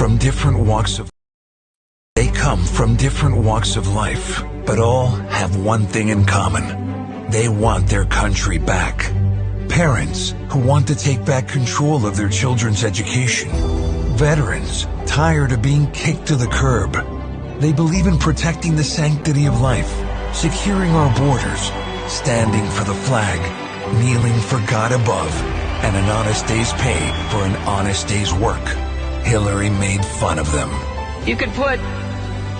from different walks of They come from different walks of life, but all have one thing in common. They want their country back. Parents who want to take back control of their children's education. Veterans tired of being kicked to the curb. They believe in protecting the sanctity of life, securing our borders, standing for the flag, kneeling for God above, and an honest day's pay for an honest day's work. Hillary made fun of them. You could put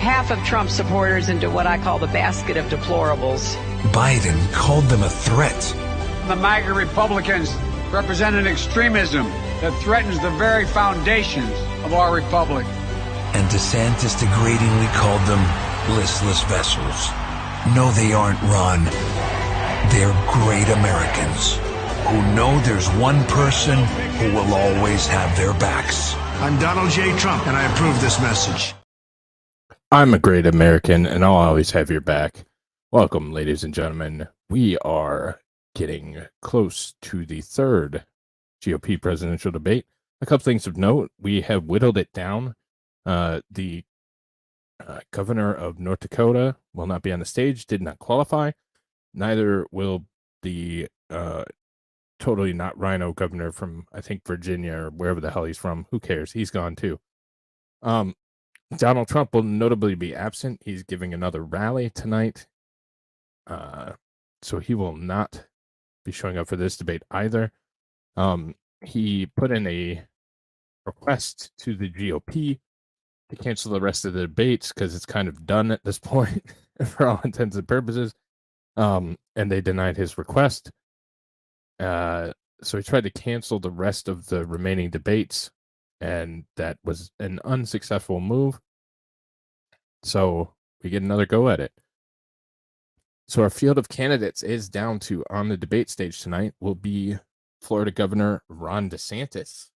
half of Trump supporters into what I call the basket of deplorables. Biden called them a threat. The MAGA Republicans represent an extremism that threatens the very foundations of our republic. And DeSantis degradingly called them listless vessels. No, they aren't, Ron. They're great Americans who know there's one person who will always have their backs. I'm Donald J. Trump, and I approve this message. I'm a great American, and I'll always have your back. Welcome, ladies and gentlemen. We are getting close to the third GOP presidential debate. A couple things of note. We have whittled it down. The governor of North Dakota will not be on the stage, did not qualify. Neither will the totally not Rhino governor from, I think, Virginia or wherever the hell he's from. Who cares? He's gone too. Donald Trump will notably be absent. He's giving another rally tonight. So he will not be showing up for this debate either. He put in a request to the GOP to cancel the rest of the debates because it's kind of done at this point for all intents and purposes. And they denied his request. So he tried to cancel the rest of the remaining debates, and that was an unsuccessful move. So we get another go at it. So our field of candidates is down to, on the debate stage tonight, will be Florida Governor Ron DeSantis,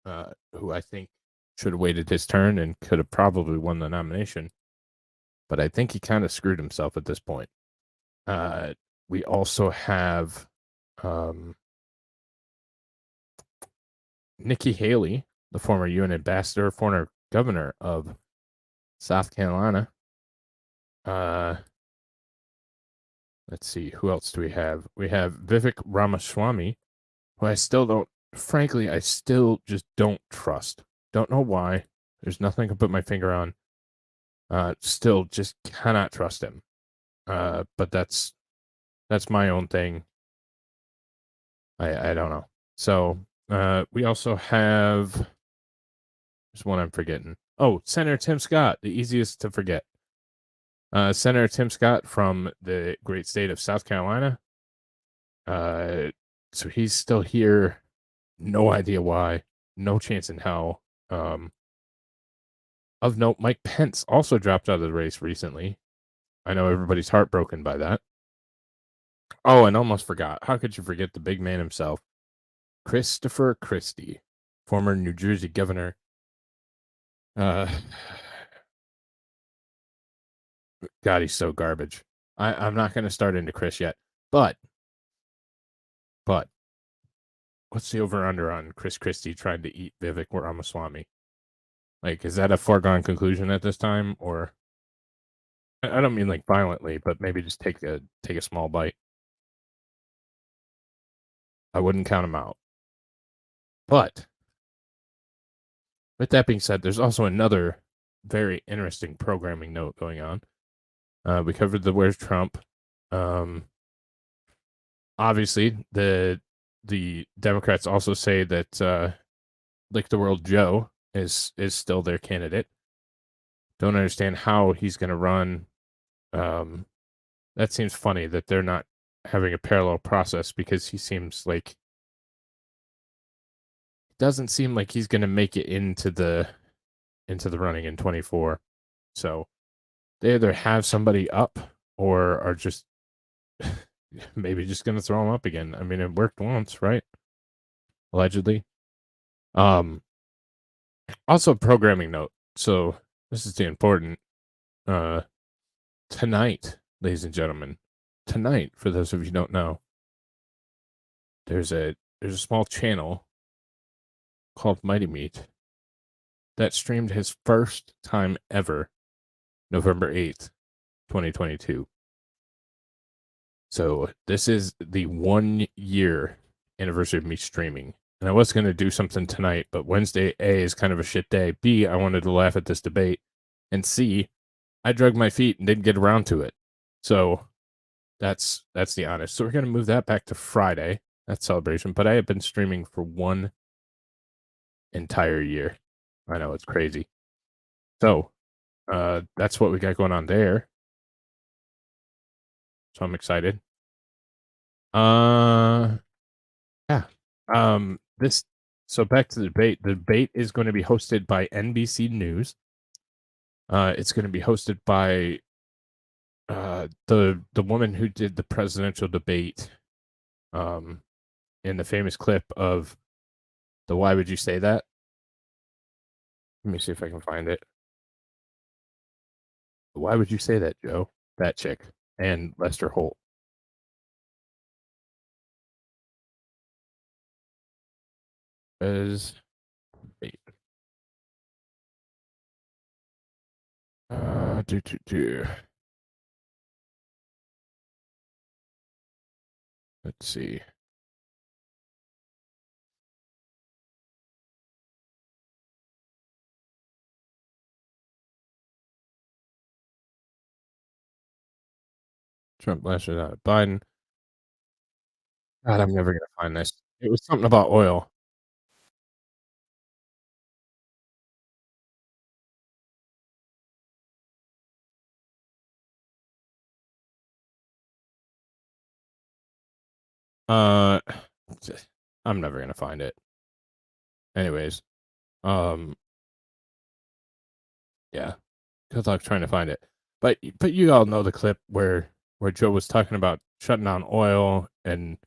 who I think should have waited his turn and could have probably won the nomination. But I think he kind of screwed himself at this point. We also have Nikki Haley, the former UN ambassador, former governor of South Carolina. Let's see, who else do we have? We have Vivek Ramaswamy, who I still just don't trust. Don't know why. There's nothing I can put my finger on. Still just cannot trust him. But that's my own thing. I don't know. So we also have, there's one I'm forgetting. Oh, Senator Tim Scott, the easiest to forget. Senator Tim Scott from the great state of South Carolina. So he's still here. No idea why. No chance in hell. Of note, Mike Pence also dropped out of the race recently. I know everybody's heartbroken by that. Oh, and almost forgot. How could you forget the big man himself? Christopher Christie, former New Jersey governor. God, he's so garbage. I'm not going to start into Chris yet. But, what's the over-under on Chris Christie trying to eat Vivek Ramaswamy? Like, is that a foregone conclusion at this time? Or, I don't mean like violently, but maybe just take a small bite. I wouldn't count him out. But, with that being said, there's also another very interesting programming note going on. We covered the Where's Trump. Obviously, the Democrats also say that Lick the World Joe is still their candidate. Don't understand how he's going to run. That seems funny that they're not having a parallel process, because he seems like, doesn't seem like he's going to make it into the running in 24. So they either have somebody up or are just maybe just going to throw him up again. I mean, it worked once, right? Allegedly. Also, programming note. So this is the important. Tonight, ladies and gentlemen, tonight, for those of you who don't know, there's a small channel called Mighty Meat that streamed his first time ever, November 8th, 2022. So this is the 1 year anniversary of me streaming. And I was going to do something tonight, but Wednesday, A, is kind of a shit day. B, I wanted to laugh at this debate. And C, I dragged my feet and didn't get around to it. So that's the honest. So we're going to move that back to Friday. That's celebration. But I have been streaming for 1 entire year. I know, it's crazy. So that's what we got going on there. So I'm excited. Yeah. So back to the debate. The debate is going to be hosted by NBC News. It's going to be hosted by the woman who did the presidential debate in the famous clip of the "Why Would You Say That?" Let me see if I can find it. "Why would you say that, Joe?" That chick and Lester Holt. Let's see. Trump lashes out at Biden. God, I'm never gonna find this. It was something about oil. I'm never gonna find it. Anyways, yeah, good luck trying to find it. But you all know the clip where Joe was talking about shutting down oil, and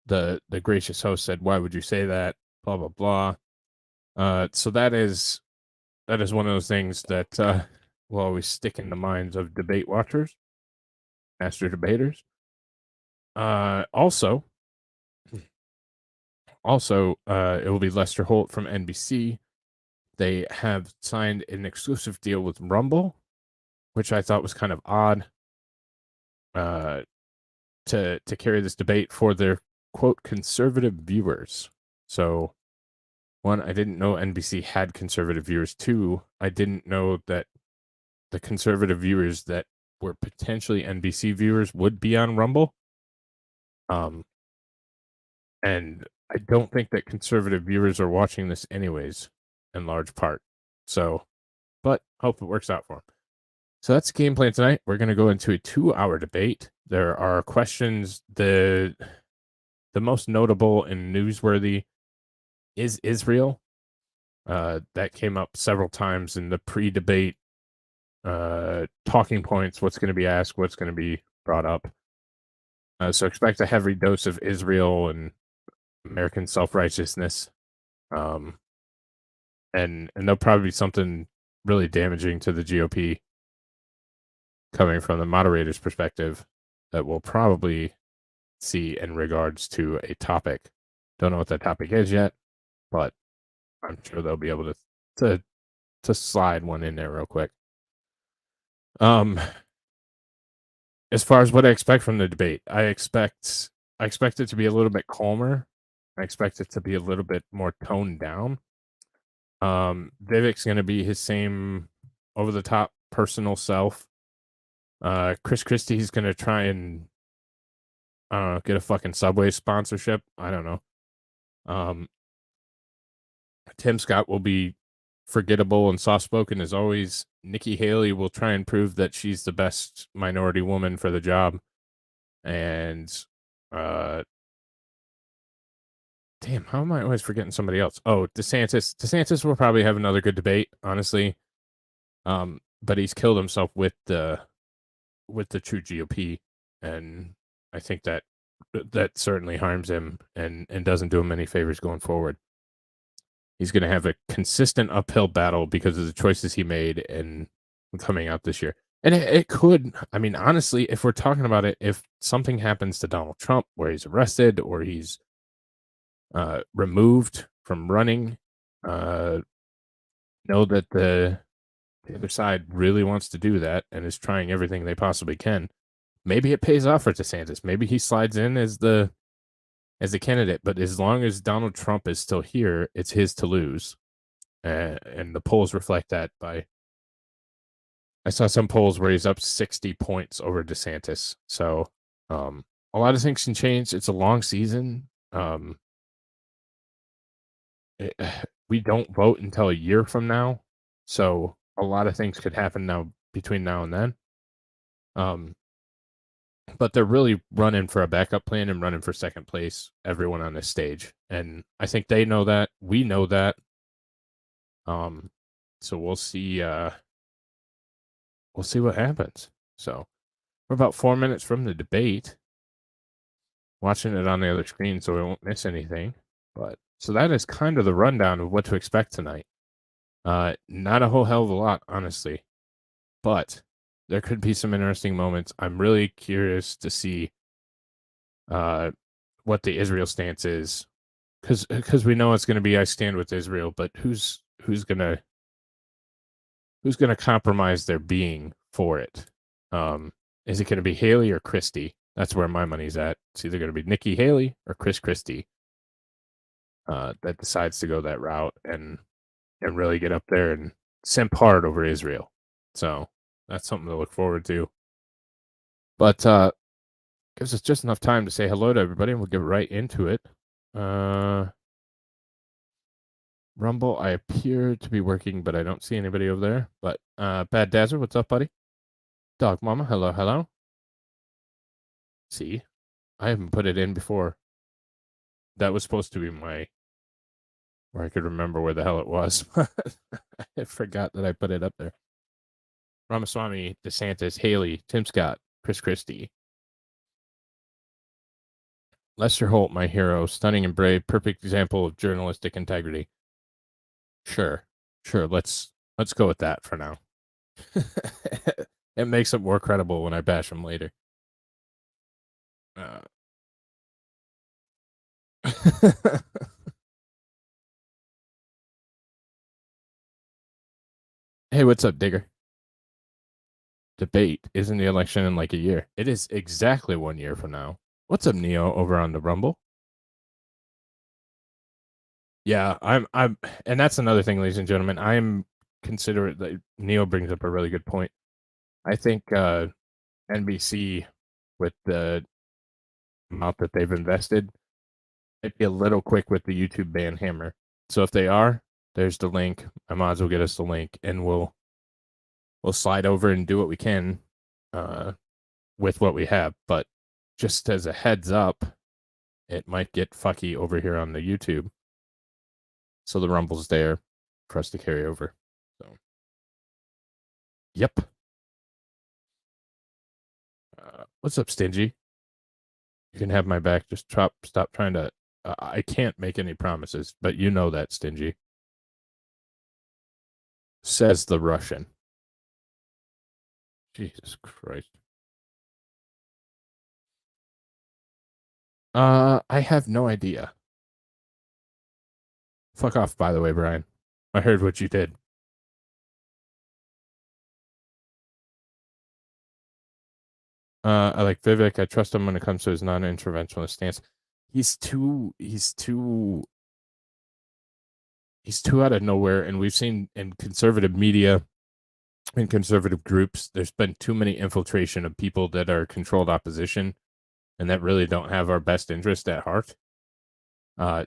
the gracious host said, "Why would you say that?" Blah blah blah. So that is one of those things that will always stick in the minds of debate watchers, master debaters. Also, it will be Lester Holt from NBC. They have signed an exclusive deal with Rumble, which I thought was kind of odd, to carry this debate for their quote conservative viewers. So, one, I didn't know NBC had conservative viewers. Two, I didn't know that the conservative viewers that were potentially NBC viewers would be on Rumble. And I don't think that conservative viewers are watching this anyways, in large part. So, but hope it works out for them. So that's the game plan tonight. We're going to go into a 2-hour debate. There are questions. The most notable and newsworthy is Israel. That came up several times in the pre-debate talking points. What's going to be asked? What's going to be brought up? So expect a heavy dose of Israel and American self-righteousness. And there'll probably be something really damaging to the GOP coming from the moderator's perspective that we'll probably see in regards to a topic. Don't know what that topic is yet, but I'm sure they'll be able to slide one in there real quick. As far as what I expect from the debate, I expect it to be a little bit calmer. I expect it to be a little bit more toned down. Vivek's going to be his same over-the-top personal self. Chris Christie's going to try and get a fucking Subway sponsorship. I don't know. Tim Scott will be forgettable and soft-spoken as always. Nikki Haley will try and prove that she's the best minority woman for the job. And damn, how am I always forgetting somebody else? Oh, DeSantis will probably have another good debate, honestly. But he's killed himself with the true GOP, and I think that certainly harms him and doesn't do him any favors going forward. He's going to have a consistent uphill battle because of the choices he made and coming out this year. And it could, I mean, honestly, if we're talking about it, if something happens to Donald Trump where he's arrested or he's removed from running, know that the other side really wants to do that and is trying everything they possibly can. Maybe it pays off for DeSantis. Maybe he slides in as the candidate. But as long as Donald Trump is still here, it's his to lose. And the polls reflect that. I saw some polls where he's up 60 points over DeSantis. So a lot of things can change. It's a long season. We don't vote until a year from now. So a lot of things could happen now between now and then. But they're really running for a backup plan and running for second place, everyone on this stage. And I think they know that. We know that. So we'll see what happens. So we're about 4 minutes from the debate. Watching it on the other screen so we won't miss anything. But so that is kind of the rundown of what to expect tonight. Not a whole hell of a lot, honestly. But there could be some interesting moments. I'm really curious to see what the Israel stance is, because we know it's going to be I stand with Israel, but who's gonna compromise their being for it? Is it going to be Haley or Christie? That's where my money's at. It's either going to be Nikki Haley or Chris Christie that decides to go that route and really get up there and simp hard over Israel. So that's something to look forward to. But gives us just enough time to say hello to everybody, and we'll get right into it. Rumble, I appear to be working, but I don't see anybody over there. But Bad Dazzer, what's up, buddy? Dog Mama, hello. See, I haven't put it in before. That was supposed to be where I could remember where the hell it was. I forgot that I put it up there. Ramaswamy, DeSantis, Haley, Tim Scott, Chris Christie. Lester Holt, my hero, stunning and brave, perfect example of journalistic integrity. Sure. Let's go with that for now. It makes it more credible when I bash him later. Hey, what's up, Digger? Debate. Isn't the election in like a year? It is exactly 1 year from now. What's up, Neo, over on the Rumble? Yeah, I'm, and that's another thing, ladies and gentlemen. I'm considerate that Neo brings up a really good point. I think NBC, with the amount that they've invested, might be a little quick with the YouTube ban hammer. So if they are, there's the link. I might as well get us the link, and we'll slide over and do what we can with what we have. But just as a heads up, it might get fucky over here on the YouTube. So the Rumble's there for us to carry over. So, yep. What's up, Stingy? You can have my back. Just stop trying to... I can't make any promises, but you know that, Stingy. Says the Russian. Jesus Christ. I have no idea. Fuck off, by the way, Brian. I heard what you did. I like Vivek. I trust him when it comes to his non-interventionist stance. He's too out of nowhere, and we've seen in conservative media and conservative groups, there's been too many infiltration of people that are controlled opposition and that really don't have our best interest at heart.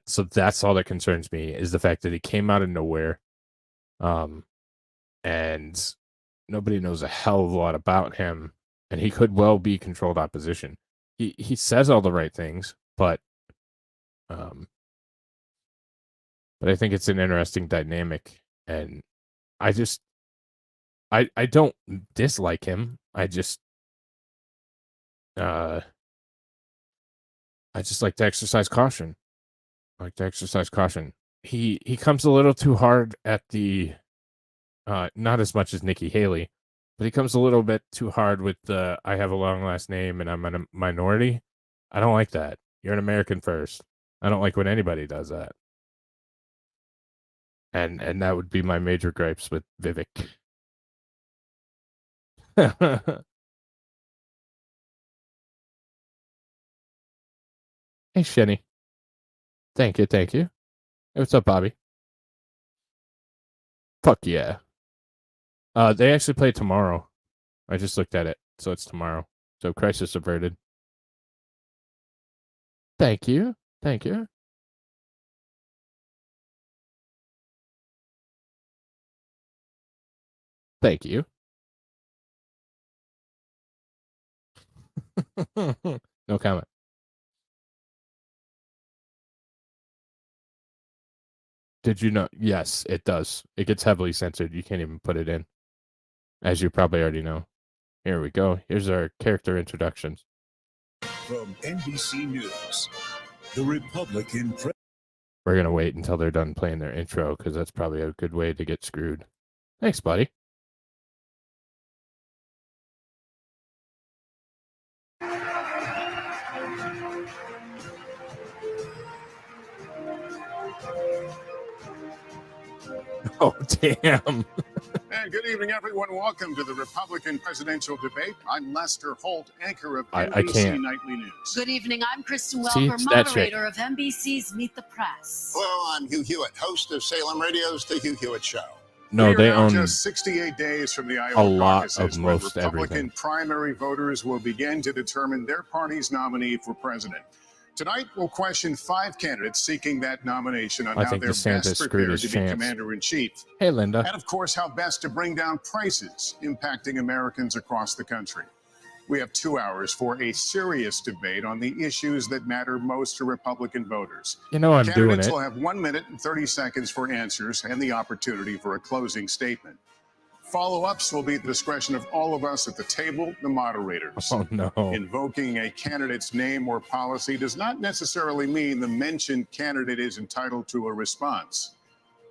So that's all that concerns me, is the fact that he came out of nowhere, and nobody knows a hell of a lot about him, and he could well be controlled opposition. He says all the right things, but I think it's an interesting dynamic, and I don't dislike him. I just like to exercise caution. He comes a little too hard at the not as much as Nikki Haley, but he comes a little bit too hard with the I have a long last name and I'm a minority. I don't like that. You're an American first. I don't like when anybody does that. And that would be my major gripes with Vivek. Hey, Shenny. Thank you. Hey, what's up, Bobby? Fuck yeah. They actually play tomorrow. I just looked at it, so it's tomorrow. So crisis averted. Thank you. Thank you. No comment. Did you know? Yes, it does. It gets heavily censored. You can't even put it in, as you probably already know. Here we go. Here's our character introductions. From NBC News, the Republican president. We're going to wait until they're done playing their intro, because that's probably a good way to get screwed. Thanks, buddy. Oh, damn. And good evening, everyone. Welcome to the Republican presidential debate. I'm Lester Holt, anchor of NBC Nightly News. Good evening. I'm Kristen Welker, moderator of NBC's Meet the Press. Hello, I'm Hugh Hewitt, host of Salem Radio's The Hugh Hewitt Show. No, they own just 68 days from the Iowa a lot caucuses, of most where Republican everything. Primary voters will begin to determine their party's nominee for president. Tonight, we'll question 5 candidates seeking that nomination on how they're best prepared to be commander-in-chief. Hey, Linda. And, of course, how best to bring down prices impacting Americans across the country. We have 2 hours for a serious debate on the issues that matter most to Republican voters. You know I'm doing it. Candidates will have 1 minute and 30 seconds for answers and the opportunity for a closing statement. Follow-ups will be at the discretion of all of us at the table, the moderators. Oh, no. Invoking a candidate's name or policy does not necessarily mean the mentioned candidate is entitled to a response.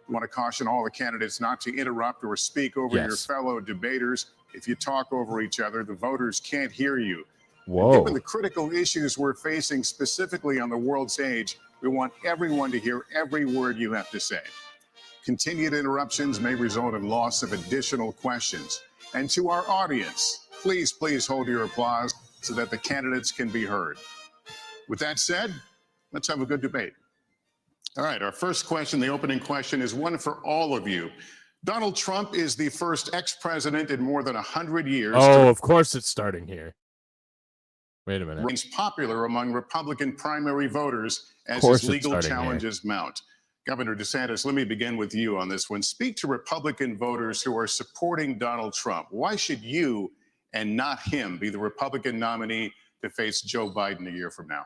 I want to caution all the candidates not to interrupt or speak over your fellow debaters. If you talk over each other, the voters can't hear you. Whoa. Given the critical issues we're facing specifically on the world stage, we want everyone to hear every word you have to say. Continued interruptions may result in loss of additional questions. And to our audience, please hold your applause so that the candidates can be heard. With that said, let's have a good debate. All right, our first question, the opening question, is one for all of you. Donald Trump is the first ex-president in more than 100 years. Oh, of course it's starting here. Wait a minute. Remains popular among Republican primary voters as his legal challenges mount. Governor DeSantis, let me begin with you on this one. Speak to Republican voters who are supporting Donald Trump. Why should you and not him be the Republican nominee to face Joe Biden a year from now?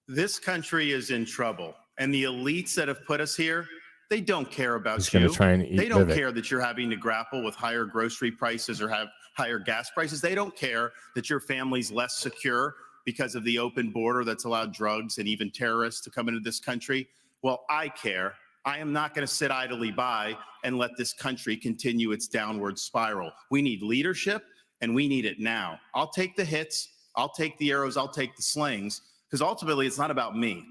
This country is in trouble, and the elites that have put us here, they don't care about you. They don't care that you're having to grapple with higher grocery prices or have higher gas prices. They don't care that your family's less secure because of the open border that's allowed drugs and even terrorists to come into this country. Well, I care. I am not going to sit idly by and let this country continue its downward spiral. We need leadership, and we need it now. I'll take the hits. I'll take the arrows. I'll take the slings, because ultimately it's not about me.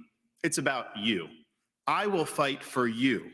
It's about you. I will fight for you.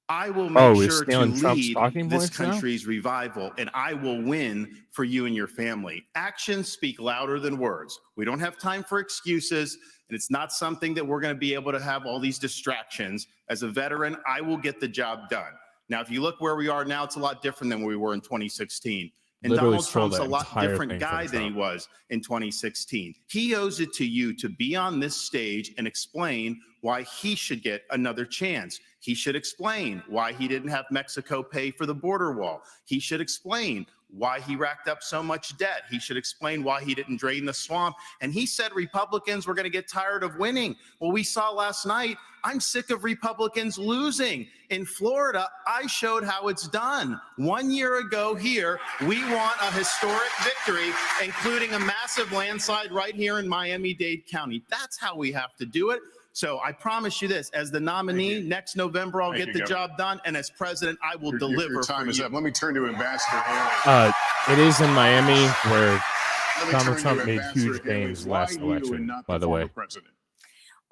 I will make sure to lead this country's revival, and I will win for you and your family. Actions speak louder than words. We don't have time for excuses, and it's not something that we're going to be able to have all these distractions. As a veteran, I will get the job done. Now, if you look where we are now, it's a lot different than we were in 2016. And Donald Trump's a lot different guy than he was in 2016. He owes it to you to be on this stage and explain why he should get another chance. He should explain why he didn't have Mexico pay for the border wall. He should explain why he racked up so much debt. He should explain why he didn't drain the swamp. And he said Republicans were going to get tired of winning. Well, we saw last night, I'm sick of Republicans losing. In Florida, I showed how it's done. 1 year ago here, we won a historic victory, including a massive landslide right here in Miami-Dade County. That's how we have to do it. So I promise you this, as the nominee, next November, I'll get the job done. And as president, I will deliver. Your time is up. Let me turn to Ambassador Haley. It is in Miami where Donald Trump made huge gains last election, by the way.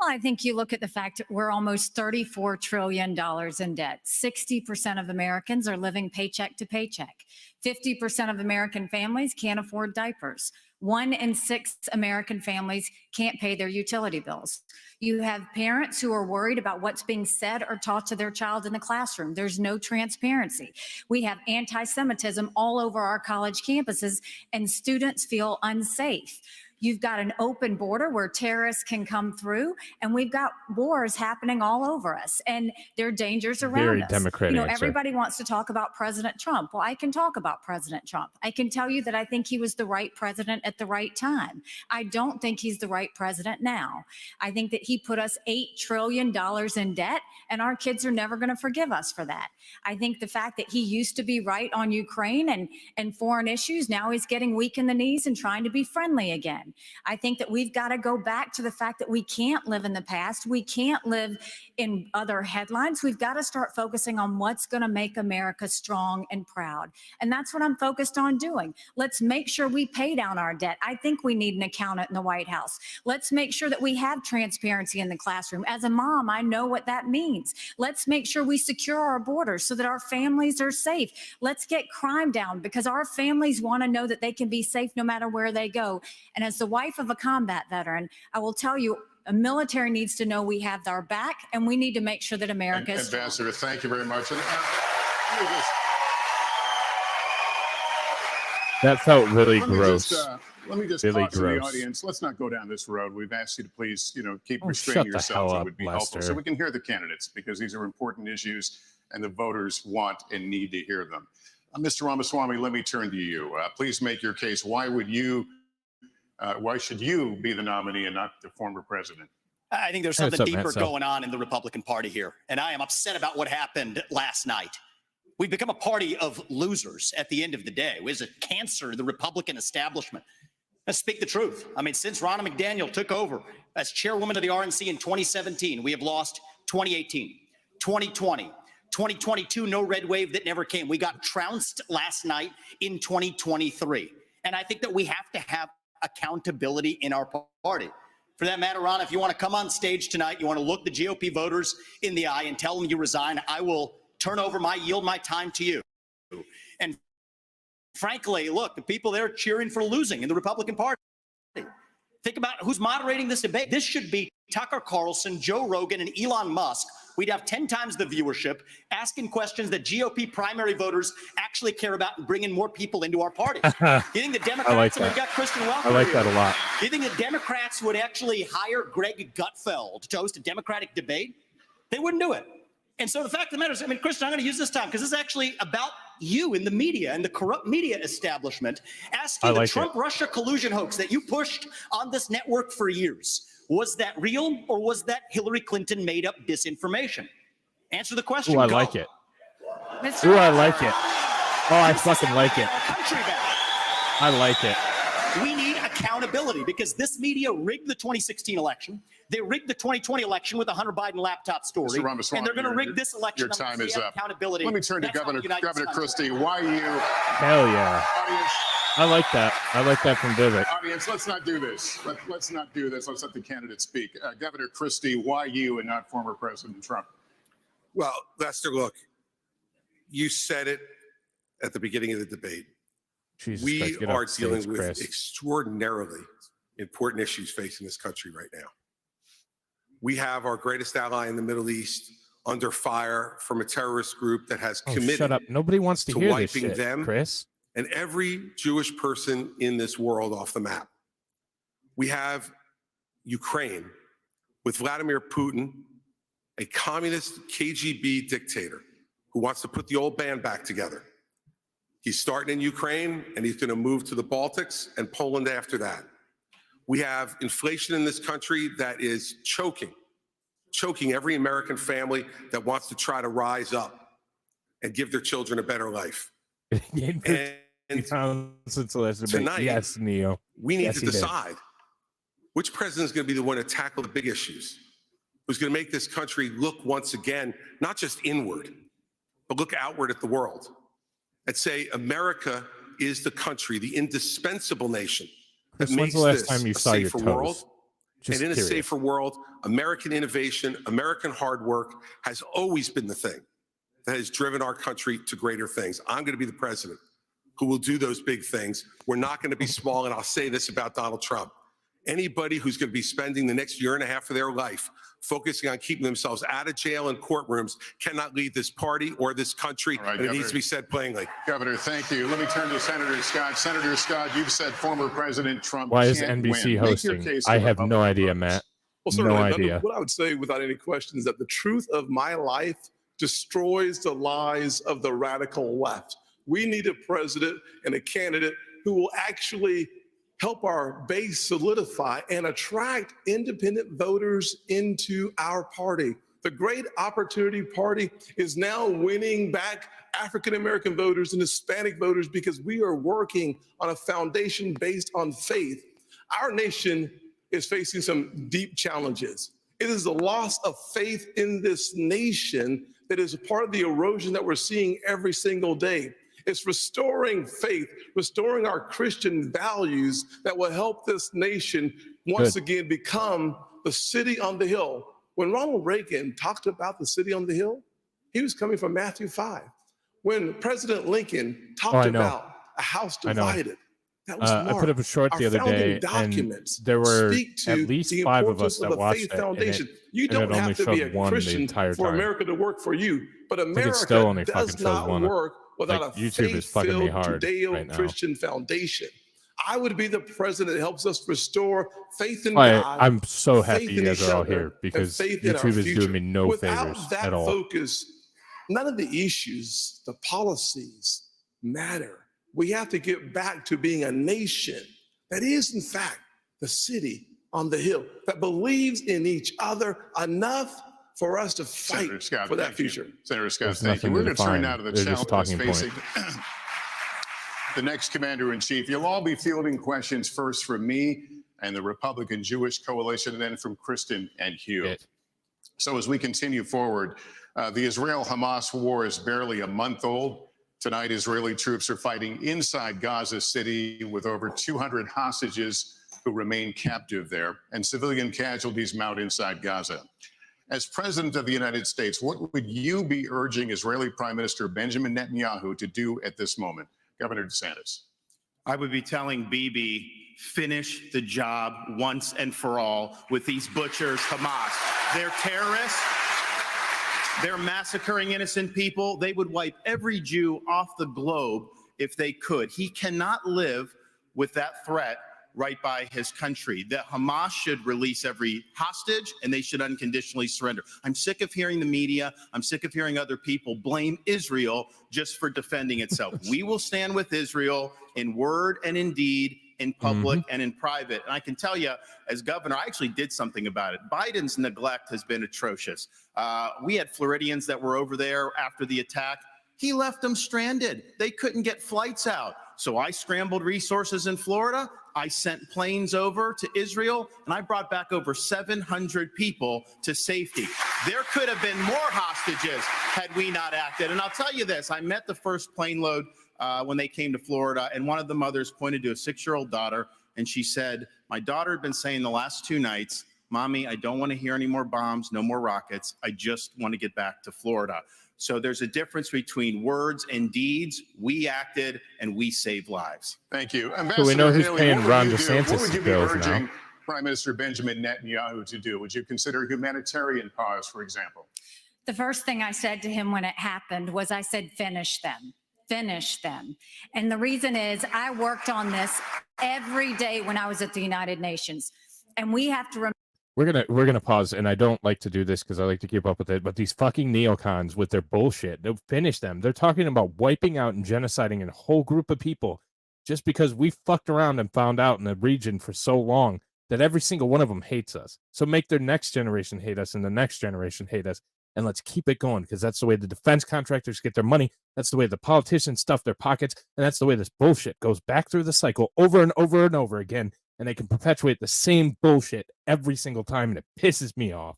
Well, I think you look at the fact that we're almost $34 trillion in debt. 60% of Americans are living paycheck to paycheck. 50% of American families can't afford diapers. 1 in 6 American families can't pay their utility bills. You have parents who are worried about what's being said or taught to their child in the classroom. There's no transparency. We have anti-Semitism all over our college campuses, and students feel unsafe. You've got an open border where terrorists can come through, and we've got wars happening all over us, and there are dangers around Very us. Democratic answer. Everybody wants to talk about President Trump. Well, I can talk about President Trump. I can tell you that I think he was the right president at the right time. I don't think he's the right president now. I think that he put us $8 trillion in debt, and our kids are never going to forgive us for that. I think the fact that he used to be right on Ukraine and foreign issues, now he's getting weak in the knees and trying to be friendly again. I think that we've got to go back to the fact that we can't live in the past. We can't live in other headlines. We've got to start focusing on what's going to make America strong and proud. And that's what I'm focused on doing. Let's make sure we pay down our debt. I think we need an accountant in the White House. Let's make sure that we have transparency in the classroom. As a mom, I know what that means. Let's make sure we secure our borders so that our families are safe. Let's get crime down, because our families want to know that they can be safe no matter where they go. And as the wife of a combat veteran, I will tell you, a military needs to know we have our back, and we need to make sure that America is strong. Ambassador, thank you very much. That felt really gross. Let me just really caution the gross. audience. Let's not go down this road. We've asked you to please, keep Oh, restraining shut the yourselves. hell It up, would be Lester. helpful so we can hear the candidates, because these are important issues and the voters want and need to hear them. Mr. Ramaswamy, let me turn to you. Please make your case. Why should you be the nominee and not the former president? I think there's something deeper going on in the Republican Party here, and I am upset about what happened last night. We've become a party of losers at the end of the day. It was a cancer to the Republican establishment. Let's speak the truth. I mean, since Ronna McDaniel took over as chairwoman of the RNC in 2017, we have lost 2018, 2020, 2022, no red wave that never came. We got trounced last night in 2023. And I think that we have to have accountability in our party. For that matter, Ron, if you want to come on stage tonight, you want to look the GOP voters in the eye and tell them you resign, I will yield my time to you. And frankly, look, the people there cheering for losing in the Republican Party. Think about who's moderating this debate. This should be Tucker Carlson, Joe Rogan, and Elon Musk. We'd have 10 times the viewership, asking questions that GOP primary voters actually care about and bringing more people into our party. You think the Democrats, and we've got Kristen Welker I like here. that a lot. You think the Democrats would actually hire Greg Gutfeld to host a Democratic debate? They wouldn't do it. And so the fact of the matter is, I mean, Kristen, I'm going to use this time because this is actually about you in the media and the corrupt media establishment. Asking the Trump-Russia collusion hoax that you pushed on this network for years. Was that real, or was that Hillary Clinton made up disinformation? Answer the question. Ooh, I like it. Ooh, I like it. Oh, I fucking like it. I like it. We need accountability because this media rigged the 2016 election. They rigged the 2020 election with a Hunter Biden laptop story. And they're going to rig this election. Your time is up. Accountability. Let me turn to Governor Christie. Why you? Hell yeah. Audience, I like that. I like that from Vivek. Audience, let's not do this. Let's not do this. Let's let the candidates speak. Governor Christie, why you and not former President Trump? Well, Lester, look, you said it at the beginning of the debate. We are dealing with extraordinarily important issues facing this country right now. We have our greatest ally in the Middle East under fire from a terrorist group that has committed shut up. Nobody wants to hear this wiping shit, them Chris. and every Jewish person in this world off the map. We have Ukraine with Vladimir Putin, a communist KGB dictator who wants to put the old band back together. He's starting in Ukraine, and he's going to move to the Baltics and Poland after that. We have inflation in this country that is choking every American family that wants to try to rise up and give their children a better life. And tonight, yes, Neo. We need to decide which president is going to be the one to tackle the big issues, who's going to make this country look once again, not just inward, but look outward at the world and say America is the country, the indispensable nation that makes this a safer world And in a safer world, American innovation, American hard work has always been the thing that has driven our country to greater things. I'm going to be the president who will do those big things. We're not going to be small. And I'll say this about Donald Trump. Anybody who's going to be spending the next year and a half of their life focusing on keeping themselves out of jail and courtrooms cannot lead this party or this country. Right, and it needs to be said plainly. Governor, thank you. Let me turn to Senator Scott. Senator Scott, you've said former President Trump Why is can't NBC win. hosting? I have no idea, Matt. Well, no idea. What I would say without any question is that the truth of my life destroys the lies of the radical left. We need a president and a candidate who will actually help our base solidify and attract independent voters into our party. The Great Opportunity Party is now winning back African-American voters and Hispanic voters because we are working on a foundation based on faith. Our nation is facing some deep challenges. It is the loss of faith in this nation that is a part of the erosion that we're seeing every single day. It's restoring faith, restoring our Christian values that will help this nation once again become the city on the hill. When Ronald Reagan talked about the city on the hill, he was coming from Matthew 5. When President Lincoln talked about a house divided, that was I put up a short the other day, and there were at least 5 of us that watched it. Foundation. You don't have to be a Christian for America to work for you, but America does not work without a faith-filled Judeo-Christian foundation. I would be the president that helps us restore faith in God. I'm so happy you guys are all here because YouTube is doing me no favors at all. Focus, none of the issues, the policies matter. We have to get back to being a nation that is, in fact, the city on the hill that believes in each other enough for us to fight for that future. Senator Scott, thank you. We're going to turn now to the challenges facing the next commander-in-chief. You'll all be fielding questions first from me and the Republican Jewish Coalition, and then from Kristen and Hugh. So as we continue forward, the Israel-Hamas war is barely a month old. Tonight, Israeli troops are fighting inside Gaza City with over 200 hostages who remain captive there, and civilian casualties mount inside Gaza. As President of the United States, what would you be urging Israeli Prime Minister Benjamin Netanyahu to do at this moment? Governor DeSantis. I would be telling Bibi, finish the job once and for all with these butchers, Hamas. They're terrorists. They're massacring innocent people. They would wipe every Jew off the globe if they could. He cannot live with that threat right by his country. That Hamas should release every hostage and they should unconditionally surrender. I'm sick of hearing the media. I'm sick of hearing other people blame Israel just for defending itself. We will stand with Israel in word and in deed, in public and in private. And I can tell you, as governor, I actually did something about it. Biden's neglect has been atrocious. We had Floridians that were over there after the attack. He left them stranded. They couldn't get flights out. So I scrambled resources in Florida. I sent planes over to Israel, and I brought back over 700 people to safety. There could have been more hostages had we not acted. And I'll tell you this, I met the first plane load when they came to Florida, and one of the mothers pointed to a 6-year-old daughter, and she said, my daughter had been saying the last 2 nights, Mommy, I don't want to hear any more bombs, no more rockets. I just want to get back to Florida. So there's a difference between words and deeds. We acted and we saved lives. Thank you. So we know who's paying Ron DeSantis' What would you be bills urging now? Prime Minister Benjamin Netanyahu to do? Would you consider humanitarian pause, for example? The first thing I said to him when it happened was I said, finish them. Finish them. And the reason is I worked on this every day when I was at the United Nations. And we have to remember. We're gonna pause, and I don't like to do this because I like to keep up with it, but these fucking neocons with their bullshit, they'll finish them. They're talking about wiping out and genociding a whole group of people just because we fucked around and found out in the region for so long that every single one of them hates us. So make their next generation hate us and the next generation hate us, and let's keep it going, because that's the way the defense contractors get their money. That's the way the politicians stuff their pockets, and that's the way this bullshit goes back through the cycle over and over and over again. And they can perpetuate the same bullshit every single time, and it pisses me off.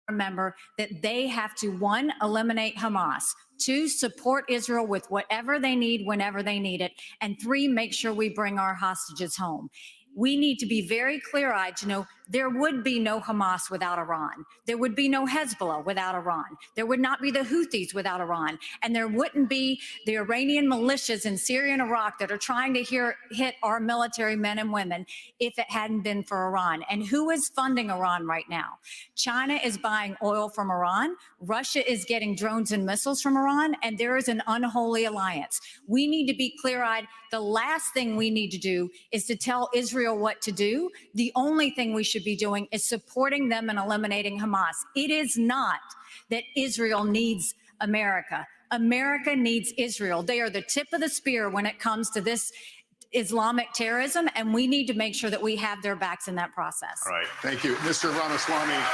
Remember that they have to, 1, eliminate Hamas, 2, support Israel with whatever they need whenever they need it, and 3, make sure we bring our hostages home. We need to be very clear-eyed to know there would be no Hamas without Iran. There would be no Hezbollah without Iran. There would not be the Houthis without Iran. And there wouldn't be the Iranian militias in Syria and Iraq that are trying to hit our military men and women if it hadn't been for Iran. And who is funding Iran right now? China is buying oil from Iran. Russia is getting drones and missiles from Iran. And there is an unholy alliance. We need to be clear-eyed. The last thing we need to do is to tell Israel what to do. The only thing we should be doing is supporting them and eliminating Hamas. It is not that Israel needs America. America needs Israel. They are the tip of the spear when it comes to this Islamic terrorism, and we need to make sure that we have their backs in that process. All right. Thank you. Mr. Ramaswamy.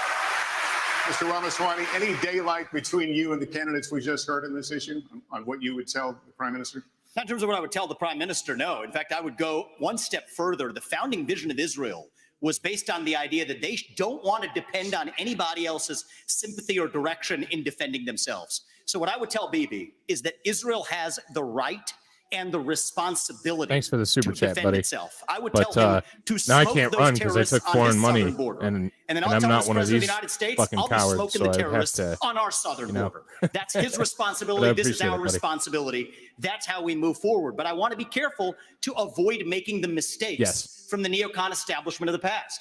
Mr. Ramaswamy, any daylight between you and the candidates we just heard in this issue on what you would tell the Prime Minister? Not in terms of what I would tell the Prime Minister, no. In fact, I would go one step further. The founding vision of Israel was based on the idea that they don't want to depend on anybody else's sympathy or direction in defending themselves. So what I would tell Bibi is that Israel has the right and the responsibility. Thanks for the super chat, buddy. Itself. I would tell him to now I smoke can't those run because I took foreign money, and then I'm not one of these States, fucking I'll cowards. be smoking So the I have terrorists to, on our southern border. That's his responsibility. This is our responsibility. That's how we move forward. But I want to be careful to avoid making the mistakes from the neocon establishment of the past.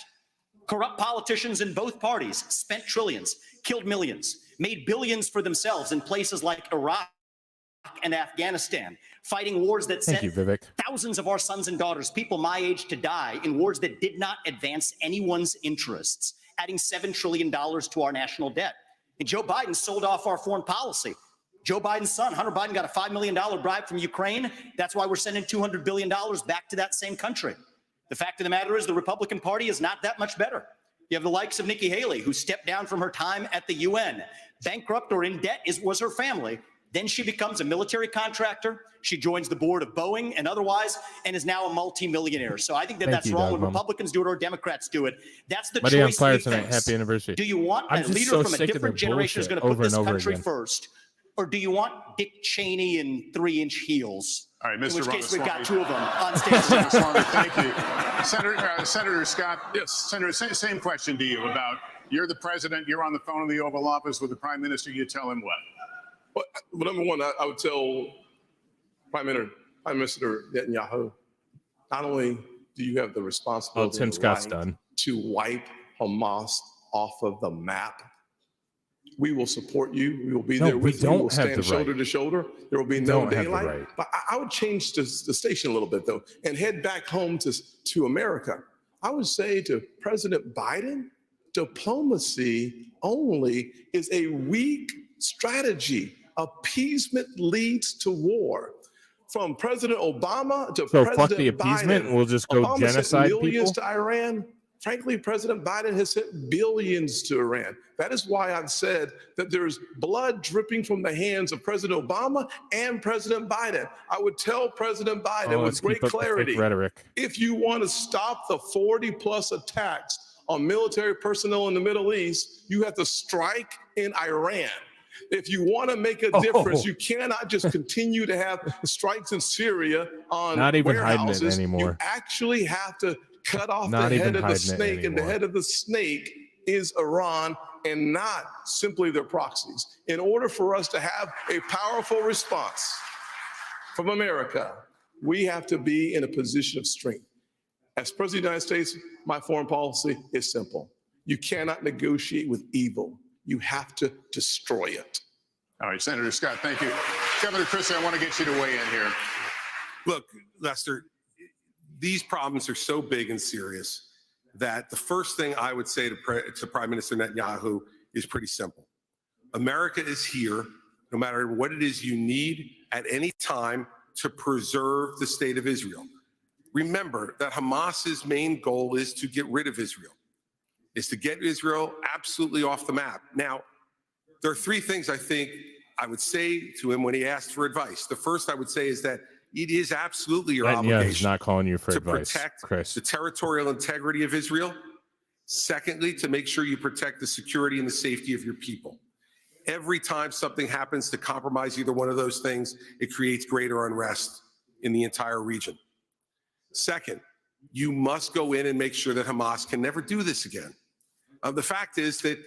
Corrupt politicians in both parties spent trillions, killed millions, made billions for themselves in places like Iraq and Afghanistan, fighting wars that sent thousands of our sons and daughters, people my age, to die in wars that did not advance anyone's interests, adding $7 trillion to our national debt. And Joe Biden sold off our foreign policy. Joe Biden's son, Hunter Biden, got a $5 million bribe from Ukraine. That's why we're sending $200 billion back to that same country. The fact of the matter is the Republican Party is not that much better. You have the likes of Nikki Haley, who stepped down from her time at the UN. Bankrupt or in debt was her family. Then she becomes a military contractor. She joins the board of Boeing and otherwise, and is now a multimillionaire. So I think that that's wrong when Republicans do it or Democrats do it. That's the choice we face. Happy anniversary. Do you want a leader from a different generation who's going to put this country first? Or do you want Dick Cheney in 3-inch heels? All right, Mr. In which case we've got Ramaswamy. two of them on stage. Thank you. Senator Scott, yes. Senator, same question to you about you're the president, you're on the phone in the Oval Office with the Prime Minister, you tell him what? Well, number one, I would tell Prime Minister Netanyahu, not only do you have the responsibility Tim Scott's done to wipe Hamas off of the map, we will support you. We will be there with you. We will stand shoulder to shoulder. There will be no daylight. But I would change the station a little bit, though, and head back home to America. I would say to President Biden, diplomacy only is a weak strategy. Appeasement leads to war. From President Obama to President fuck the appeasement. Biden, We'll just go Obama genocide sent millions people. to Iran. Frankly, President Biden has sent billions to Iran. That is why I've said that there's blood dripping from the hands of President Obama and President Biden. I would tell President Biden with great clarity, if you want to stop the 40+ attacks on military personnel in the Middle East, you have to strike in Iran. If you want to make a difference, you cannot just continue to have strikes in Syria on not even warehouses. hiding it anymore. You actually have to cut off the head of the snake, and the head of the snake is Iran and not simply their proxies. In order for us to have a powerful response from America, we have to be in a position of strength. As President of the United States, my foreign policy is simple. You cannot negotiate with evil. You have to destroy it. All right, Senator Scott, thank you. Governor Christie, I want to get you to weigh in here. Look, Lester, these problems are so big and serious that the first thing I would say to Prime Minister Netanyahu is pretty simple. America is here, no matter what it is you need at any time to preserve the state of Israel. Remember that Hamas's main goal is to get rid of Israel, is to get Israel absolutely off the map. Now, there are three things I think I would say to him when he asked for advice. The first I would say is that it is absolutely your obligation not calling you for to advice, protect Chris. the territorial integrity of Israel. Secondly, to make sure you protect the security and the safety of your people. Every time something happens to compromise either one of those things, it creates greater unrest in the entire region. Second, You must go in and make sure that Hamas can never do this again. The fact is that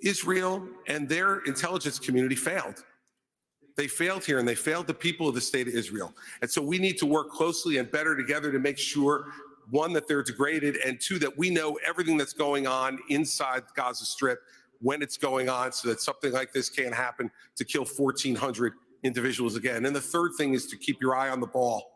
Israel and their intelligence community failed. They failed here, and they failed the people of the state of Israel. And so we need to work closely and better together to make sure, one, that they're degraded, and two, that we know everything that's going on inside Gaza Strip when it's going on, so that something like this can't happen to kill 1,400 individuals again. And the third thing is to keep your eye on the ball.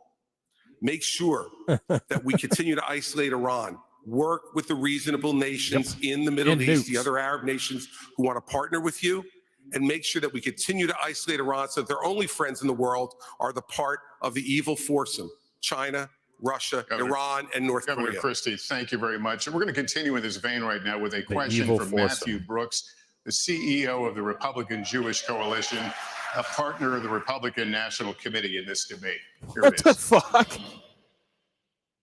Make sure that we continue to isolate Iran. Work with the reasonable nations in the Middle East, the other Arab nations who want to partner with you, and make sure that we continue to isolate Iran so that their only friends in the world are the part of the evil foursome: China, Russia, Iran, and North Korea. Governor Christie, thank you very much. And we're going to continue in this vein right now with a question from Matthew Brooks, the CEO of the Republican Jewish Coalition, a partner of the Republican National Committee in this debate. Here what the fuck?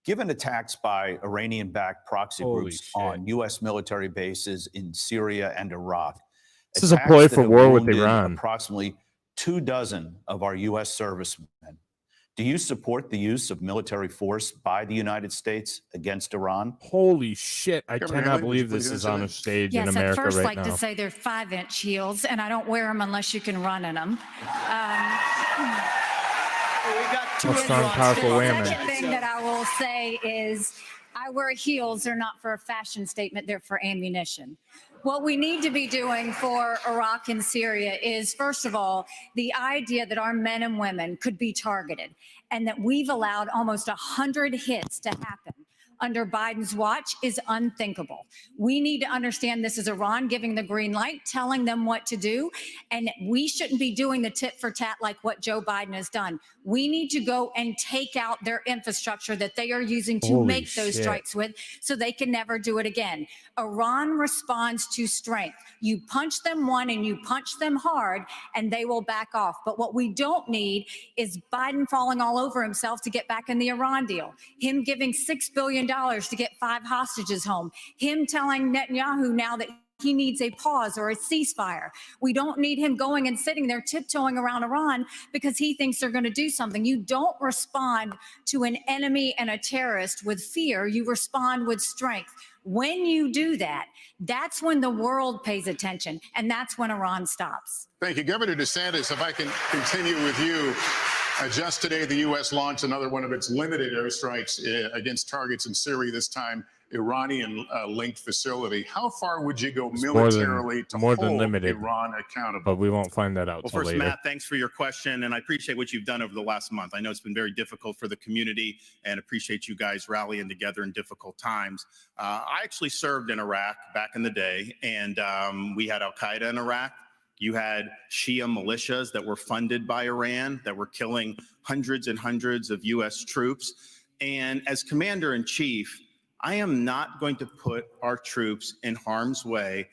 Given attacks by Iranian-backed proxy groups on U.S. military bases in Syria and Iraq, this is a ploy for war with Iran. Approximately 24 of our U.S. servicemen. Do you support the use of military force by the United States against Iran? Holy shit. I cannot believe this is on a stage in America right now. Yes, I'd first like to say they're 5-inch heels, and I don't wear them unless you can run in them. Strong, powerful women. The second thing that I will say is I wear heels. They're not for a fashion statement. They're for ammunition. What we need to be doing for Iraq and Syria is, first of all, the idea that our men and women could be targeted and that we've allowed almost 100 hits to happen under Biden's watch is unthinkable. We need to understand this is Iran giving the green light, telling them what to do, and we shouldn't be doing the tit for tat like what Joe Biden has done. We need to go and take out their infrastructure that they are using to make those strikes with so they can never do it again. Iran responds to strength. You punch them one and you punch them hard and they will back off. But what we don't need is Biden falling all over himself to get back in the Iran deal. Him giving $6 billion to get 5 hostages home. Him telling Netanyahu now that he needs a pause or a ceasefire. We don't need him going and sitting there tiptoeing around Iran because he thinks they're going to do something. You don't respond to an enemy and a terrorist with fear. You respond with strength. When you do that, that's when the world pays attention, and that's when Iran stops. Thank you. Governor DeSantis, if I can continue with you. Just today, the U.S. launched another one of its limited airstrikes against targets in Syria, this time Iranian-linked facility. How far would you go militarily to hold Iran accountable? But we won't find that out till later. Well, first, Matt, thanks for your question, and I appreciate what you've done over the last month. I know it's been very difficult for the community, and appreciate you guys rallying together in difficult times. I actually served in Iraq back in the day, and we had Al-Qaeda in Iraq. You had Shia militias that were funded by Iran that were killing hundreds and hundreds of U.S. troops. And as commander-in-chief, I am not going to put our troops in harm's way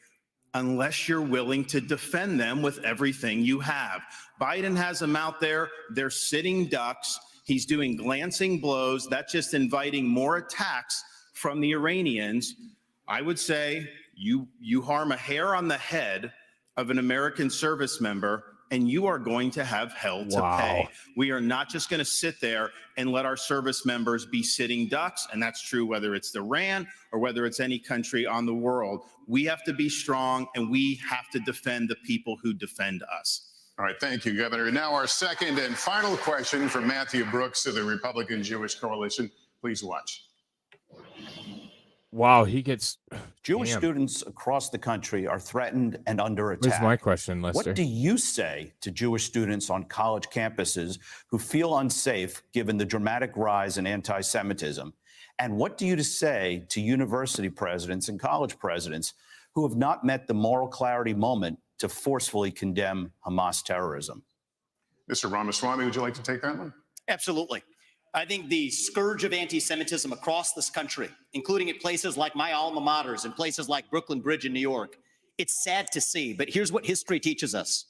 unless you're willing to defend them with everything you have. Biden has them out there. They're sitting ducks. He's doing glancing blows. That's just inviting more attacks from the Iranians. I would say you harm a hair on the head of an American service member, and you are going to have hell to pay. We are not just going to sit there and let our service members be sitting ducks, and that's true whether it's Iran or whether it's any country on the world. We have to be strong, and we have to defend the people who defend us. All right, thank you, Governor. And now our second and final question from Matthew Brooks of the Republican Jewish Coalition. Please watch. Wow, he gets... Jewish students across the country are threatened and under attack. Here's my question, Lester. What do you say to Jewish students on college campuses who feel unsafe given the dramatic rise in anti-Semitism? And what do you say to university presidents and college presidents who have not met the moral clarity moment to forcefully condemn Hamas terrorism? Mr. Ramaswamy, would you like to take that one? Absolutely. I think the scourge of anti-Semitism across this country, including at places like my alma maters and places like Brooklyn Bridge in New York, it's sad to see, but here's what history teaches us.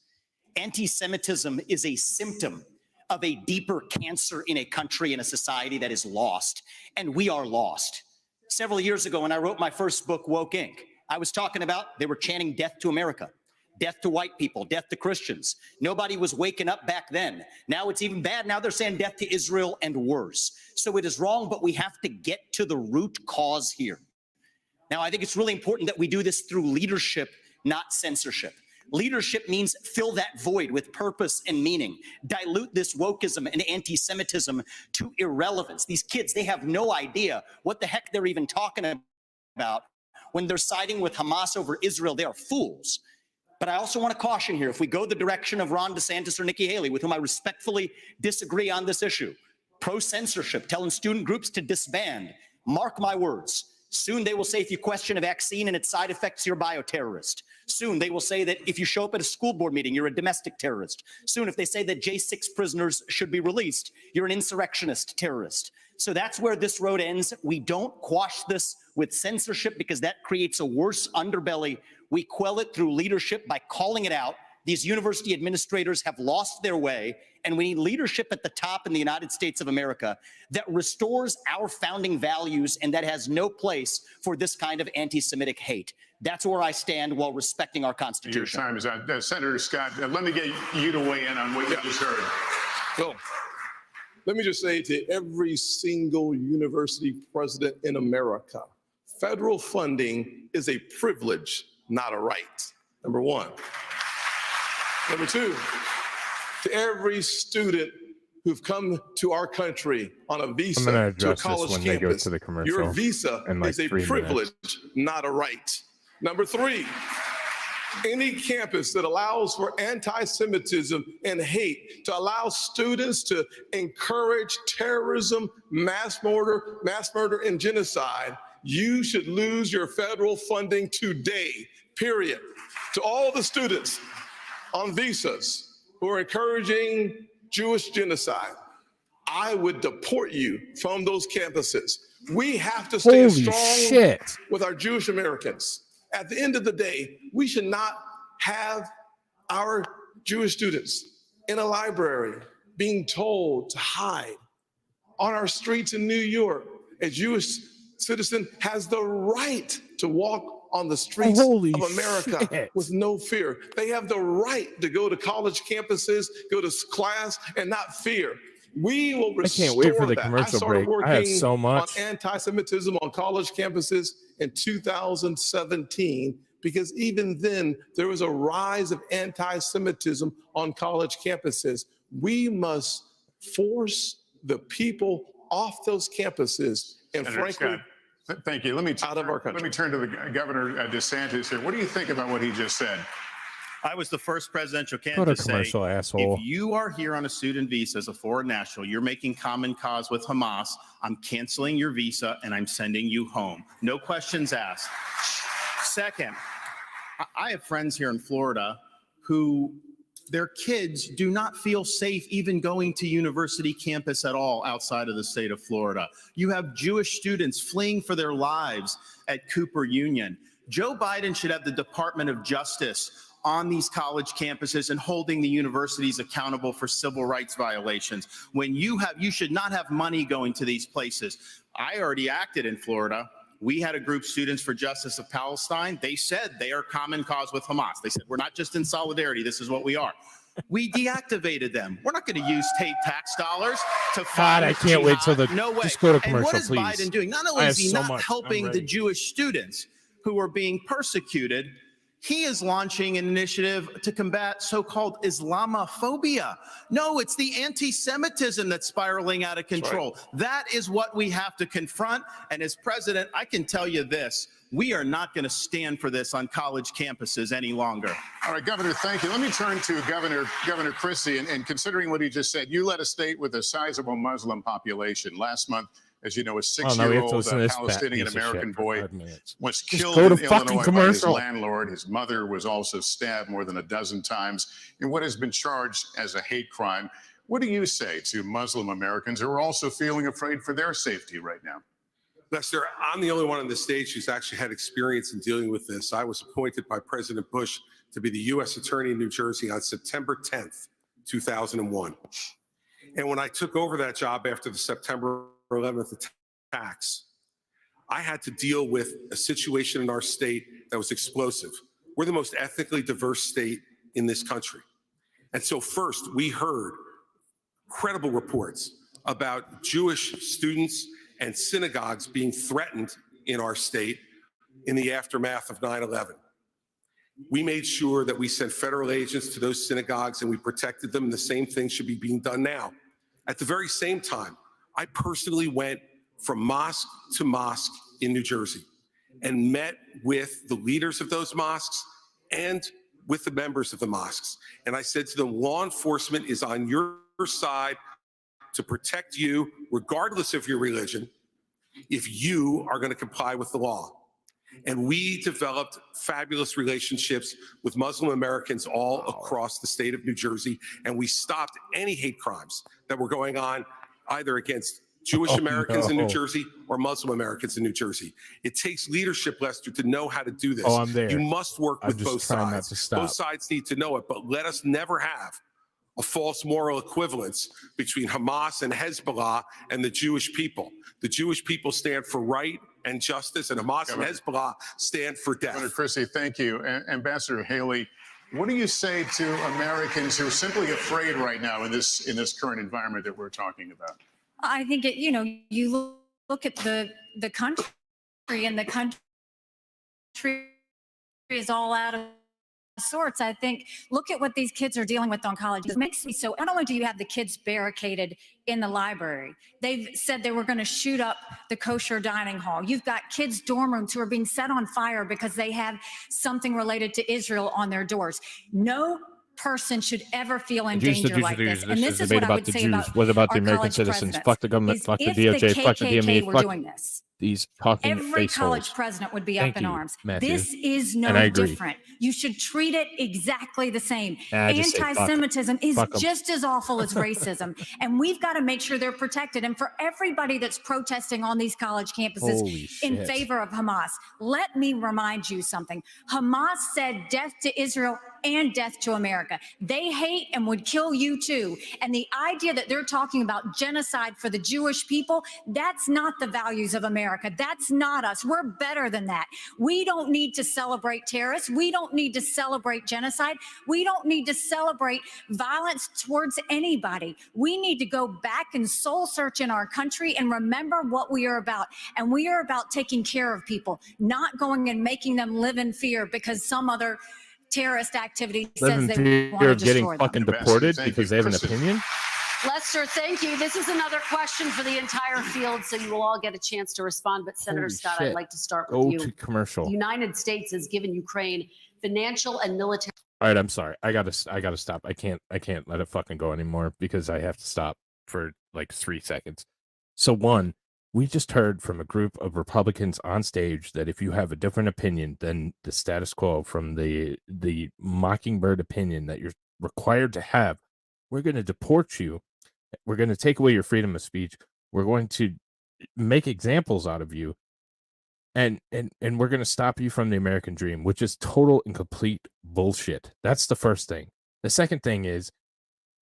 Anti-Semitism is a symptom of a deeper cancer in a country and a society that is lost, and we are lost. Several years ago, when I wrote my first book, Woke Inc., I was talking about they were chanting death to America. death to white people, death to Christians. Nobody was waking up back then. Now it's even bad. Now they're saying death to Israel and worse. So it is wrong, but we have to get to the root cause here. Now, I think it's really important that we do this through leadership, not censorship. Leadership means fill that void with purpose and meaning. Dilute this wokeism and anti-Semitism to irrelevance. These kids, they have no idea what the heck they're even talking about when they're siding with Hamas over Israel. They are fools. But I also want to caution here, if we go the direction of Ron DeSantis or Nikki Haley, with whom I respectfully disagree on this issue, pro-censorship, telling student groups to disband, mark my words, soon they will say if you question a vaccine and its side effects, you're a bioterrorist. Soon they will say that if you show up at a school board meeting, you're a domestic terrorist. Soon if they say that J6 prisoners should be released, you're an insurrectionist terrorist. So that's where this road ends. We don't quash this with censorship because that creates a worse underbelly. We quell it through leadership by calling it out. These university administrators have lost their way, and we need leadership at the top in the United States of America that restores our founding values and that has no place for this kind of anti-Semitic hate. That's where I stand while respecting our Constitution. Your time is out. Senator Scott, let me get you to weigh in on what you just heard. So, let me just say to every single university president in America, federal funding is a privilege, not a right, number one. Number two, to every student who've come to our country on a visa to a college campus, your visa is a privilege, not a right. Number three, any campus that allows for anti-Semitism and hate, to allow students to encourage terrorism, mass murder, and genocide, you should lose your federal funding today, period. To all the students on visas who are encouraging Jewish genocide, I would deport you from those campuses. We have to stay strong with our Jewish Americans. At the end of the day, we should not have our Jewish students in a library being told to hide. On our streets in New York, a Jewish citizen has the right to walk on the streets of America with no fear. They have the right to go to college campuses, go to class, and not fear. We will restore that. I can't wait for the commercial break. I have so much on anti-Semitism on college campuses in 2017, because even then there was a rise of anti-Semitism on college campuses. We must force the people off those campuses, and Senator frankly, Scott, thank you. Let me out of our country. Let me turn to the Governor DeSantis here. What do you think about what he just said? I was the first presidential candidate to say, if you are here on a student visa as a foreign national, you're making common cause with Hamas, I'm canceling your visa and I'm sending you home. No questions asked. Second, I have friends here in Florida who their kids do not feel safe even going to university campus at all outside of the state of Florida. You have Jewish students fleeing for their lives at Cooper Union. Joe Biden should have the Department of Justice on these college campuses and holding the universities accountable for civil rights violations. When you should not have money going to these places. I already acted in Florida. We had a group, Students for Justice of Palestine. They said they are common cause with Hamas. They said, we're not just in solidarity, this is what we are. We deactivated them. We're not going to use state tax dollars to find I can't wait till the just go to commercial, and what is please. Biden doing? Not only is he not helping the Jewish students who are being persecuted, he is launching an initiative to combat so-called Islamophobia. No, it's the anti-Semitism that's spiraling out of control. Right. That is what we have to confront. And as president, I can tell you this, we are not going to stand for this on college campuses any longer. All right, Governor, thank you. Let me turn to Governor Christie, and considering what he just said, you led a state with a sizable Muslim population. Last month, as you know, a 6-year-old Palestinian-American boy was killed in Illinois by his landlord. His mother was also stabbed more than a dozen times in what has been charged as a hate crime. What do you say to Muslim Americans who are also feeling afraid for their safety right now? Lester, I'm the only one on the stage who's actually had experience in dealing with this. I was appointed by President Bush to be the U.S. Attorney in New Jersey on September 10th, 2001. And when I took over that job after the September 11th attacks, I had to deal with a situation in our state that was explosive. We're the most ethnically diverse state in this country. And so first, we heard credible reports about Jewish students and synagogues being threatened in our state in the aftermath of 9/11. We made sure that we sent federal agents to those synagogues and we protected them, and the same thing should be being done now. At the very same time, I personally went from mosque to mosque in New Jersey and met with the leaders of those mosques and with the members of the mosques. And I said to them, law enforcement is on your side to protect you, regardless of your religion, if you are going to comply with the law. And we developed fabulous relationships with Muslim Americans all across the state of New Jersey, and we stopped any hate crimes that were going on either against Jewish Americans in New Jersey or Muslim Americans in New Jersey. It takes leadership, Lester, to know how to do this. I'm there. You must work with both trying not sides. to stop. Both sides need to know it, but let us never have a false moral equivalence between Hamas and Hezbollah and the Jewish people. The Jewish people stand for right and justice, and Hamas and Hezbollah stand for death. Senator Christie, thank you. Ambassador Haley, what do you say to Americans who are simply afraid right now in this current environment that we're talking about? I think you look at the country, and the country is all out of sorts. I think, look at what these kids are dealing with on college. It makes me so, not only do you have the kids barricaded in the library, they've said they were going to shoot up the kosher dining hall. You've got kids' dorm rooms who are being set on fire because they have something related to Israel on their doors. No person should ever feel in danger like this. And this is what I would say about what about the American citizens? Fuck the government, fuck the DOJ, fuck the DME, fuck doing this. These talking Every college assholes. president would be Thank up in you, arms. Matthew. This is no different. You should treat it exactly the same. Anti-Semitism is just as awful as racism. And we've got to make sure they're protected. And for everybody that's protesting on these college campuses in favor of Hamas, let me remind you something. Hamas said death to Israel and death to America. They hate and would kill you too. And the idea that they're talking about genocide for the Jewish people, that's not the values of America. That's not us. We're better than that. We don't need to celebrate terrorists. We don't need to celebrate genocide. We don't need to celebrate violence towards anybody. We need to go back and soul search in our country and remember what we are about. And we are about taking care of people, not going and making them live in fear because some other terrorist activity says they want to destroy them. Getting fucking deported because they have an opinion? Lester, thank you. This is another question for the entire field, so you will all get a chance to respond. But Senator Scott, I'd like to start with you. Go to commercial. The United States has given Ukraine financial and military. All right, I'm sorry. I gotta stop. I can't let it fucking go anymore because I have to stop for like 3 seconds. So one, we just heard from a group of Republicans on stage that if you have a different opinion than the status quo from the Mockingbird opinion that you're required to have, we're going to deport you. We're going to take away your freedom of speech. We're going to make examples out of you. And we're going to stop you from the American dream, which is total and complete bullshit. That's the first thing. The second thing is,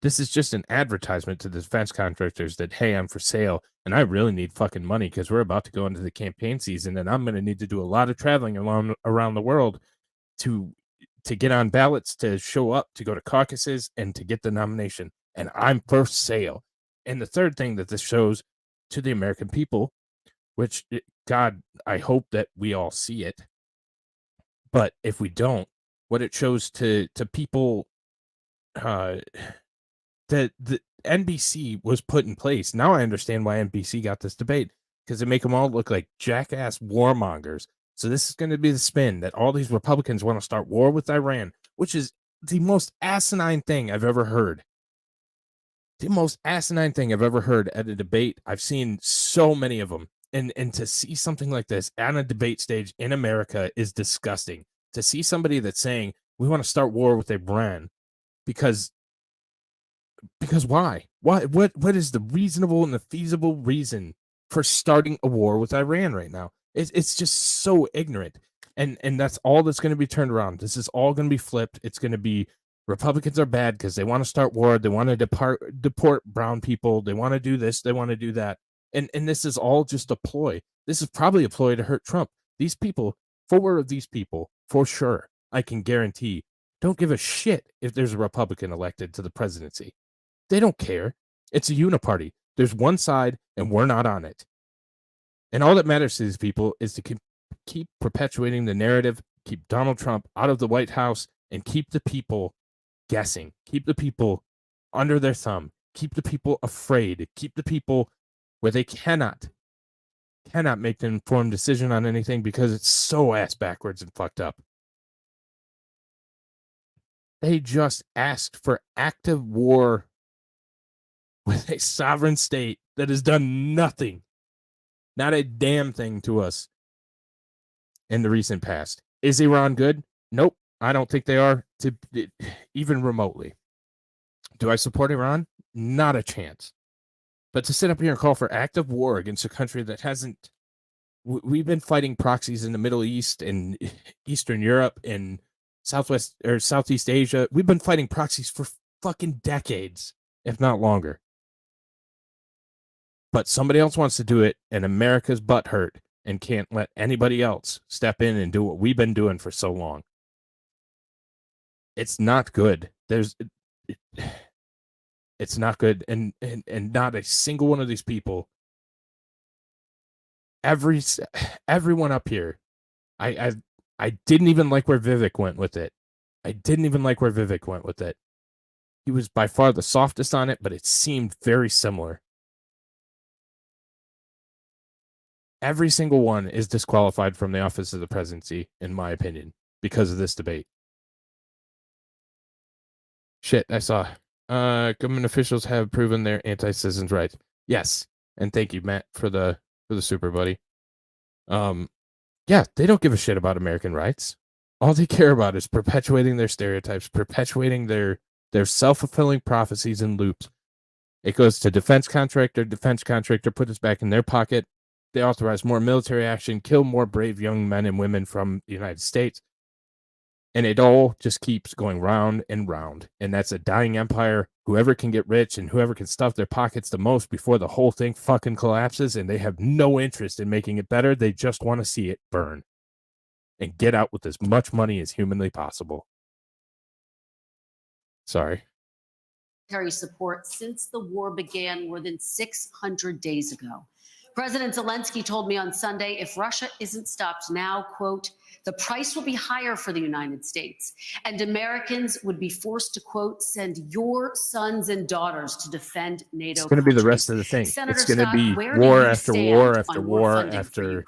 this is just an advertisement to the defense contractors that, hey, I'm for sale, and I really need fucking money because we're about to go into the campaign season, and I'm going to need to do a lot of traveling around the world to get on ballots, to show up, to go to caucuses, and to get the nomination. And I'm for sale. And the third thing that this shows to the American people, which, God, I hope that we all see it. But if we don't, what it shows to people, that the NBC was put in place. Now I understand why NBC got this debate, because they make them all look like jackass warmongers. So this is going to be the spin that all these Republicans want to start war with Iran, which is the most asinine thing I've ever heard. The most asinine thing I've ever heard at a debate. I've seen so many of them. And to see something like this on a debate stage in America is disgusting. To see somebody that's saying, we want to start war with Iran because why? What is the reasonable and the feasible reason for starting a war with Iran right now? It's just so ignorant. And that's all that's going to be turned around. This is all going to be flipped. It's going to be Republicans are bad because they want to start war. They want to deport brown people. They want to do this. They want to do that. And this is all just a ploy. This is probably a ploy to hurt Trump. These people, 4 of these people, for sure, I can guarantee, don't give a shit if there's a Republican elected to the presidency. They don't care. It's a uniparty. There's one side, and we're not on it. And all that matters to these people is to keep perpetuating the narrative, keep Donald Trump out of the White House, and keep the people guessing. Keep the people under their thumb. Keep the people afraid. Keep the people where they cannot make an informed decision on anything because it's so ass backwards and fucked up. They just asked for active war with a sovereign state that has done nothing, not a damn thing to us in the recent past. Is Iran good? Nope. I don't think they are, even remotely. Do I support Iran? Not a chance. But to sit up here and call for active war against a country that hasn't... We've been fighting proxies in the Middle East and Eastern Europe and Southeast Asia. We've been fighting proxies for fucking decades, if not longer. But somebody else wants to do it, and America's butt hurt and can't let anybody else step in and do what we've been doing for so long. It's not good. It's not good, and not a single one of these people. Everyone up here, I didn't even like where Vivek went with it. He was by far the softest on it, but it seemed very similar. Every single one is disqualified from the office of the presidency, in my opinion, because of this debate. Shit, I saw. Government officials have proven their anti-citizens' rights. Yes, and thank you, Matt, for the super buddy. Yeah, they don't give a shit about American rights. All they care about is perpetuating their stereotypes, perpetuating their self-fulfilling prophecies and loops. It goes to defense contractor put this back in their pocket. They authorize more military action, kill more brave young men and women from the United States. And it all just keeps going round and round. And that's a dying empire. Whoever can get rich and whoever can stuff their pockets the most before the whole thing fucking collapses, and they have no interest in making it better. They just want to see it burn and get out with as much money as humanly possible. Sorry. Support since the war began more than 600 days ago. President Zelensky told me on Sunday, if Russia isn't stopped now, quote, the price will be higher for the United States, and Americans would be forced to, quote, send your sons and daughters to defend NATO. It's going to be the rest of the thing. Senator it's going to be war after war after war after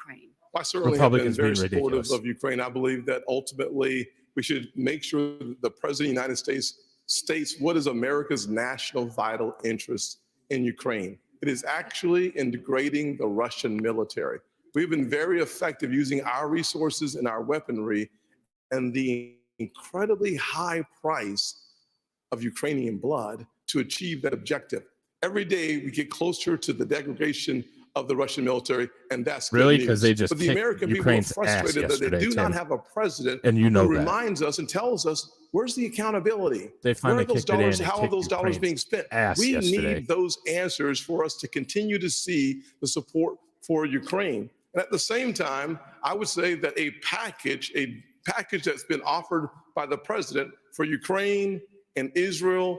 I certainly Republicans have been very supportive of Ukraine. I believe that ultimately we should make sure that the President of the United States states what is America's national vital interest in Ukraine. It is actually in degrading the Russian military. We've been very effective using our resources and our weaponry and the incredibly high price of Ukrainian blood to achieve that objective. Every day we get closer to the degradation of the Russian military, and that's really because they just but the American Ukraine's people are frustrated that they do not have a president and who reminds us and tells us where's the accountability. They finally Where are those kicked it dollars? in How are those dollars being spent? We need those answers for us to continue to see the support for Ukraine. And at the same time, I would say that a package that's been offered by the president for Ukraine and Israel,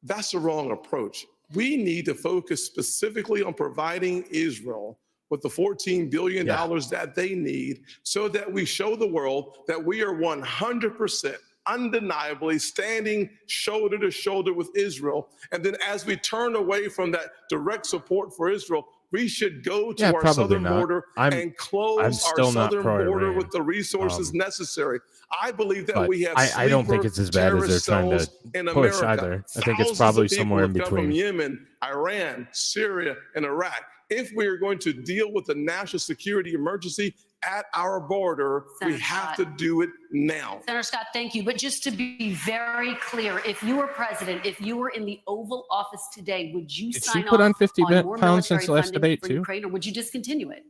that's the wrong approach. We need to focus specifically on providing Israel with the $14 billion that they need so that we show the world that we are 100% undeniably standing shoulder to shoulder with Israel. And then as we turn away from that direct support for Israel, we should go to our southern border and close our southern border with the resources necessary. I believe that we have I don't think it's as bad as they're trying to push either. I think it's probably somewhere in between. From Yemen, Iran, Syria, and Iraq. If we are going to deal with the national security emergency at our border, Senator we have to do it now. Senator Scott, thank you. But just to be very clear, if you were president, if you were in the Oval Office today, would you sign off on 50 more pounds since the last debate for too? Ukraine, or would you discontinue it?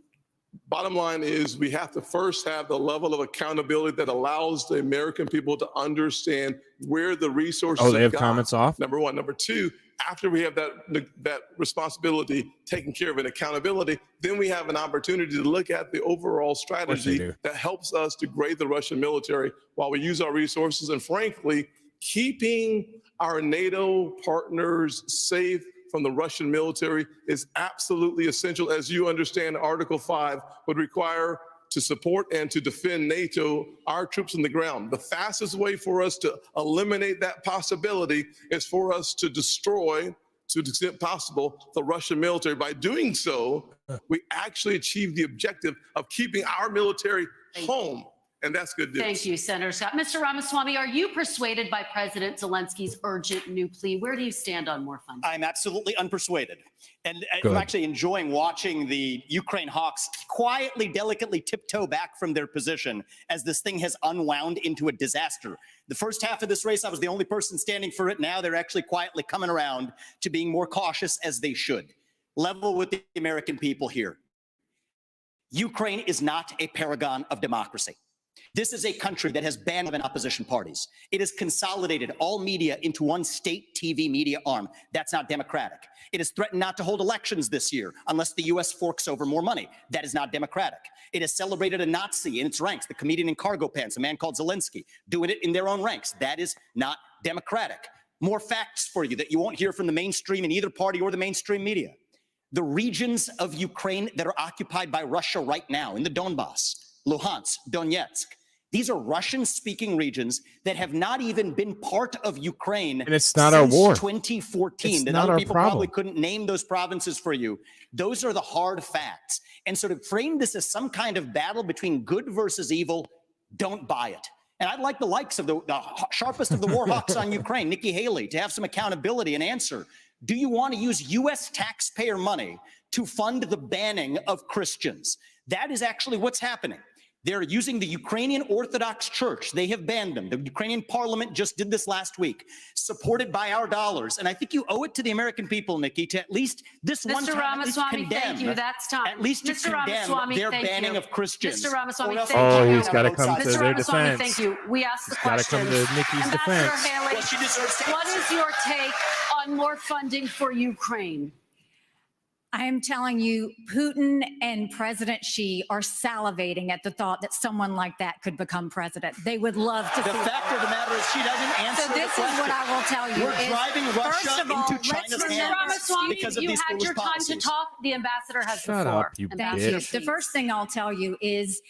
Bottom line is we have to first have the level of accountability that allows the American people to understand where the resources they have comments off? Number one. Number two, after we have that responsibility taken care of and accountability, then we have an opportunity to look at the overall strategy that helps us degrade the Russian military while we use our resources, and frankly, keeping our NATO partners safe from the Russian military is absolutely essential. As you understand, Article 5 would require to support and to defend NATO, our troops on the ground. The fastest way for us to eliminate that possibility is for us to destroy, to the extent possible, the Russian military. By doing so, we actually achieve the objective of keeping our military home. And that's good news. Thank you, Senator Scott. Mr. Ramaswamy, are you persuaded by President Zelensky's urgent new plea? Where do you stand on more funding? I'm absolutely unpersuaded. And I'm actually enjoying watching the Ukraine hawks quietly, delicately tiptoe back from their position as this thing has unwound into a disaster. The first half of this race, I was the only person standing for it. Now they're actually quietly coming around to being more cautious, as they should. Level with the American people here. Ukraine is not a paragon of democracy. This is a country that has banned opposition parties. It has consolidated all media into one state TV media arm. That's not democratic. It has threatened not to hold elections this year unless the U.S. forks over more money. That is not democratic. It has celebrated a Nazi in its ranks, the comedian in cargo pants, a man called Zelensky, doing it in their own ranks. That is not democratic. More facts for you that you won't hear from the mainstream in either party or the mainstream media. The regions of Ukraine that are occupied by Russia right now in the Donbass, Luhansk, Donetsk, these are Russian-speaking regions that have not even been part of Ukraine and it's not our war. 2014. That other people probably couldn't name those provinces for you. Those are the hard facts. And so to frame this as some kind of battle between good versus evil, don't buy it. And I'd like the likes of the sharpest of the war hawks on Ukraine, Nikki Haley, to have some accountability and answer. Do you want to use U.S. taxpayer money to fund the banning of Christians? That is actually what's happening. They're using the Ukrainian Orthodox Church. They have banned them. The Ukrainian parliament just did this last week, supported by our dollars. And I think you owe it to the American people, Nikki, to at least this one time Ramaswamy, thank you. That's time. At least to condemn their banning of Christians. Mr. Ramaswamy, thank you. Oh, he's got to come to their defense. Thank you. We asked the question. Got to come to Nikki's defense. Haley, what is your take on more funding for Ukraine? I am telling you, Putin and President Xi are salivating at the thought that someone like that could become president. They would love to. The fact of the matter is, she doesn't answer the question. So this is what I will tell you. We're driving Russia into China's hands because of these you had your time to talk. The ambassador has the floor. Shut up, you Thank bitch. you. The first thing I'll tell you is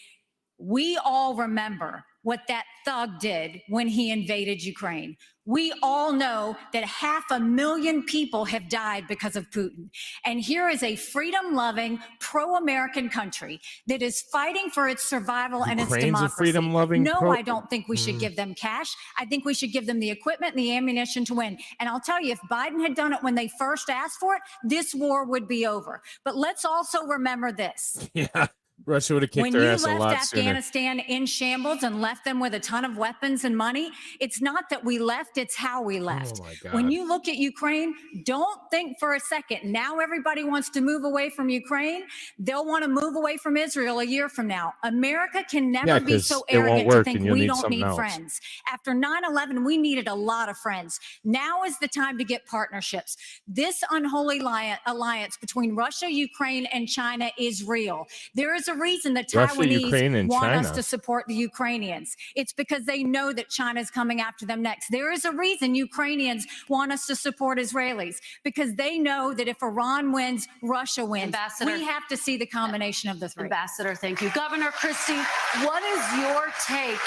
we all remember what that thug did when he invaded Ukraine. We all know that 500,000 people have died because of Putin. And here is a freedom-loving, pro-American country that is fighting for its survival and its democracy. A freedom-loving No, I don't think we should give them cash. I think we should give them the equipment and the ammunition to win. And I'll tell you, if Biden had done it when they first asked for it, this war would be over. But let's also remember this. Yeah. Russia would have kicked their ass a lot sooner. When you left Afghanistan in shambles and left them with a ton of weapons and money, it's not that we left, it's how we left. Oh my God. When you look at Ukraine, don't think for a second, now everybody wants to move away from Ukraine. They'll want to move away from Israel a year from now. America can never be so arrogant to think we don't need friends. After 9/11, we needed a lot of friends. Now is the time to get partnerships. This unholy alliance between Russia, Ukraine, and China is real. There is a reason the Taiwanese want us to support the Ukrainians. It's because they know that China's coming after them next. There is a reason Ukrainians want us to support Israelis, because they know that if Iran wins, Russia wins. Ambassador, we have to see the combination of the three. Ambassador, thank you. Governor Christie, what is your take,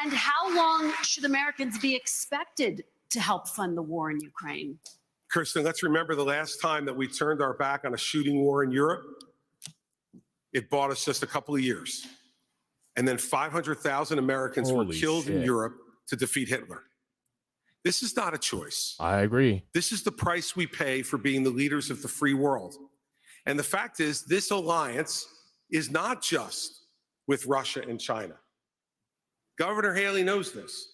and how long should Americans be expected to help fund the war in Ukraine? Kristen, let's remember the last time that we turned our back on a shooting war in Europe. It bought us just a couple of years. And then 500,000 Americans were killed in Europe to defeat Hitler. This is not a choice. I agree. This is the price we pay for being the leaders of the free world. And the fact is, this alliance is not just with Russia and China. Governor Haley knows this.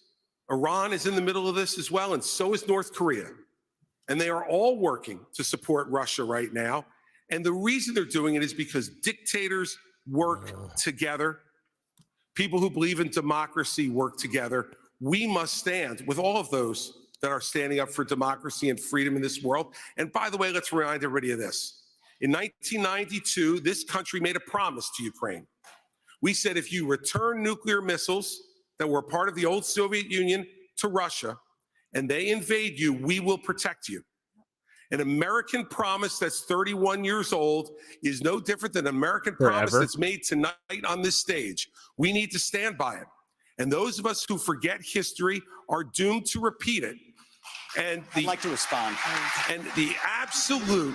Iran is in the middle of this as well, and so is North Korea. And they are all working to support Russia right now. And the reason they're doing it is because dictators work together. People who believe in democracy work together. We must stand with all of those that are standing up for democracy and freedom in this world. And by the way, let's remind everybody of this. In 1992, this country made a promise to Ukraine. We said if you return nuclear missiles that were part of the old Soviet Union to Russia and they invade you, we will protect you. An American promise that's 31 years old is no different than an American promise that's made tonight on this stage. We need to stand by it. And those of us who forget history are doomed to repeat it. And I'd like to respond. And the absolute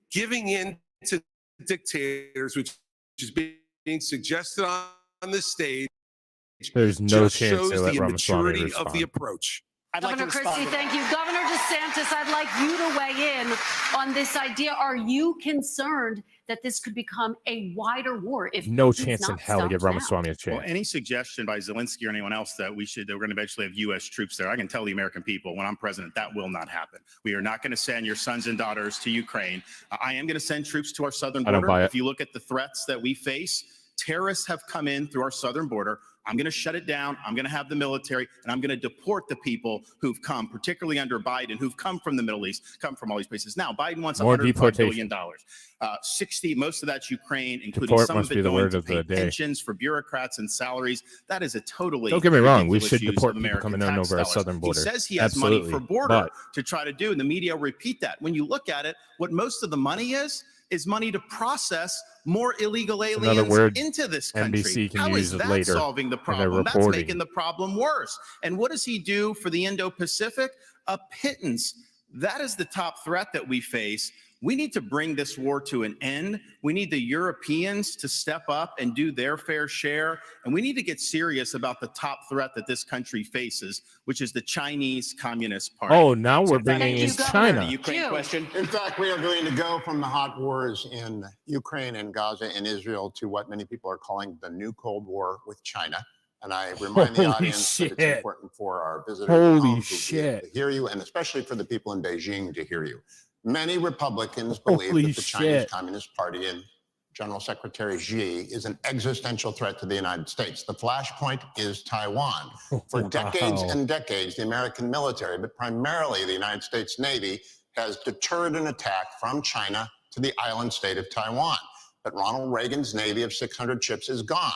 giving in to dictators, which is being suggested on this stage, there's no chance shows they let the Ramaswamy immaturity respond. of the approach. Governor Christie, thank you. Governor DeSantis, I'd like you to weigh in on this idea. Are you concerned that this could become a wider war? If no chance in hell to give Ramaswamy a chance. Well, any suggestion by Zelensky or anyone else that we're going to eventually have U.S. troops there, I can tell the American people when I'm president, that will not happen. We are not going to send your sons and daughters to Ukraine. I am going to send troops to our southern border. I don't buy it. If you look at the threats that we face, terrorists have come in through our southern border. I'm going to shut it down. I'm going to have the military, and I'm going to deport the people who've come, particularly under Biden, who've come from the Middle East, come from all these places. Now, Biden wants $105 billion. 60, most of that's Ukraine, including Deport some must of it be the going word to of pay the day. pensions for bureaucrats and salaries. That is a totally Don't get me wrong. We ridiculous should use deport of people American coming in tax over our dollars. southern border. He says he has money for border to try to do, and the media repeat that. When you look at it, what most of the money is money to process more illegal aliens into this country. NBC can How use is it that later solving the in their problem? That's reporting. making the problem worse. And what does he do for the Indo-Pacific? A pittance. That is the top threat that we face. We need to bring this war to an end. We need the Europeans to step up and do their fair share. And we need to get serious about the top threat that this country faces, which is the Chinese Communist Party. Oh, now we're bringing in China. The Ukraine question. In fact, we are going to go from the hot wars in Ukraine and Gaza and Israel to what many people are calling the new Cold War with China. And I remind the audience that it's important for our visitors at home to hear you, and especially for the people in Beijing to hear you. Many Republicans believe that the Chinese Communist Party and General Secretary Xi is an existential threat to the United States. The flashpoint is Taiwan. For decades and decades, the American military, but primarily the United States Navy, has deterred an attack from China to the island state of Taiwan. But Ronald Reagan's Navy of 600 ships is gone.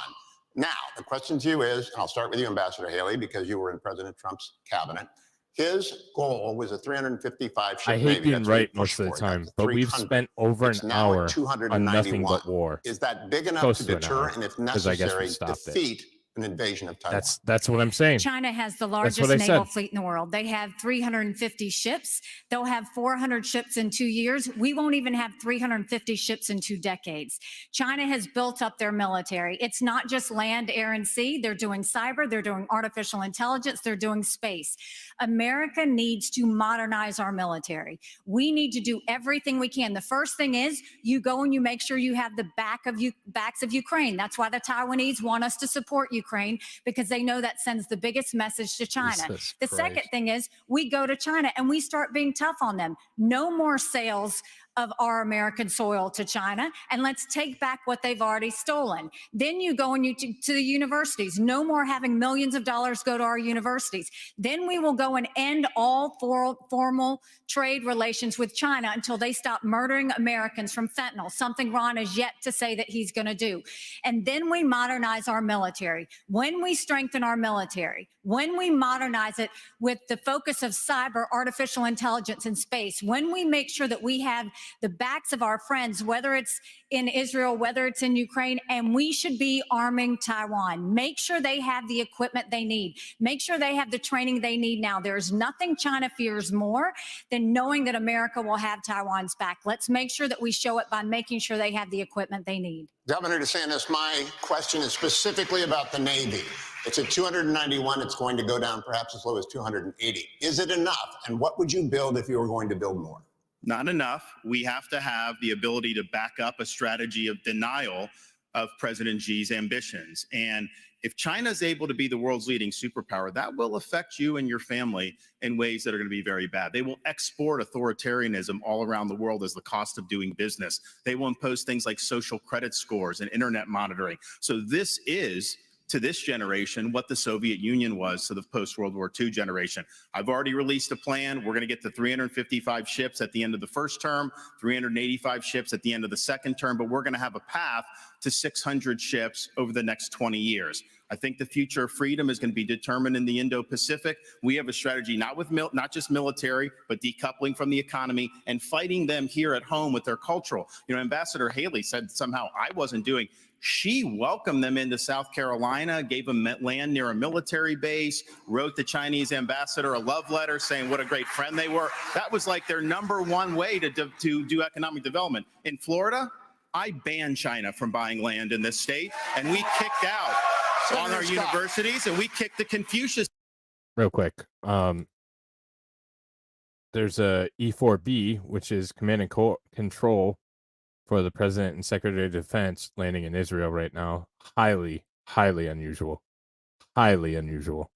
Now, the question to you is, and I'll start with you, Ambassador Haley, because you were in President Trump's cabinet. His goal was a 355 ship I hate Navy. being right most of the time, but we've spent over an hour on nothing but war. Is that big enough to deter and, if necessary, defeat an invasion of Taiwan? That's what I'm saying. China has the largest naval fleet in the world. They have 350 ships. They'll have 400 ships in 2 years. We won't even have 350 ships in 2 decades. China has built up their military. It's not just land, air, and sea. They're doing cyber. They're doing artificial intelligence. They're doing space. America needs to modernize our military. We need to do everything we can. The first thing is you go and you make sure you have the backs of Ukraine. That's why the Taiwanese want us to support Ukraine, because they know that sends the biggest message to China. The second thing is we go to China and we start being tough on them. No more sales of our American soil to China, and let's take back what they've already stolen. Then you go and to the universities. No more having millions of dollars go to our universities. Then we will go and end all formal trade relations with China until they stop murdering Americans from fentanyl, something Ron has yet to say that he's going to do. And then we modernize our military. When we strengthen our military, when we modernize it with the focus of cyber, artificial intelligence, and space, when we make sure that we have the backs of our friends, whether it's in Israel, whether it's in Ukraine, and we should be arming Taiwan. Make sure they have the equipment they need. Make sure they have the training they need now. There's nothing China fears more than knowing that America will have Taiwan's back. Let's make sure that we show it by making sure they have the equipment they need. Governor DeSantis, my question is specifically about the Navy. It's at 291. It's going to go down perhaps as low as 280. Is it enough? And what would you build if you were going to build more? Not enough. We have to have the ability to back up a strategy of denial of President Xi's ambitions. And if China is able to be the world's leading superpower, that will affect you and your family in ways that are going to be very bad. They will export authoritarianism all around the world as the cost of doing business. They will impose things like social credit scores and internet monitoring. So this is to this generation what the Soviet Union was to the post-World War II generation. I've already released a plan. We're going to get to 355 ships at the end of the first term, 385 ships at the end of the second term, but we're going to have a path to 600 ships over the next 20 years. I think the future of freedom is going to be determined in the Indo-Pacific. We have a strategy not just military, but decoupling from the economy and fighting them here at home with their cultural. Ambassador Haley said somehow I wasn't doing. She welcomed them into South Carolina, gave them land near a military base, wrote the Chinese ambassador a love letter saying what a great friend they were. That was like their number one way to do economic development. In Florida, I banned China from buying land in this state, and we kicked out on our universities, and we kicked the Confucius. Real quick, there's a E4B, which is command and control for the president and secretary of defense landing in Israel right now. Highly, highly unusual. Highly unusual.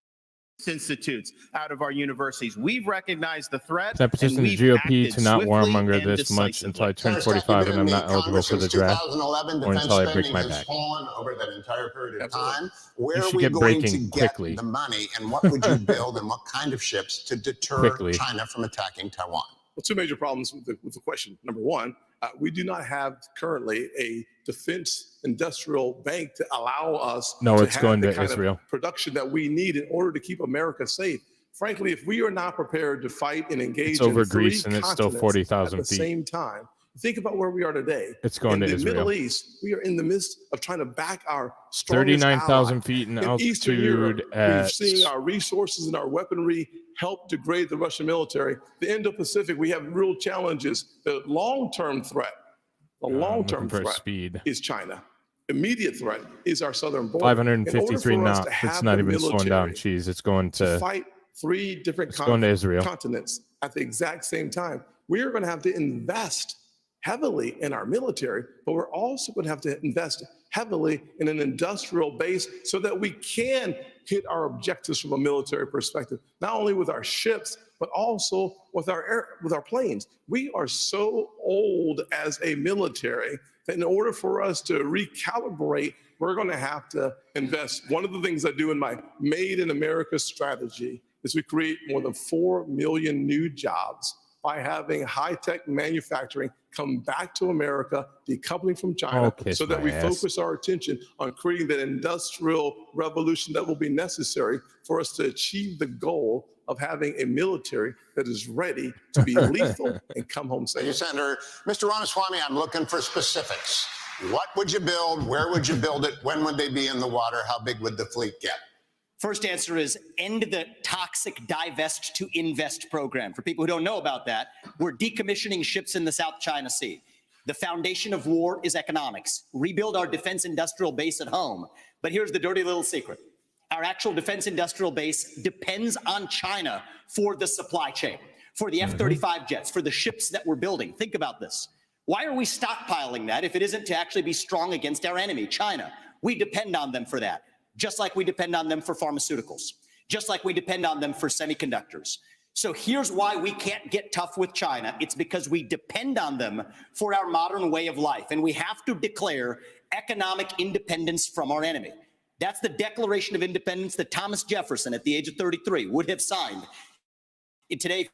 Institutes out of our universities. We've recognized the threat. I petitioned the GOP to not warmonger this much until I turn 45 and I'm not eligible for the draft, or until I break my back. Over that entire period of time. You Where are should we get going breaking to get quickly. the money, and what would you build, and what kind of ships to deter China from attacking Taiwan? Well, two major problems with the question. Number one, we do not have currently a defense industrial bank to allow us No, to it's have going the to kind of Israel. production that we need in order to keep America safe. Frankly, if we are not prepared to fight and engage It's over in three Greece and it's still continents 40,000 at the feet. same time, think about where we are today. It's going in to the Israel. Middle East, we are in the midst of trying to back our strongest 39,000 ally. feet in Eastern Europe, altitude at we've seen our resources and our weaponry help degrade the Russian military. The Indo-Pacific, we have real challenges. The long-term threat, speed. is China. Immediate threat is our southern border. 553 In order for us knots. to It's have not the even slowing down. military Jeez, it's going to to fight three different going to Israel. continents at the exact same time. We are going to have to invest heavily in our military, but we're also going to have to invest heavily in an industrial base so that we can hit our objectives from a military perspective, not only with our ships, but also with our planes. We are so old as a military that in order for us to recalibrate, we're going to have to invest. One of the things I do in my Made in America strategy is we create more than 4 million new jobs by having high-tech manufacturing come back to America, decoupling from China, so that we focus our attention on creating that industrial revolution that will be necessary for us to achieve the goal of having a military that is ready to be lethal and come home safe. Senator, Mr. Ramaswamy, I'm looking for specifics. What would you build? Where would you build it? When would they be in the water? How big would the fleet get? First answer is end the toxic divest to invest program. For people who don't know about that, we're decommissioning ships in the South China Sea. The foundation of war is economics. Rebuild our defense industrial base at home. But here's the dirty little secret. Our actual defense industrial base depends on China for the supply chain, for the F-35 jets, for the ships that we're building. Think about this. Why are we stockpiling that if it isn't to actually be strong against our enemy, China? We depend on them for that. Just like we depend on them for pharmaceuticals, just like we depend on them for semiconductors. So here's why we can't get tough with China. It's because we depend on them for our modern way of life, and we have to declare economic independence from our enemy. That's the Declaration of Independence that Thomas Jefferson, at the age of 33, would have signed. And today, if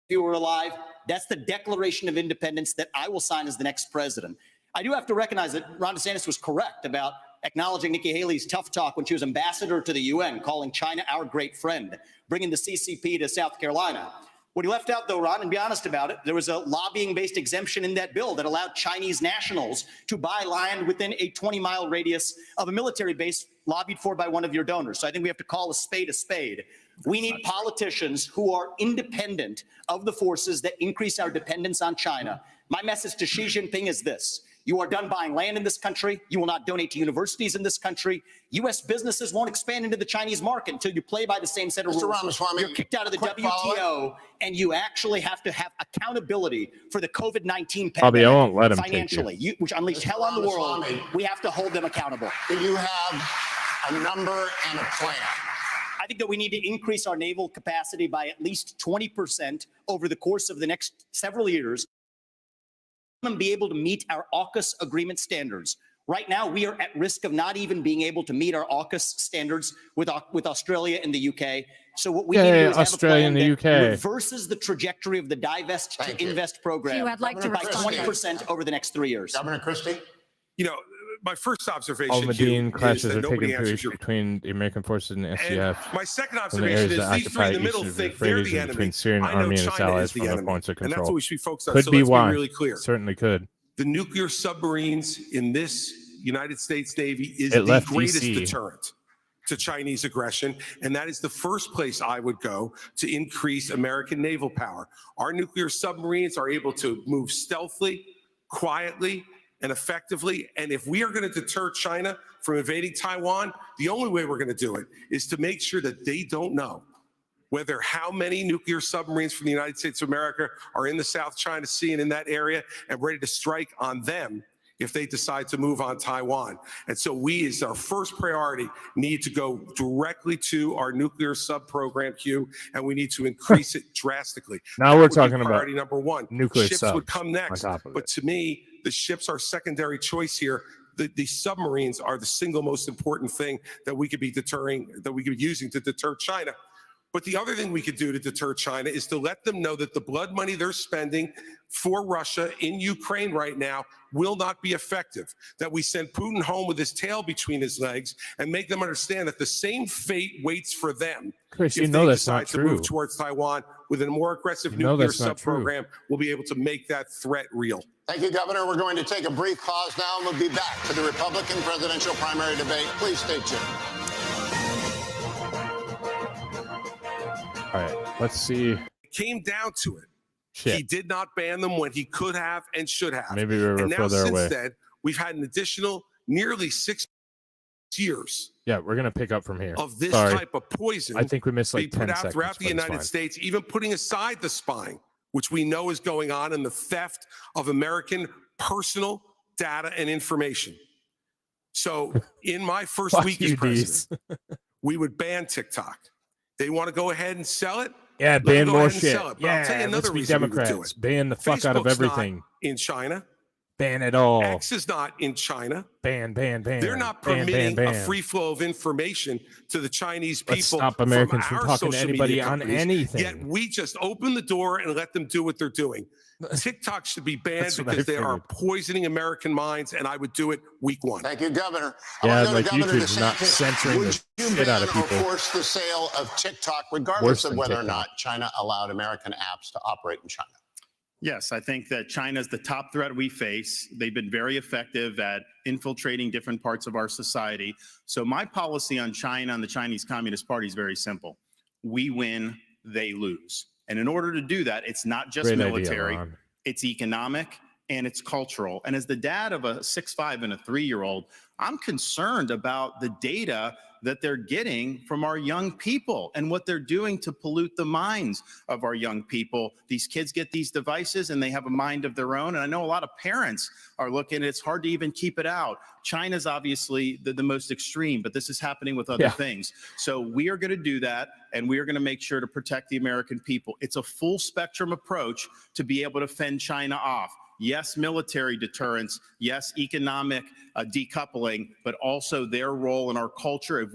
he were alive, that's the Declaration of Independence that I will sign as the next president. I do have to recognize that Ron DeSantis was correct about acknowledging Nikki Haley's tough talk when she was ambassador to the UN, calling China our great friend, bringing the CCP to South Carolina. What he left out, though, Ron, and be honest about it, there was a lobbying-based exemption in that bill that allowed Chinese nationals to buy land within a 20-mile radius of a military base lobbied for by one of your donors. So I think we have to call a spade a spade. We need politicians who are independent of the forces that increase our dependence on China. My message to Xi Jinping is this. You are done buying land in this country. You will not donate to universities in this country. U.S. businesses won't expand into the Chinese market until you play by the same set of rules. Ramaswamy, you're kicked out of the WTO, and you actually have to have accountability for the COVID-19 Bobby, I won't let pandemic him financially, which unleashed hell on the world. We have to hold them accountable. Do you have a number and a plan? I think that we need to increase our naval capacity by at least 20% over the course of the next several years and be able to meet our AUKUS agreement standards. Right now, we are at risk of not even being able to meet our AUKUS standards with Australia and the UK. So what we need to do is have a plan that reverses the trajectory of the divest to invest program Hugh, I'd like to by 20% over the next 3 years. Governor Christie? You know, my first observation Al-Madin clashes is are that taking nobody answers place your between the American forces and the SDF. My second From the observation areas that is these three occupy in the middle each of think they're the region enemy. between Syrian I know army and its China allies is the from the enemy, points of and that's control. what we should be focused on. Could So be let's why. be really clear. Certainly could. The nuclear submarines in this United States Navy is It the left greatest DC. deterrent to Chinese aggression, and that is the first place I would go to increase American naval power. Our nuclear submarines are able to move stealthily, quietly, and effectively, and if we are going to deter China from invading Taiwan, the only way we're going to do it is to make sure that they don't know whether how many nuclear submarines from the United States of America are in the South China Sea and in that area and ready to strike on them if they decide to move on Taiwan. And so we, as our first priority, need to go directly to our nuclear sub program, Hugh, and we need to increase it drastically. Now That we're would be talking about priority number one. nuclear Ships subs would come next. on top of But to me, the ships are secondary choice here. The submarines are the single most important thing that we could be using to deter China. But the other thing we could do to deter China is to let them know that the blood money they're spending for Russia in Ukraine right now will not be effective, that we send Putin home with his tail between his legs and make them understand that the same fate waits for them. Chris, if you know they that's decide not to true. move towards Taiwan with a more aggressive You know nuclear that's not true. sub-program, we'll be able to make that threat real. Thank you, Governor. We're going to take a brief pause now, and we'll be back to the Republican presidential primary debate. Please stay tuned. All right, let's see. It came down to it. Shit. He did not ban them when he could have and should have. Maybe we were and now further since away. then, we've had an additional nearly 6 years Yeah, we're gonna pick up from here. of this Sorry. type of poison I think we missed like be put 10 out seconds. throughout the but it's United fine. States, even putting aside the spying, which we know is going on, and the theft of American personal data and information. So in my first Fuck week as you, president, we would ban TikTok. They want to go ahead and sell it? Yeah, Let them ban go more ahead and shit. sell it. But I'll tell you Yeah, another let's be reason we would do Democrats. it. Ban the fuck out of Facebook's not everything. in China. Ban it all. X is not in China. Ban. They're not Ban, permitting ban. a free flow of information to the Chinese people. Let's stop Americans from our talking to social anybody media on companies, anything. Yet we just open the door and let them do what they're doing. TikTok should be banned That's what I because they are figured. poisoning American minds, and I would do it week one. Thank you, Governor. Yeah, I want like to go to Governor YouTube's not DeSantis. censoring Would the you shit out ban of or people. force the sale of TikTok, regardless Worse of than whether or TikTok. not China allowed American apps to operate in China? Yes, I think that China is the top threat we face. They've been very effective at infiltrating different parts of our society. So my policy on China and the Chinese Communist Party is very simple. We win, they lose. And in order to do that, it's not just Great idea, military, Ron. it's economic, and it's cultural. And as the dad of a 6'5" and a 3-year-old, I'm concerned about the data that they're getting from our young people and what they're doing to pollute the minds of our young people. These kids get these devices and they have a mind of their own. And I know a lot of parents are looking, it's hard to even keep it out. China's obviously the most extreme, but this is happening with other things. So we are going to do that, and we are going to make sure to protect the American people. It's a full spectrum approach to be able to fend China off. Yes, military deterrence. Yes, economic decoupling, but also their role in our culture. If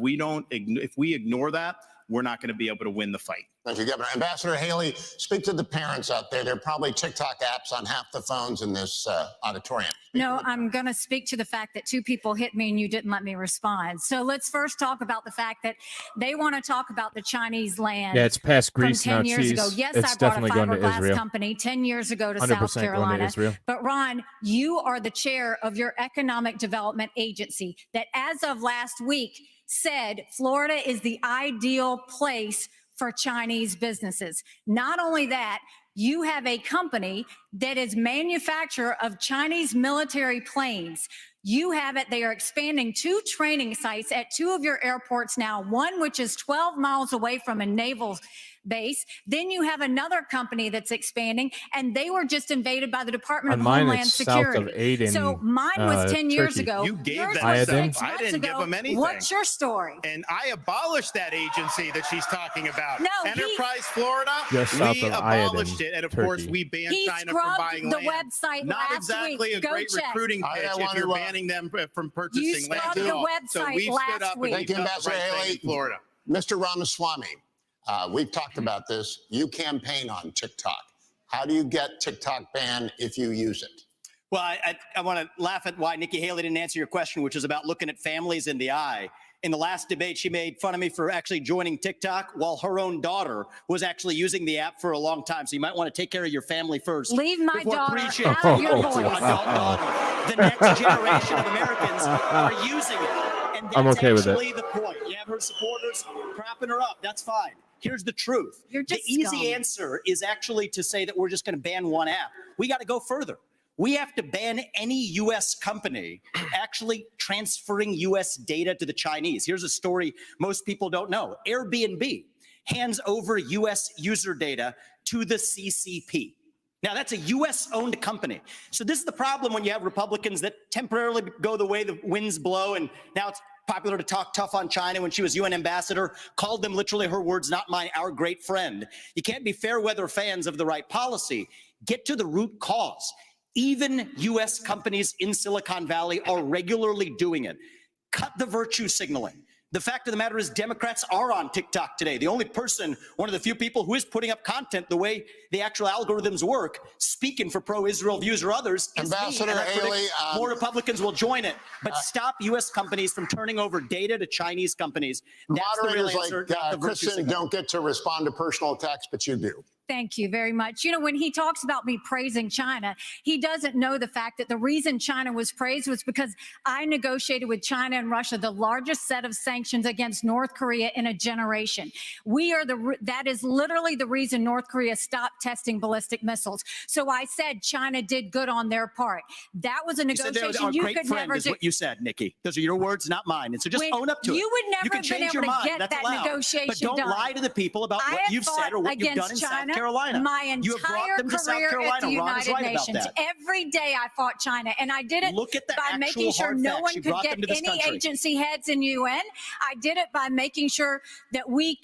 we ignore that, we're not going to be able to win the fight. Thank you, Governor. Ambassador Haley, speak to the parents out there. There are probably TikTok apps on half the phones in this auditorium. No, I'm going to speak to the fact that 2 people hit me and you didn't let me respond. So let's first talk about the fact that they want to talk about the Chinese land. Yeah, it's past from Greece 10 now. years ago. Cheese. Yes, It's I brought a definitely going to fiberglass Israel. company 10 years ago to 100% South going to Carolina. Israel. But Ron, you are the chair of your economic development agency that as of last week said Florida is the ideal place for Chinese businesses. Not only that, you have a company that is manufacturer of Chinese military planes. You have it. They are expanding 2 training sites at 2 of your airports now, one which is 12 miles away from a naval base. Then you have another company that's expanding, and they were just invaded by the Department of Homeland Security. So mine was 10 years ago. You gave Yours them was stuff. 6 I months didn't give ago. them anything. What's your story? And I abolished that agency that she's talking about. No, Enterprise Florida, Just south we of Iodine, abolished it. And of course, Turkey. we banned He's China from scrubbed buying the land. website Not last exactly week. a Go great check. recruiting pitch if you're banning them from purchasing land. scrubbed at the all. website So we've stood last up week. and Thank we've you, done the Ambassador right thing Haley. in Florida. Mr. Ramaswamy, we've talked about this. You campaign on TikTok. How do you get TikTok banned if you use it? Well, I want to laugh at why Nikki Haley didn't answer your question, which is about looking at families in the eye. In the last debate, she made fun of me for actually joining TikTok while her own daughter was actually using the app for a long time. So you might want to take care of your family first. Leave my before daughter preaching out of your to voice. adult daughter. The next generation of Americans are using it. And that's I'm okay with it. actually the point. You have her supporters propping her up. That's fine. Here's the truth. You're The just easy scum. answer is actually to say that we're just going to ban one app. We got to go further. We have to ban any U.S. company actually transferring U.S. data to the Chinese. Here's a story most people don't know. Airbnb hands over U.S. user data to the CCP. Now, that's a U.S.-owned company. So this is the problem when you have Republicans that temporarily go the way the winds blow, and now it's popular to talk tough on China. When she was UN ambassador, called them literally, her words, not mine, our great friend. You can't be fair weather fans of the right policy. Get to the root cause. Even U.S. companies in Silicon Valley are regularly doing it. Cut the virtue signaling. The fact of the matter is Democrats are on TikTok today. The only person, one of the few people who is putting up content the way the actual algorithms work, speaking for pro-Israel views or others, is Ambassador me. And I predict Haley, more Republicans will join it. But stop U.S. companies from turning over data to Chinese companies. That's the real Moderators answer, like not the virtue Kristen signal. don't get to respond to personal attacks, but you do. Thank you very much. You know, when he talks about me praising China, he doesn't know the fact that the reason China was praised was because I negotiated with China and Russia the largest set of sanctions against North Korea in a generation. That is literally the reason North Korea stopped testing ballistic missiles. So I said China did good on their part. That was a You said they negotiation were you our great could friend never is do. what you said, Nikki. Those are your words, not mine. And so just own up to it. You would never You can have been change able your to mind. get That's that allowed. negotiation But don't done. lie to the people about I what have you've fought said or what you've done in against South China Carolina. my You have brought entire them to South career Carolina. at the Ron is United right about Nations. that. Every day I fought China, and I did it Look at the by making actual sure hard no facts. one You could brought get them to this any country. agency heads in UN. I did it by making sure that we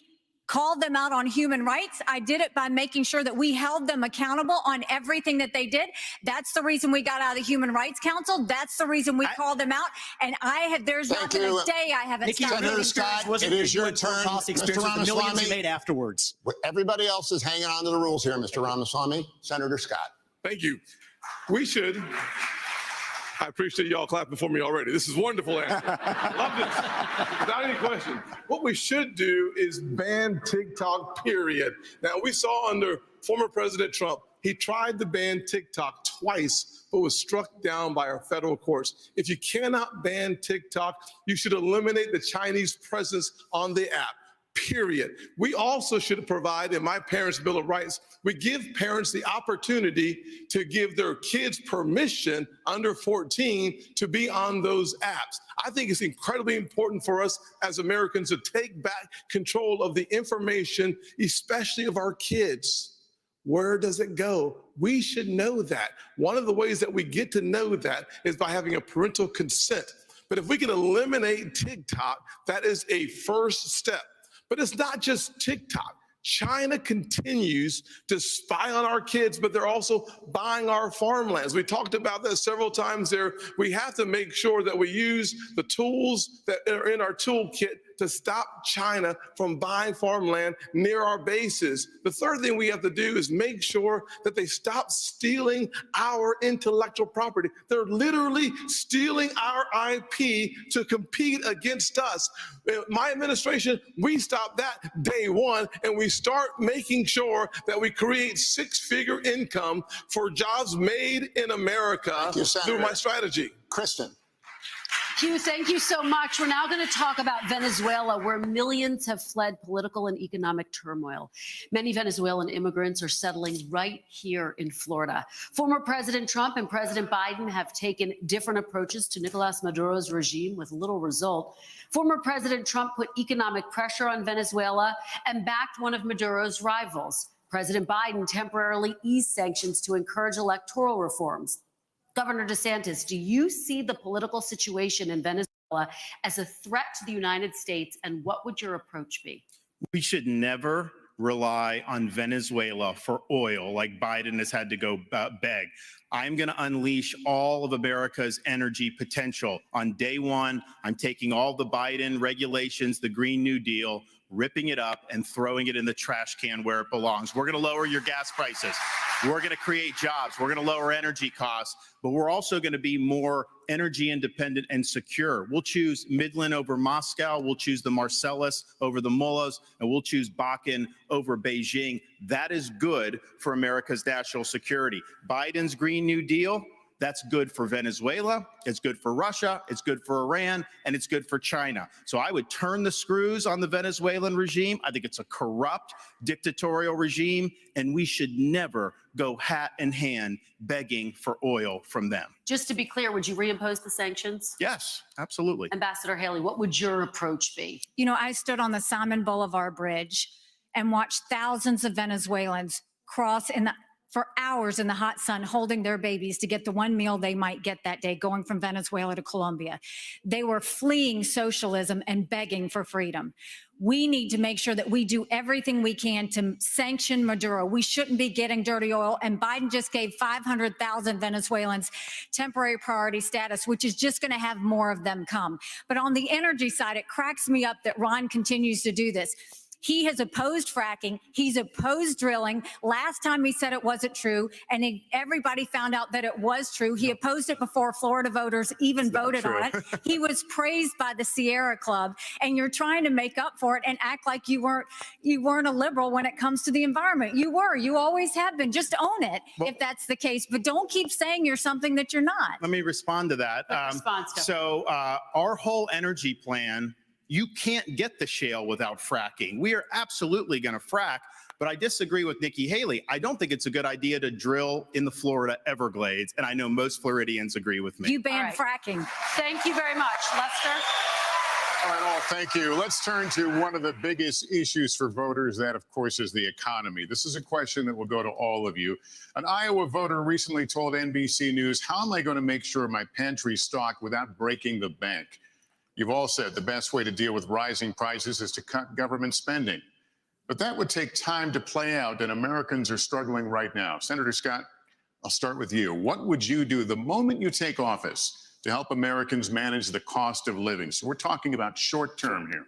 called them out on human rights. I did it by making sure that we held them accountable on everything that they did. That's the reason we got out of the Human Rights Council. That's the reason we called them out. And there's not been a day I haven't Nikki, stopped. really Scott, wasn't it is your UN foreign turn. policy Mr. experience with the millions Ramaswamy. you made afterwards. Everybody else is hanging on to the rules here, Mr. Ramaswamy. Senator Scott. Thank you. We should. I appreciate y'all clapping for me already. This is wonderful answer. Love this. Without any question. What we should do is ban TikTok, period. Now, we saw under former President Trump, he tried to ban TikTok twice, but was struck down by our federal courts. If you cannot ban TikTok, you should eliminate the Chinese presence on the app. Period. We also should provide, in my parents' Bill of Rights, we give parents the opportunity to give their kids permission under 14 to be on those apps. I think it's incredibly important for us as Americans to take back control of the information, especially of our kids. Where does it go? We should know that. One of the ways that we get to know that is by having a parental consent. But if we can eliminate TikTok, that is a first step. But it's not just TikTok. China continues to spy on our kids, but they're also buying our farmlands. We talked about that several times there. We have to make sure that we use the tools that are in our toolkit to stop China from buying farmland near our bases. The third thing we have to do is make sure that they stop stealing our intellectual property. They're literally stealing our IP to compete against us. My administration, we stop that day one, and we start making sure that we create six-figure income for jobs made in America through my strategy. Kristen. Hugh, thank you so much. We're now going to talk about Venezuela, where millions have fled political and economic turmoil. Many Venezuelan immigrants are settling right here in Florida. Former President Trump and President Biden have taken different approaches to Nicolas Maduro's regime with little result. Former President Trump put economic pressure on Venezuela and backed one of Maduro's rivals. President Biden temporarily eased sanctions to encourage electoral reforms. Governor DeSantis, do you see the political situation in Venezuela as a threat to the United States, and what would your approach be? We should never rely on Venezuela for oil like Biden has had to go beg. I'm going to unleash all of America's energy potential. On day one, I'm taking all the Biden regulations, the Green New Deal, ripping it up and throwing it in the trash can where it belongs. We're going to lower your gas prices. We're going to create jobs. We're going to lower energy costs, but we're also going to be more energy independent and secure. We'll choose Midland over Moscow. We'll choose the Marcellus over the Mullahs, and we'll choose Bakken over Beijing. That is good for America's national security. Biden's Green New Deal, that's good for Venezuela, it's good for Russia, it's good for Iran, and it's good for China. So I would turn the screws on the Venezuelan regime. I think it's a corrupt, dictatorial regime, and we should never go hat in hand begging for oil from them. Just to be clear, would you reimpose the sanctions? Yes, absolutely. Ambassador Haley, what would your approach be? You know, I stood on the Simon Bolivar Bridge and watched thousands of Venezuelans cross for hours in the hot sun, holding their babies to get the one meal they might get that day, going from Venezuela to Colombia. They were fleeing socialism and begging for freedom. We need to make sure that we do everything we can to sanction Maduro. We shouldn't be getting dirty oil. And Biden just gave 500,000 Venezuelans temporary priority status, which is just going to have more of them come. But on the energy side, it cracks me up that Ron continues to do this. He has opposed fracking. He's opposed drilling. Last time he said it wasn't true, and everybody found out that it was true. He opposed it before Florida voters even voted on it. He was praised by the Sierra Club, and you're trying to make up for it and act like you weren't a liberal when it comes to the environment. You were. You always have been. Just own it if that's the case, but don't keep saying you're something that you're not. Let me respond to that. Our whole energy plan, you can't get the shale without fracking. We are absolutely going to frack, but I disagree with Nikki Haley. I don't think it's a good idea to drill in the Florida Everglades, and I know most Floridians agree with me. You ban fracking. Thank you very much, Lester. All right, all, thank you. Let's turn to one of the biggest issues for voters. That, of course, is the economy. This is a question that will go to all of you. An Iowa voter recently told NBC News, "How am I going to make sure my pantry's stocked without breaking the bank?" You've all said the best way to deal with rising prices is to cut government spending. But that would take time to play out, and Americans are struggling right now. Senator Scott, I'll start with you. What would you do the moment you take office to help Americans manage the cost of living? So we're talking about short term here.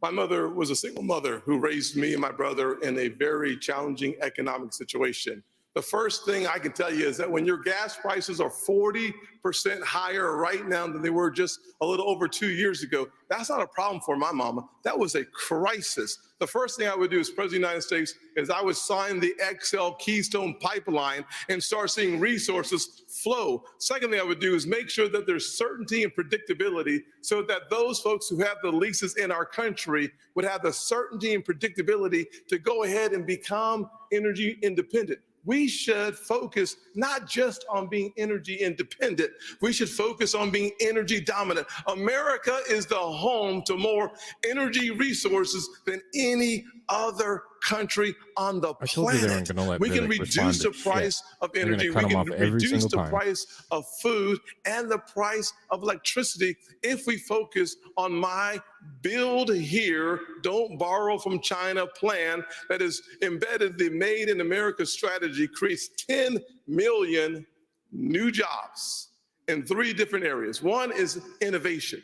My mother was a single mother who raised me and my brother in a very challenging economic situation. The first thing I can tell you is that when your gas prices are 40% higher right now than they were just a little over 2 years ago, that's not a problem for my mama. That was a crisis. The first thing I would do as President of the United States is I would sign the XL Keystone Pipeline and start seeing resources flow. Second thing I would do is make sure that there's certainty and predictability so that those folks who have the leases in our country would have the certainty and predictability to go ahead and become energy independent. We should focus not just on being energy independent, we should focus on being energy dominant. America is the home to more energy resources than any other country on the planet. We can reduce the price of energy, we can reduce the price of food and the price of electricity if we focus on my build here, don't borrow from China plan that is embedded. The Made in America strategy creates 10 million new jobs in 3 different areas. One is innovation.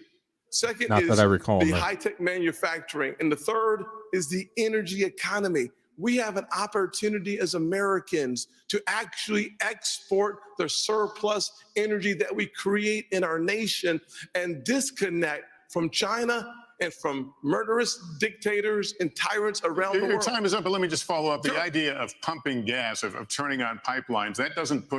Second is the high-tech manufacturing. And the third is the energy economy. We have an opportunity as Americans to actually export the surplus energy that we create in our nation and disconnect from China and from murderous dictators and tyrants around the world. Your time is up, but let me just follow up. The idea of pumping gas, of turning on pipelines, that doesn't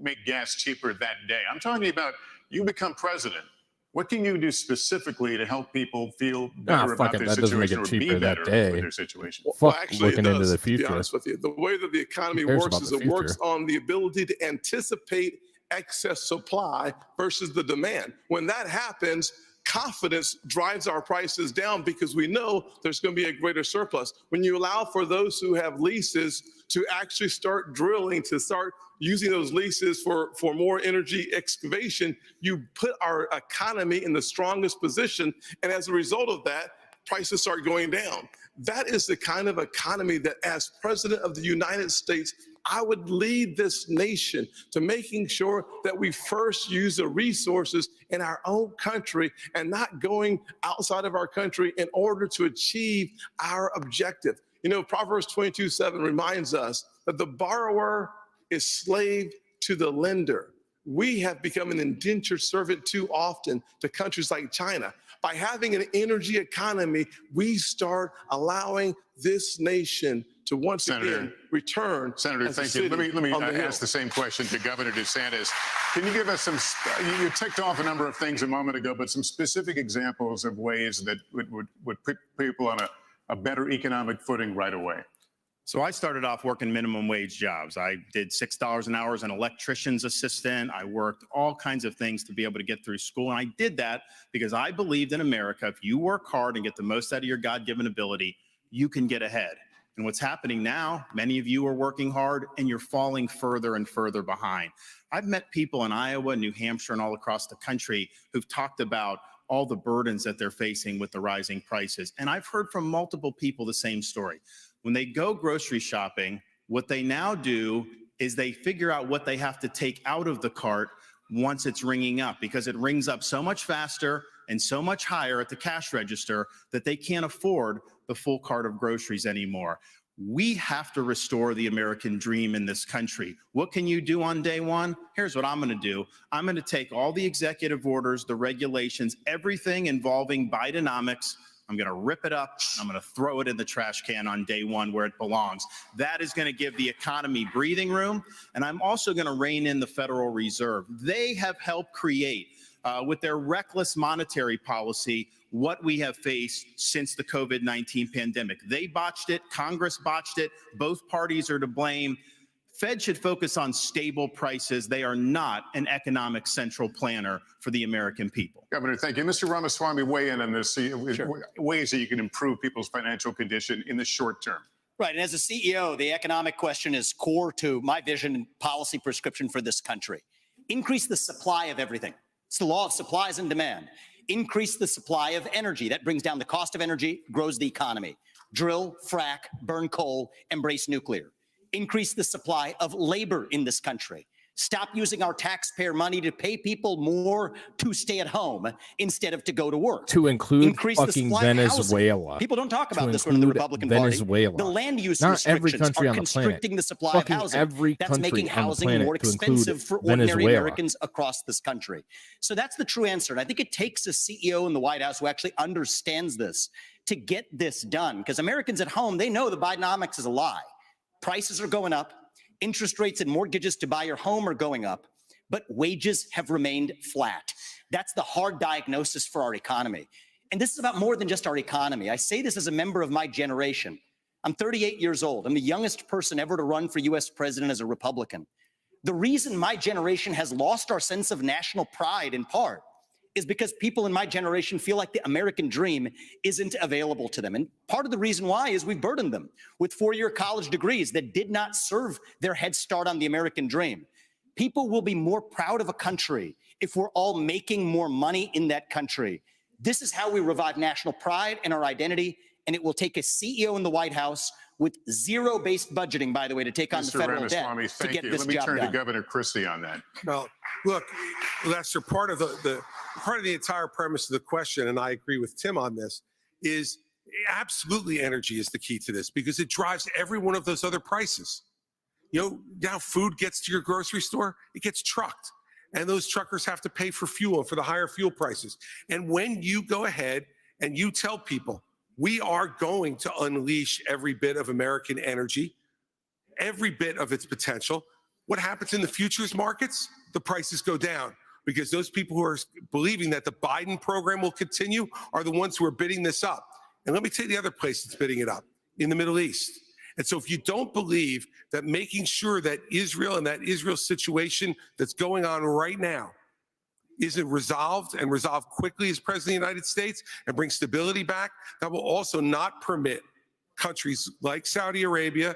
make gas cheaper that day. I'm talking about you become president. What can you do specifically to help people feel better about their situation or be better with their situation? Well, actually, it does, to be honest with you. The way that the economy works is it works on the ability to anticipate excess supply versus the demand. When that happens, confidence drives our prices down because we know there's going to be a greater surplus. When you allow for those who have leases to actually start drilling, to start using those leases for more energy excavation, you put our economy in the strongest position. And as a result of that, prices start going down. That is the kind of economy that, as president of the United States, I would lead this nation to making sure that we first use the resources in our own country and not going outside of our country in order to achieve our objective. You know, Proverbs 22:7 reminds us that the borrower is slave to the lender. We have become an indentured servant too often to countries like China. By having an energy economy, we start allowing this nation to once again return. Senator, thank you. Let me ask the same question to Governor DeSantis. Can you give us some, you ticked off a number of things a moment ago, but some specific examples of ways that would put people on a better economic footing right away? So I started off working minimum wage jobs. I did $6 an hour as an electrician's assistant. I worked all kinds of things to be able to get through school. And I did that because I believed in America, if you work hard and get the most out of your God-given ability, you can get ahead. And what's happening now, many of you are working hard and you're falling further and further behind. I've met people in Iowa, New Hampshire, and all across the country who've talked about all the burdens that they're facing with the rising prices. And I've heard from multiple people the same story. When they go grocery shopping, what they now do is they figure out what they have to take out of the cart once it's ringing up, because it rings up so much faster and so much higher at the cash register that they can't afford the full cart of groceries anymore. We have to restore the American dream in this country. What can you do on day one? Here's what I'm going to do. I'm going to take all the executive orders, the regulations, everything involving Bidenomics. I'm going to rip it up. I'm going to throw it in the trash can on day one where it belongs. That is going to give the economy breathing room. And I'm also going to rein in the Federal Reserve. They have helped create, with their reckless monetary policy, what we have faced since the COVID-19 pandemic. They botched it. Congress botched it. Both parties are to blame. Fed should focus on stable prices. They are not an economic central planner for the American people. Governor, thank you. Mr. Ramaswamy, weigh in on this. Sure. Ways that you can improve people's financial condition in the short term. Right. And as a CEO, the economic question is core to my vision and policy prescription for this country. Increase the supply of everything. It's the law of supplies and demand. Increase the supply of energy. That brings down the cost of energy, grows the economy. Drill, frack, burn coal, embrace nuclear. Increase the supply of labor in this country. Stop using our taxpayer money to pay people more to stay at home instead of to go to work. To include fucking Venezuela. People don't talk about this one in the Republican Venezuela. Party. The land use Not restrictions are constricting the supply of housing. That's making housing more expensive for ordinary Americans across this country. So that's the true answer. And I think it takes a CEO in the White House who actually understands this to get this done. Because Americans at home, they know the Bidenomics is a lie. Prices are going up. Interest rates and mortgages to buy your home are going up, but wages have remained flat. That's the hard diagnosis for our economy. And this is about more than just our economy. I say this as a member of my generation. I'm 38 years old. I'm the youngest person ever to run for US president as a Republican. The reason my generation has lost our sense of national pride in part is because people in my generation feel like the American dream isn't available to them. And part of the reason why is we've burdened them with four-year college degrees that did not serve their head start on the American dream. People will be more proud of a country if we're all making more money in that country. This is how we revive national pride and our identity, and it will take a CEO in the White House with zero-based budgeting, by the way, to take on the federal debt to get this job done. Let me turn to Governor Christie on that. Well, look, Lester, part of the entire premise of the question, and I agree with Tim on this, is absolutely energy is the key to this because it drives every one of those other prices. You know, now food gets to your grocery store, it gets trucked. And those truckers have to pay for fuel and for the higher fuel prices. And when you go ahead and you tell people, we are going to unleash every bit of American energy, every bit of its potential. What happens in the futures markets? The prices go down because those people who are believing that the Biden program will continue are the ones who are bidding this up. And let me tell you the other place that's bidding it up, in the Middle East. And so if you don't believe that making sure that Israel and that Israel situation that's going on right now isn't resolved and resolved quickly as President of the United States and bring stability back, that will also not permit countries like Saudi Arabia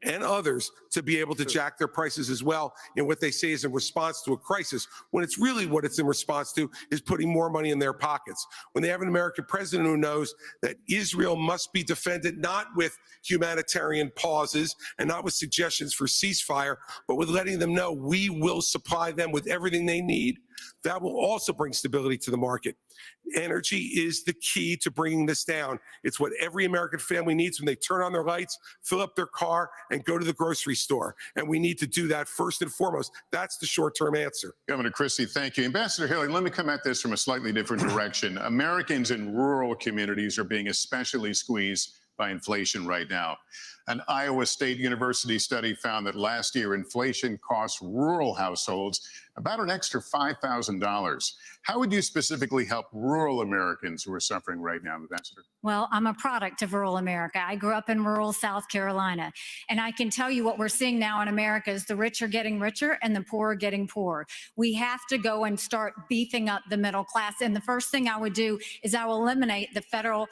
and others to be able to jack their prices as well in what they say is in response to a crisis, when it's really what it's in response to is putting more money in their pockets. When they have an American president who knows that Israel must be defended not with humanitarian pauses and not with suggestions for ceasefire, but with letting them know we will supply them with everything they need, that will also bring stability to the market. Energy is the key to bringing this down. It's what every American family needs when they turn on their lights, fill up their car, and go to the grocery store. And we need to do that first and foremost. That's the short-term answer. Governor Christie, thank you. Ambassador Haley, let me come at this from a slightly different direction. Americans in rural communities are being especially squeezed by inflation right now. An Iowa State University study found that last year inflation cost rural households about an extra $5,000. How would you specifically help rural Americans who are suffering right now, Ambassador? Well, I'm a product of rural America. I grew up in rural South Carolina, and I can tell you what we're seeing now in America is the rich are getting richer and the poor are getting poorer. We have to go and start beefing up the middle class. And the first thing I would do is I will eliminate the federal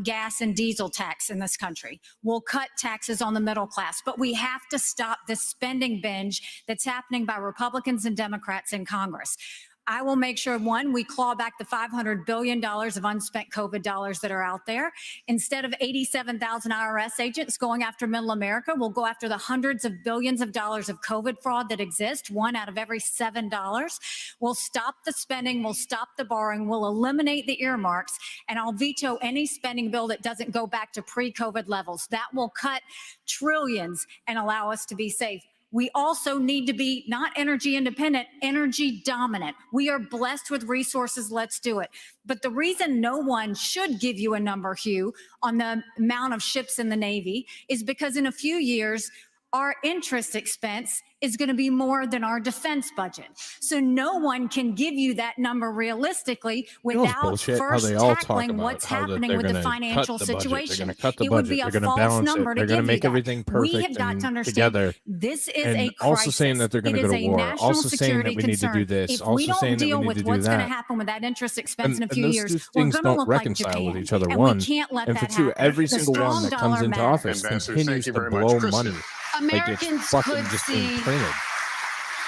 gas and diesel tax in this country. We'll cut taxes on the middle class, but we have to stop this spending binge that's happening by Republicans and Democrats in Congress. I will make sure, one, we claw back the $500 billion of unspent COVID dollars that are out there. Instead of 87,000 IRS agents going after middle America, we'll go after the hundreds of billions of dollars of COVID fraud that exists, one out of every $7. We'll stop the spending, we'll stop the borrowing, we'll eliminate the earmarks, and I'll veto any spending bill that doesn't go back to pre-COVID levels. That will cut trillions and allow us to be safe. We also need to be not energy independent, energy dominant. We are blessed with resources. Let's do it. But the reason no one should give you a number, Hugh, on the amount of ships in the Navy is because in a few years, our interest expense is going to be more than our defense budget. So no one can give you that number realistically without first tackling what's happening with the financial situation. It would be a false number to give you that. They're going to make everything perfect. We have got to understand together. This is and a crisis. Also saying that they're going to go to war. Also saying that we need to do this. If also we don't saying deal that we with need to do what's going to that. happen with that interest expense in a few those years, two we're things going to don't look like reconcile Japan. with each other. And One, we can't let and that for two, happen. every The single one strong that comes dollar into matters. office Ambassador, continues thank you to very much. blow Kristen. money. Like it's Americans fucking could just see imprinted.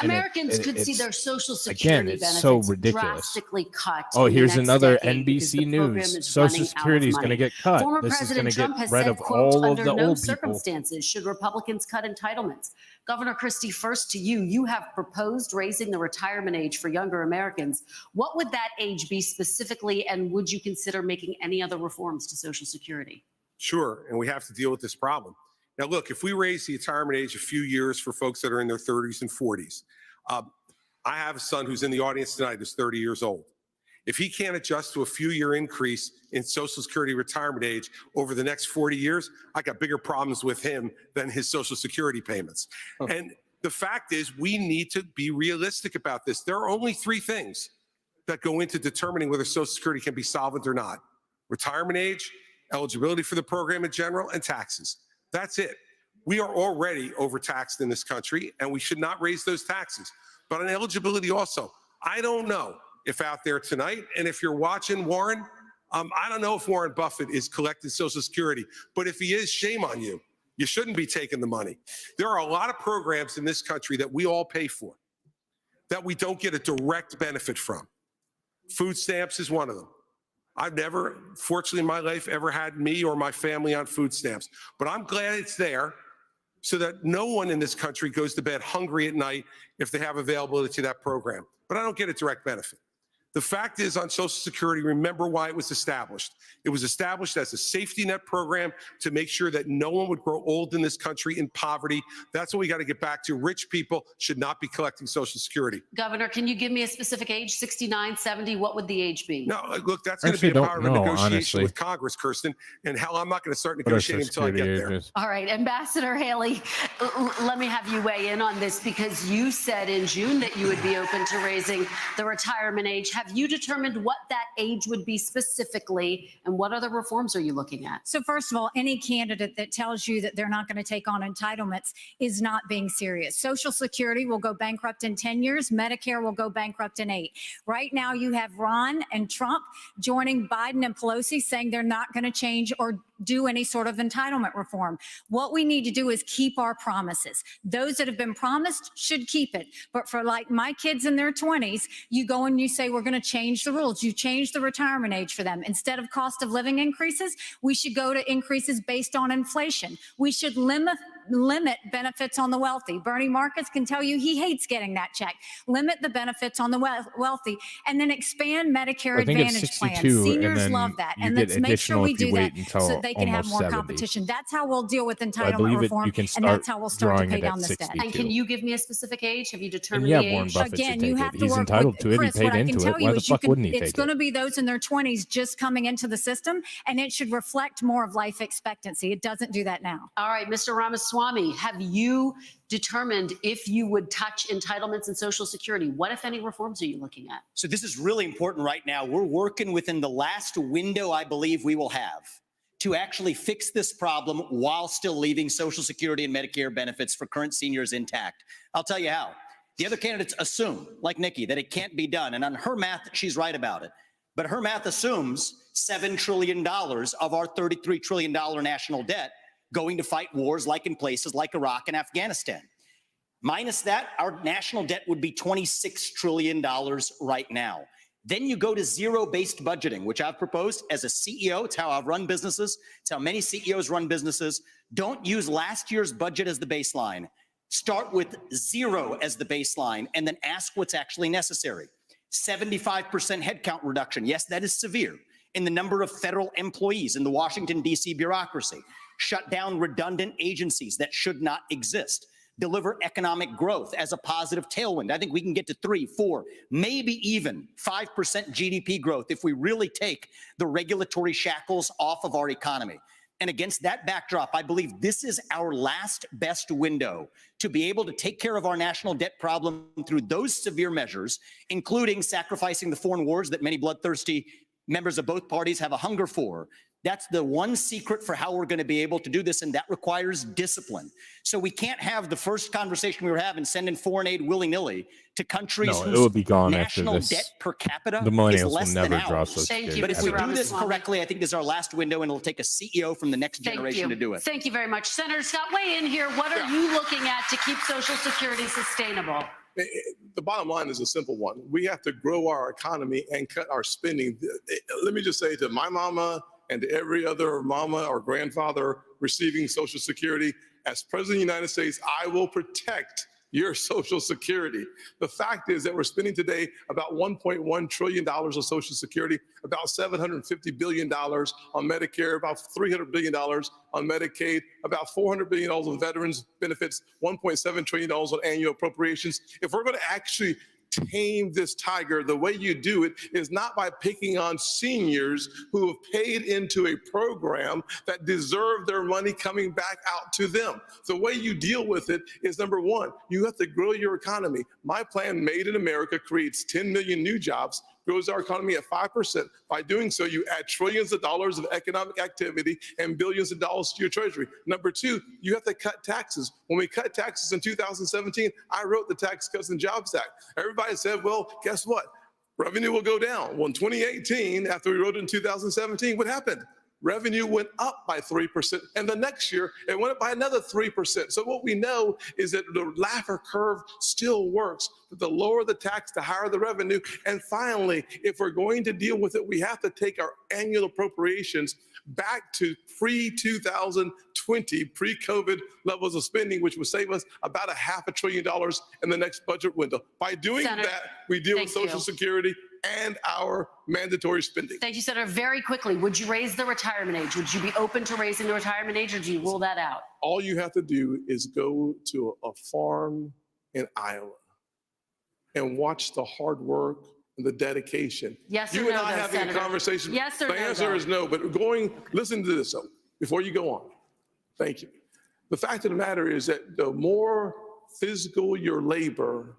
Americans could see their Social Security it's benefits so ridiculous. drastically cut. Oh, in the here's next another decade because the NBC program News. is Social running Security out is of going to money. get cut. Former This is President going to Trump get has rid said, of quote, all of under the no old people. circumstances should Republicans cut entitlements. Governor Christie, first to you. You have proposed raising the retirement age for younger Americans. What would that age be specifically, and would you consider making any other reforms to Social Security? Sure, and we have to deal with this problem. Now, look, if we raise the retirement age a few years for folks that are in their 30s and 40s, I have a son who's in the audience tonight who's 30 years old. If he can't adjust to a few-year increase in Social Security retirement age over the next 40 years, I got bigger problems with him than his Social Security payments. And the fact is, we need to be realistic about this. There are only three things that go into determining whether Social Security can be solvent or not: retirement age, eligibility for the program in general, and taxes. That's it. We are already overtaxed in this country, and we should not raise those taxes. But on eligibility also, I don't know if out there tonight, and if you're watching Warren, I don't know if Warren Buffett is collecting Social Security, but if he is, shame on you. You shouldn't be taking the money. There are a lot of programs in this country that we all pay for that we don't get a direct benefit from. Food stamps is one of them. I've never, fortunately in my life, ever had me or my family on food stamps, but I'm glad it's there so that no one in this country goes to bed hungry at night if they have availability to that program. But I don't get a direct benefit. The fact is, on Social Security, remember why it was established. It was established as a safety net program to make sure that no one would grow old in this country in poverty. That's what we got to get back to. Rich people should not be collecting Social Security. Governor, can you give me a specific age? 69, 70? What would the age be? No, look, that's going to be a part of a negotiation with Congress, Kirsten. And hell, I'm not going to start negotiating until I get there. All right, Ambassador Haley, let me have you weigh in on this, because you said in June that you would be open to raising the retirement age. Have Have you determined what that age would be specifically, and what other reforms are you looking at? So first of all, any candidate that tells you that they're not going to take on entitlements is not being serious. Social Security will go bankrupt in 10 years. Medicare will go bankrupt in 8. Right now, you have Ron and Trump joining Biden and Pelosi saying they're not going to change or do any sort of entitlement reform. What we need to do is keep our promises. Those that have been promised should keep it. But for like my kids in their 20s, you go and you say, we're going to change the rules. You change the retirement age for them. Instead of cost of living increases, we should go to increases based on inflation. We should limit benefits on the wealthy. Bernie Marcus can tell you he hates getting that check. Limit the benefits on the wealthy, and then expand Medicare Advantage plans. Seniors love that. And let's make sure we do that so that they can have more competition. That's how we'll deal with entitlement reform, and that's how we'll start to pay down this debt. And can you give me a specific age? Have you determined yeah, the Warren age? Buffett Again, should you take have it. to He's work entitled with to it. Chris, He what paid I can into tell it. you Why the is you fuck wouldn't he it's take going it? to be those in their 20s just coming into the system, and it should reflect more of life expectancy. It doesn't do that now. All right, Mr. Ramaswamy, have you determined if you would touch entitlements and Social Security? What, if any, reforms are you looking at? So this is really important right now. We're working within the last window I believe we will have to actually fix this problem while still leaving Social Security and Medicare benefits for current seniors intact. I'll tell you how. The other candidates assume, like Nikki, that it can't be done. And on her math, she's right about it. But her math assumes $7 trillion of our $33 trillion national debt going to fight wars like in places like Iraq and Afghanistan. Minus that, our national debt would be $26 trillion right now. Then you go to zero-based budgeting, which I've proposed as a CEO. It's how I've run businesses. It's how many CEOs run businesses. Don't use last year's budget as the baseline. Start with zero as the baseline and then ask what's actually necessary. 75% headcount reduction. Yes, that is severe. In the number of federal employees in the Washington, D.C. bureaucracy. Shut down redundant agencies that should not exist. Deliver economic growth as a positive tailwind. I think we can get to 3, 4, maybe even 5% GDP growth if we really take the regulatory shackles off of our economy. And against that backdrop, I believe this is our last best window to be able to take care of our national debt problem through those severe measures, including sacrificing the foreign wars that many bloodthirsty members of both parties have a hunger for. That's the one secret for how we're going to be able to do this, and that requires discipline. So we can't have the first conversation we were having sending foreign aid willy-nilly to countries No, it will be gone national after this. debt per capita The is millennials less will than never draw ours. Social Security. But if we Mr. do this Ramaswamy. correctly, I think this is our last window, and it'll take a CEO from the next generation to do it. Thank you very much. Senator Scott, weigh in here. What are you looking at to keep Social Security sustainable? The bottom line is a simple one. We have to grow our economy and cut our spending. Let me just say to my mama and to every other mama or grandfather receiving Social Security, as President of the United States, I will protect your Social Security. The fact is that we're spending today about $1.1 trillion of Social Security, about $750 billion on Medicare, about $300 billion on Medicaid, about $400 billion on veterans benefits, $1.7 trillion on annual appropriations. If we're going to actually tame this tiger, the way you do it is not by picking on seniors who have paid into a program that deserve their money coming back out to them. The way you deal with it is, number one, you have to grow your economy. My plan, Made in America, creates 10 million new jobs, grows our economy at 5%. By doing so, you add trillions of dollars of economic activity and billions of dollars to your treasury. Number two, you have to cut taxes. When we cut taxes in 2017, I wrote the Tax Cuts and Jobs Act. Everybody said, well, guess what? Revenue will go down. Well, in 2018, after we wrote it in 2017, what happened? Revenue went up by 3%, and the next year it went up by another 3%. So what we know is that the Laffer curve still works, but the lower the tax, the higher the revenue. And finally, if we're going to deal with it, we have to take our annual appropriations back to pre-2020, pre-COVID levels of spending, which would save us about $500 billion in the next budget window. By doing Senator, that, we deal with Social Security and our mandatory spending. Thank you, Senator. Very quickly, would you raise the retirement age? Would you be open to raising the retirement age, or do you rule that out? All you have to do is go to a farm in Iowa and watch the hard work and the dedication. Yes or you and no, I though, having Senator? a conversation. Yes or the no, answer though? is no, but listen to this though, before you go on. Thank you. The fact of the matter is that the more physical your labor,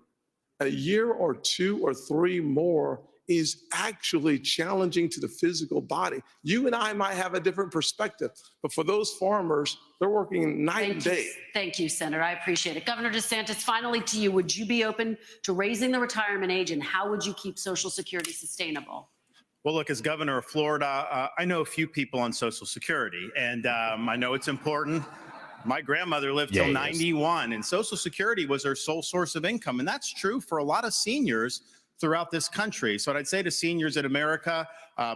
a year or 2 or 3 more is actually challenging to the physical body. You and I might have a different perspective, but for those farmers, they're working night and day. Thank you, Senator. I appreciate it. Governor DeSantis, finally to you, would you be open to raising the retirement age, and how would you keep Social Security sustainable? Well, look, as governor of Florida, I know a few people on Social Security, and I know it's important. My grandmother lived till 91, and Social Security was her sole source of income. And that's true for a lot of seniors throughout this country. So what I'd say to seniors in America,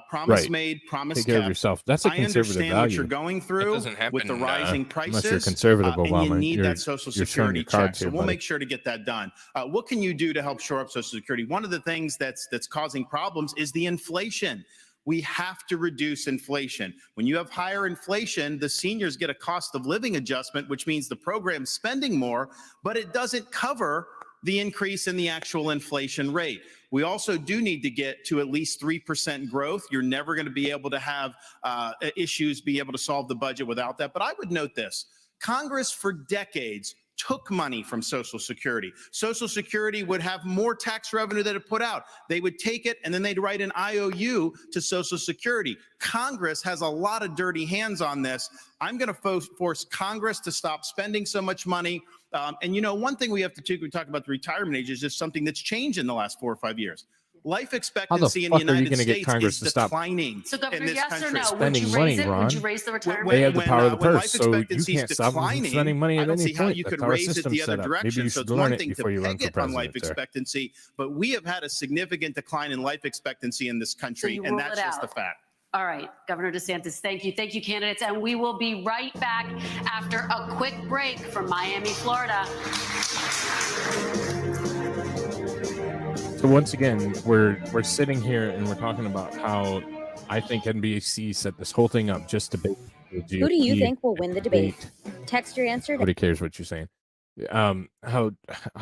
promise made, promise kept. Take care of yourself. That's a conservative I understand value. what you're going through with the rising prices. Unless you're conservative, Obama. And you need that Social Security check. So we'll buddy. make sure to get that done. What can you do to help shore up Social Security? One of the things that's causing problems is the inflation. We have to reduce inflation. When you have higher inflation, the seniors get a cost of living adjustment, which means the program's spending more, but it doesn't cover the increase in the actual inflation rate. We also do need to get to at least 3% growth. You're never going to be able to have issues, be able to solve the budget without that. But I would note this. Congress for decades took money from Social Security. Social Security would have more tax revenue than it put out. They would take it and then they'd write an IOU to Social Security. Congress has a lot of dirty hands on this. I'm going to force Congress to stop spending so much money. And you know, one thing we have to we talk about the retirement age is just something that's changed in the last 4 or 5 years. Life expectancy in the United States is declining. So, Governor, in this yes country. or no? Would you raise it? Would you raise the retirement? They have the power of the when purse, life so you expectancy is can't stop them from declining, spending money I at don't any see how point. you could That's how our raise it system's the other set up. Maybe direction. you So should it's learn one it thing to before you run peg for it on life president, sir. expectancy, but we have had a significant decline in life expectancy in this country, you and rule that's it just out. the fact. All right, Governor DeSantis, thank you. Thank you, candidates. And we will be right back after a quick break from Miami, Florida. So once again, we're sitting here and we're talking about how I think NBC set this whole thing up just to bait the GOP. Who do you think will win the debate? Text your answer. Nobody cares what you're saying. How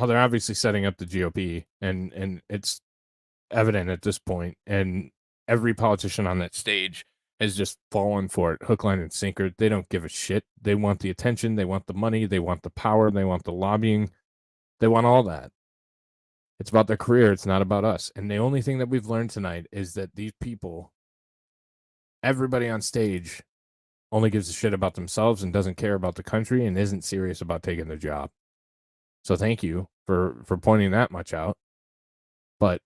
they're obviously setting up the GOP, and it's evident at this point, and every politician on that stage has just fallen for it, hook, line, and sinker. They don't give a shit. They want the attention, they want the money, they want the power, they want the lobbying, they want all that. It's about their career. It's not about us. And the only thing that we've learned tonight is that these people, everybody on stage, only gives a shit about themselves and doesn't care about the country and isn't serious about taking their job. So thank you for pointing that much out. But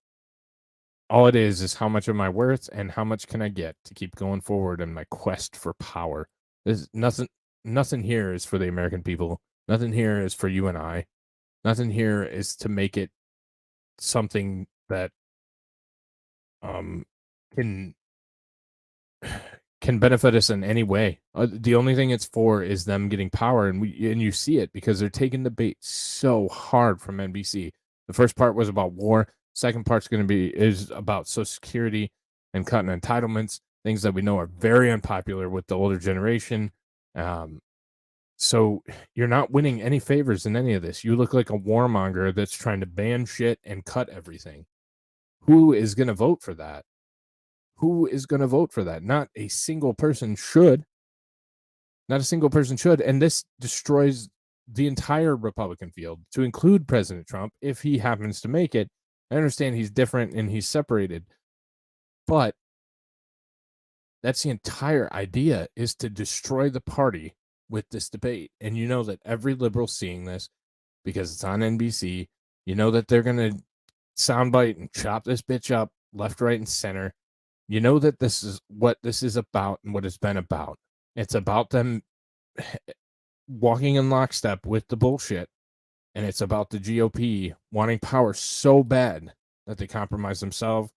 all it is how much am I worth and how much can I get to keep going forward in my quest for power. There's nothing here is for the American people. Nothing here is for you and I. Nothing here is to make it something that can benefit us in any way. The only thing it's for is them getting power, and you see it because they're taking the bait so hard from NBC. The first part was about war. Second part's is about Social Security and cutting entitlements, things that we know are very unpopular with the older generation. So you're not winning any favors in any of this. You look like a warmonger that's trying to ban shit and cut everything. Who is going to vote for that? Who is going to vote for that? Not a single person should. Not a single person should. And this destroys the entire Republican field, to include President Trump, if he happens to make it. I understand he's different and he's separated, but that's the entire idea, is to destroy the party with this debate. And you know that every liberal seeing this, because it's on NBC, you know that they're going to soundbite and chop this bitch up left, right, and center. You know that this is what this is about and what it's been about. It's about them walking in lockstep with the bullshit. And it's about the GOP wanting power so bad that they compromise themselves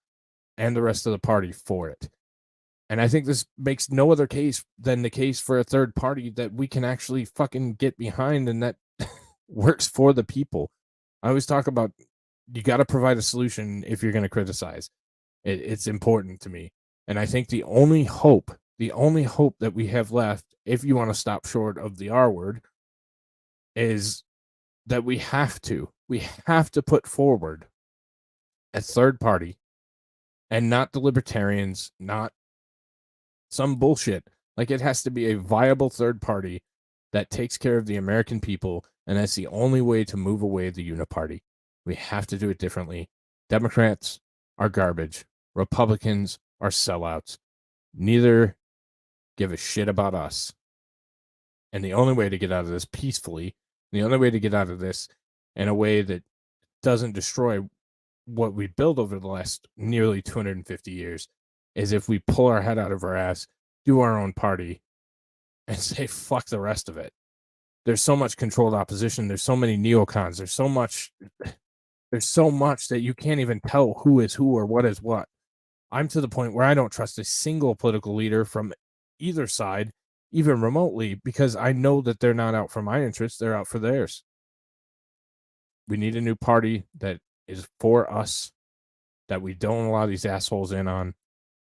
and the rest of the party for it. And I think this makes no other case than the case for a third party that we can actually fucking get behind and that works for the people. I always talk about you got to provide a solution if you're going to criticize. It's important to me. And I think the only hope that we have left, if you want to stop short of the R word, is that we have to put forward a third party, and not the libertarians, not some bullshit. Like, it has to be a viable third party that takes care of the American people, and that's the only way to move away the uniparty. We have to do it differently. Democrats are garbage. Republicans are sellouts. Neither give a shit about us. And the only way to get out of this peacefully, the only way to get out of this in a way that doesn't destroy what we built over the last nearly 250 years is if we pull our head out of our ass, do our own party, and say, fuck the rest of it. There's so much controlled opposition. There's so many neocons. There's so much that you can't even tell who is who or what is what. I'm to the point where I don't trust a single political leader from either side, even remotely, because I know that they're not out for my interests. They're out for theirs. We need a new party that is for us, that we don't allow these assholes in on,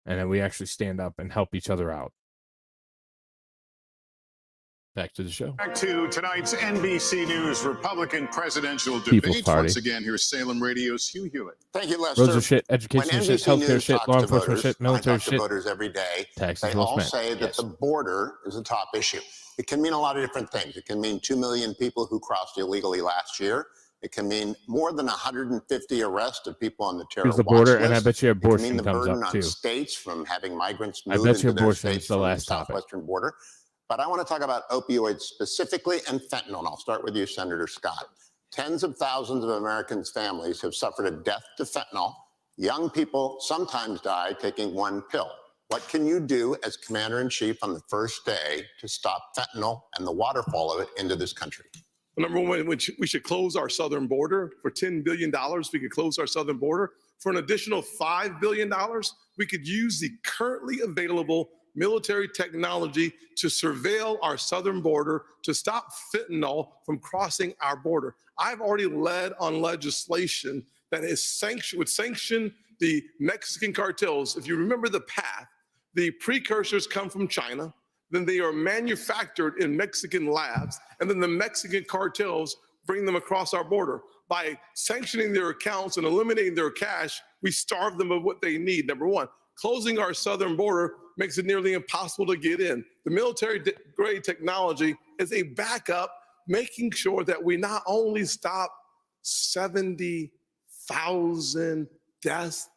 and that we actually stand up and help each other out. Back to the show. Back to tonight's NBC News Republican presidential People's debate. Party. Once again, here's Salem Radio's Hugh Hewitt. Thank you, Lester. Roads of shit, education shit, healthcare shit, law enforcement shit, military I talk to shit. voters every day. Taxes They well all spent. say that Yes. the border is a top issue. It can mean a lot of different things. It can mean 2 million people who crossed illegally last year. It can mean more than 150 arrests of people on the terror Here's the watch border, list. and I bet you It can mean abortion the comes burden up on too. states from having migrants I move bet you into their abortion states is the from last the topic. southwestern border. But I want to talk about opioids specifically and fentanyl. And I'll start with you, Senator Scott. Tens of thousands of Americans' families have suffered a death to fentanyl. Young people sometimes die taking one pill. What can you do as commander-in-chief on the first day to stop fentanyl and the waterfall of it into this country? Number one, we should close our southern border. For $10 billion, we could close our southern border. For an additional $5 billion, we could use the currently available military technology to surveil our southern border to stop fentanyl from crossing our border. I've already led on legislation that would sanction the Mexican cartels. If you remember the path, the precursors come from China, then they are manufactured in Mexican labs, and then the Mexican cartels bring them across our border. By sanctioning their accounts and eliminating their cash, we starve them of what they need. Number one, closing our southern border makes it nearly impossible to get in. The military-grade technology is a backup, making sure that we not only stop 70,000 deaths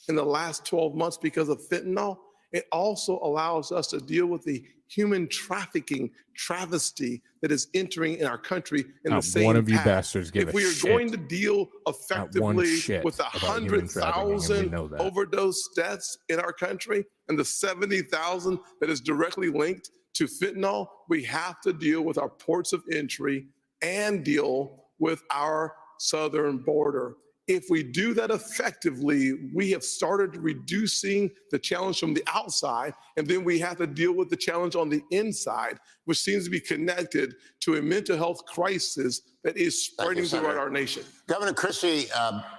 in the last 12 months because of fentanyl, it also allows us to deal with the human trafficking travesty that is entering in our country in Not the same one of you path. bastards give If a we are shit. going to deal effectively shit with about human trafficking, and we 100,000 know that. overdose deaths in our country and the 70,000 that is directly linked to fentanyl, we have to deal with our ports of entry and deal with our southern border. If we do that effectively, we have started reducing the challenge from the outside, and then we have to deal with the challenge on the inside, which seems to be connected to a mental health crisis that is spreading throughout our nation. Governor Christie,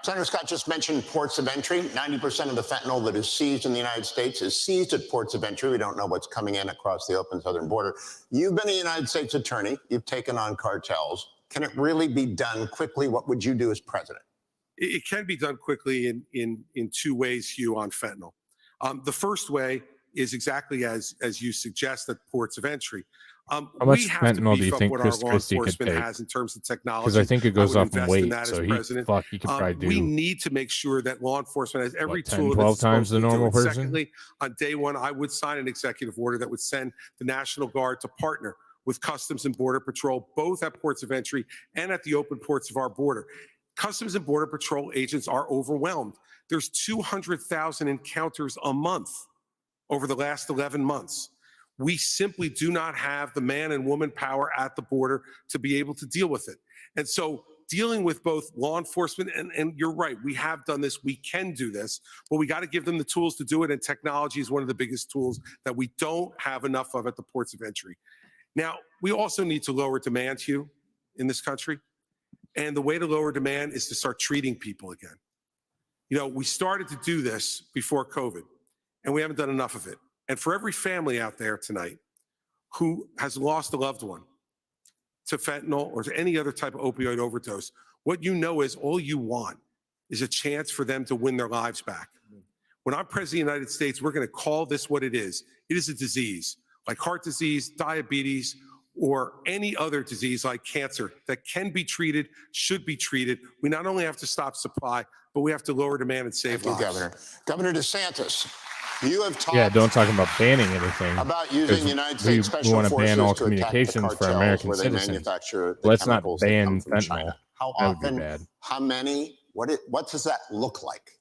Senator Scott just mentioned ports of entry. 90% of the fentanyl that is seized in the United States is seized at ports of entry. We don't know what's coming in across the open southern border. You've been a United States attorney. You've taken on cartels. Can it really be done quickly? What would you do as president? It can be done quickly in two ways, Hugh, on fentanyl. The first way is exactly as you suggest, at ports of entry. How much fentanyl do you think what Chris our law Christie could enforcement take? has in terms of technology. Because I think it goes would off in invest weight, that so as he president. could probably do. We need to make sure that law enforcement has every 10, tool. 12 times the normal person? Secondly, on day one, I would sign an executive order that would send the National Guard to partner with Customs and Border Patrol, both at ports of entry and at the open ports of our border. Customs and Border Patrol agents are overwhelmed. There's 200,000 encounters a month over the last 11 months. We simply do not have the man and woman power at the border to be able to deal with it. And so dealing with both law enforcement, and you're right, we have done this, we can do this, but we got to give them the tools to do it, and technology is one of the biggest tools that we don't have enough of at the ports of entry. Now, we also need to lower demand, Hugh, in this country. And the way to lower demand is to start treating people again. You know, we started to do this before COVID, and we haven't done enough of it. And for every family out there tonight who has lost a loved one to fentanyl or to any other type of opioid overdose, what you know is all you want is a chance for them to win their lives back. When I'm president of the United States, we're going to call this what it is. It is a disease like heart disease, diabetes, or any other disease like cancer that can be treated, should be treated. We not only have to stop supply, but we have to lower demand and save lives. Governor. Governor DeSantis, you have talked don't talk about banning anything. about using United States special want to forces ban all to attack the communications for cartels American where they citizens. manufacture the Let's not chemicals that ban come from fentanyl. China. How That would be often? bad. How many? What does that look like?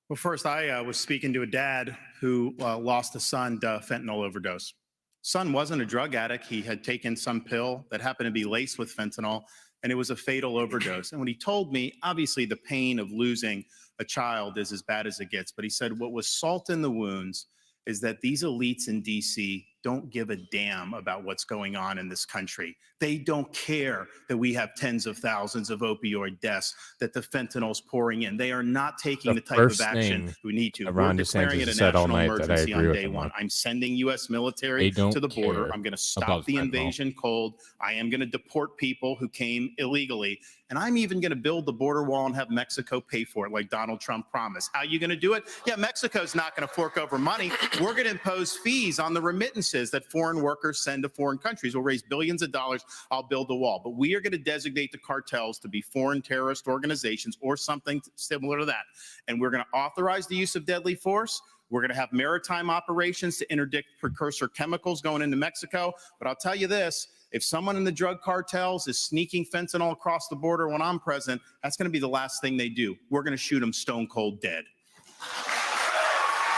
Well, first, I was speaking to a dad who lost a son to fentanyl overdose. Son wasn't a drug addict. He had taken some pill that happened to be laced with fentanyl, and it was a fatal overdose. And when he told me, obviously the pain of losing a child is as bad as it gets, but he said what was salt in the wounds is that these elites in DC don't give a damn about what's going on in this country. They don't care that we have tens of thousands of opioid deaths, that the fentanyl's pouring in. They are not taking the type of action we need to. We're declaring it a national emergency on day one. I'm sending U.S. military to the border. I'm going to stop the invasion cold. I am going to deport people who came illegally. And I'm even going to build the border wall and have Mexico pay for it like Donald Trump promised. How are you going to do it? Yeah, Mexico's not going to fork over money. We're going to impose fees on the remittances that foreign workers send to foreign countries. We'll raise billions of dollars. I'll build the wall. But we are going to designate the cartels to be foreign terrorist organizations or something similar to that. And we're going to authorize the use of deadly force. We're going to have maritime operations to interdict precursor chemicals going into Mexico. But I'll tell you this, if someone in the drug cartels is sneaking fentanyl across the border when I'm president, that's going to be the last thing they do. We're going to shoot them stone cold dead.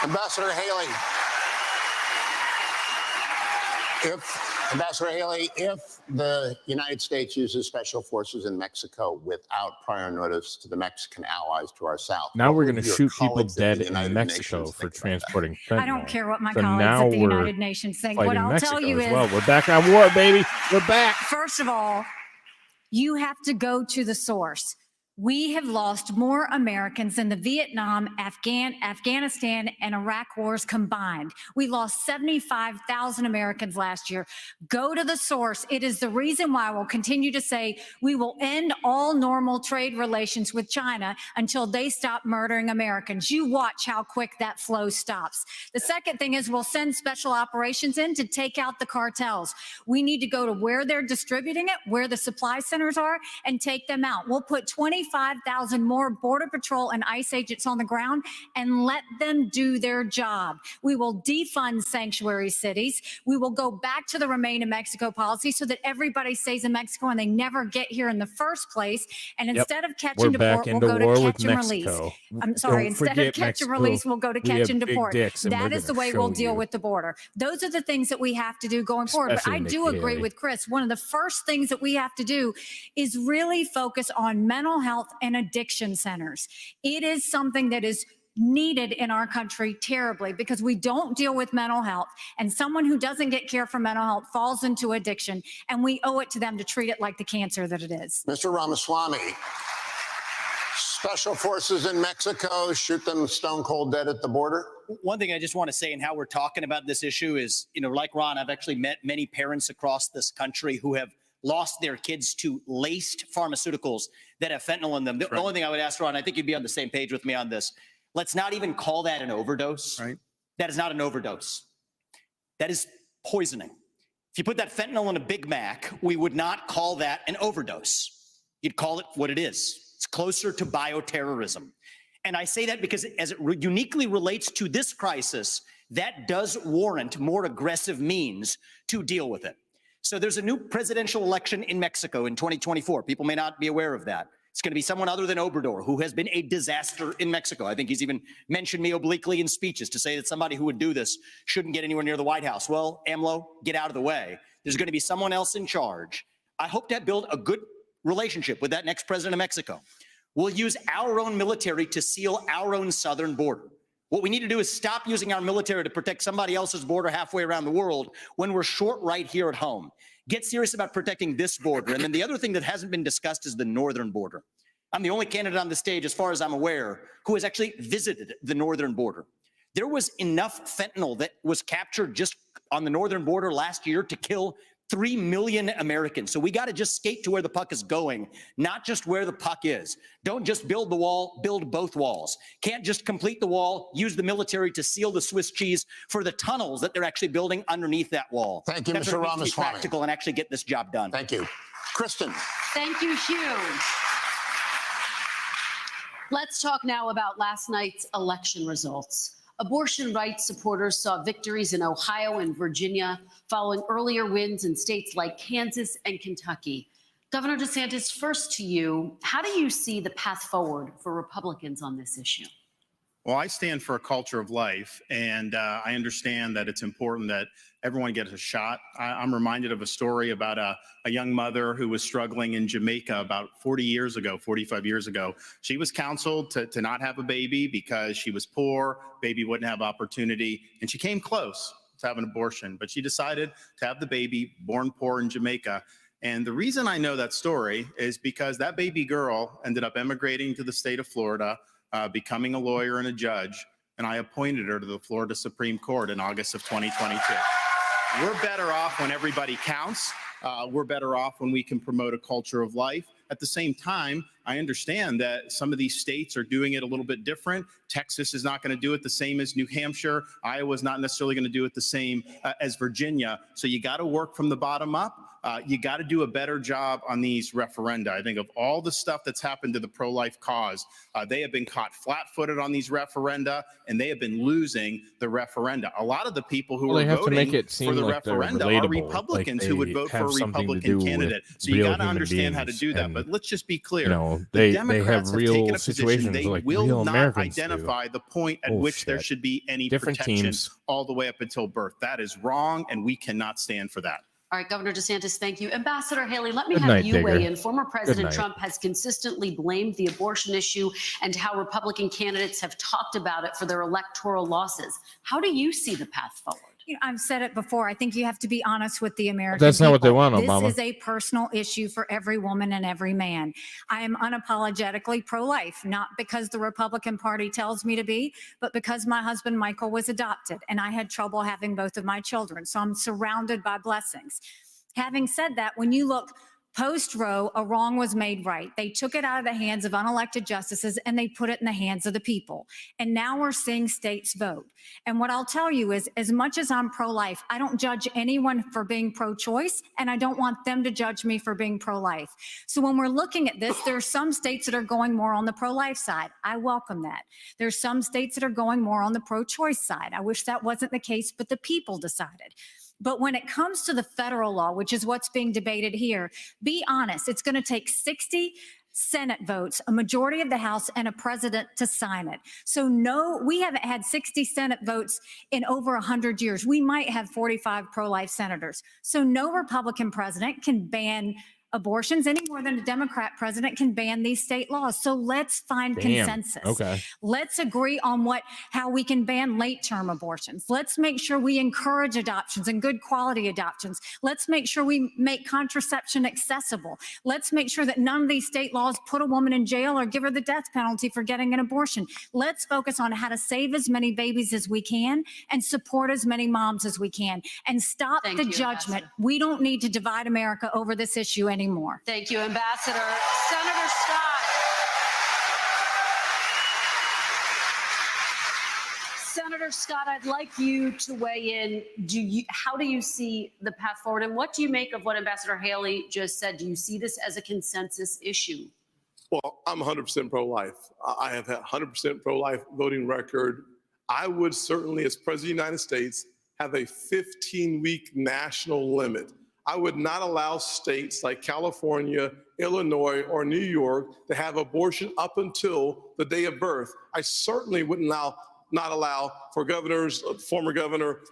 Ambassador Haley, if the United States uses special forces in Mexico without prior notice to the Mexican allies to our south, now we're going to shoot people dead in Mexico for transporting fentanyl. I don't care what my colleagues at the United Nations think. What I'll tell you is, we're back on war, baby. We're back. First of all, you have to go to the source. We have lost more Americans than the Vietnam, Afghanistan, and Iraq wars combined. We lost 75,000 Americans last year. Go to the source. It is the reason why we'll continue to say we will end all normal trade relations with China until they stop murdering Americans. You watch how quick that flow stops. The second thing is we'll send special operations in to take out the cartels. We need to go to where they're distributing it, where the supply centers are, and take them out. We'll put 25,000 more Border Patrol and ICE agents on the ground and let them do their job. We will defund sanctuary cities. We will go back to the Remain in Mexico policy so that everybody stays in Mexico and they never get here in the first place. And instead of catch and deport, we'll go to catch and release. I'm sorry, instead of catch and release, we'll go to catch and deport. That is the way we'll deal with the border. Those are the things that we have to do going forward. But I do agree with Chris. One of the first things that we have to do is really focus on mental health and addiction centers. It is something that is needed in our country terribly because we don't deal with mental health, and someone who doesn't get care for mental health falls into addiction, and we owe it to them to treat it like the cancer that it is. Mr. Ramaswamy, special forces in Mexico shoot them stone cold dead at the border? One thing I just want to say in how we're talking about this issue is, like Ron, I've actually met many parents across this country who have lost their kids to laced pharmaceuticals that have fentanyl in them. The only thing I would ask, Ron, I think you'd be on the same page with me on this. Let's not even call that an overdose. Right. That is not an overdose. That is poisoning. If you put that fentanyl in a Big Mac, we would not call that an overdose. You'd call it what it is. It's closer to bioterrorism. And I say that because as it uniquely relates to this crisis, that does warrant more aggressive means to deal with it. So there's a new presidential election in Mexico in 2024. People may not be aware of that. It's going to be someone other than Obrador, who has been a disaster in Mexico. I think he's even mentioned me obliquely in speeches to say that somebody who would do this shouldn't get anywhere near the White House. Well, AMLO, get out of the way. There's going to be someone else in charge. I hope to build a good relationship with that next president of Mexico. We'll use our own military to seal our own southern border. What we need to do is stop using our military to protect somebody else's border halfway around the world when we're short right here at home. Get serious about protecting this border. And then the other thing that hasn't been discussed is the northern border. I'm the only candidate on the stage, as far as I'm aware, who has actually visited the northern border. There was enough fentanyl that was captured just on the northern border last year to kill 3 million Americans. So we got to just skate to where the puck is going, not just where the puck is. Don't just build the wall, build both walls. Can't just complete the wall, use the military to seal the Swiss cheese for the tunnels that they're actually building underneath that wall. Thank you, That's Mr. what it means to be Ramaswamy. practical and actually get this job done. Thank you. Kristen. Thank you, Hugh. Let's talk now about last night's election results. Abortion rights supporters saw victories in Ohio and Virginia following earlier wins in states like Kansas and Kentucky. Governor DeSantis, first to you, how do you see the path forward for Republicans on this issue? Well, I stand for a culture of life, and I understand that it's important that everyone gets a shot. I'm reminded of a story about a young mother who was struggling in Jamaica about 45 years ago. She was counseled to not have a baby because she was poor, baby wouldn't have opportunity, and she came close to having an abortion, but she decided to have the baby, born poor in Jamaica. And the reason I know that story is because that baby girl ended up emigrating to the state of Florida, becoming a lawyer and a judge, and I appointed her to the Florida Supreme Court in August of 2022. We're better off when everybody counts. We're better off when we can promote a culture of life. At the same time, I understand that some of these states are doing it a little bit different. Texas is not going to do it the same as New Hampshire. Iowa's not necessarily going to do it the same as Virginia. So you got to work from the bottom up. You got to do a better job on these referenda. I think of all the stuff that's happened to the pro-life cause, they have been caught flat-footed on these referenda, and they have been losing the referenda. A lot of the people who are voting for the referenda are Republicans who would vote for a Republican candidate. So you got to understand how to do that. But let's just be clear. They Democrats have real taken a situations position they like will real not Americans identify the point at which there should be any Different protection teams. all the way up until birth. That is wrong, and we cannot stand for that. All right, Governor DeSantis, thank you. Ambassador Haley, let me Good have night, you Digger. weigh in. Former President night. Trump has consistently blamed the abortion issue and how Republican candidates have talked about it for their electoral losses. How do you see the path forward? I've said it before. I think you have to be honest with the American That's not what they people. want, Obama. This is a personal issue for every woman and every man. I am unapologetically pro-life, not because the Republican Party tells me to be, but because my husband, Michael, was adopted, and I had trouble having both of my children. So I'm surrounded by blessings. Having said that, when you look post-Roe, a wrong was made right. They took it out of the hands of unelected justices and they put it in the hands of the people. And now we're seeing states vote. And what I'll tell you is, as much as I'm pro-life, I don't judge anyone for being pro-choice, and I don't want them to judge me for being pro-life. So when we're looking at this, there are some states that are going more on the pro-life side. I welcome that. There's some states that are going more on the pro-choice side. I wish that wasn't the case, but the people decided. But when it comes to the federal law, which is what's being debated here, be honest, it's going to take 60 Senate votes, a majority of the House, and a president to sign it. So no, we haven't had 60 Senate votes in over 100 years. We might have 45 pro-life senators. So no Republican president can ban abortions any more than a Democrat president can ban these state laws. So let's find consensus. Okay. Let's agree on how we can ban late-term abortions. Let's make sure we encourage adoptions and good quality adoptions. Let's make sure we make contraception accessible. Let's make sure that none of these state laws put a woman in jail or give her the death penalty for getting an abortion. Let's focus on how to save as many babies as we can and support as many moms as we can, and stop the judgment. Ambassador. We don't need to divide America over this issue anymore. Thank you, Ambassador. Senator Scott. Senator Scott, I'd like you to weigh in. How do you see the path forward, and what do you make of what Ambassador Haley just said? Do you see this as a consensus issue? Well, I'm 100% pro-life. I have had 100% pro-life voting record. I would certainly, as President of the United States, have a 15-week national limit. I would not allow states like California, Illinois, or New York to have abortion up until the day of birth. I certainly wouldn't not allow for governors, former governor,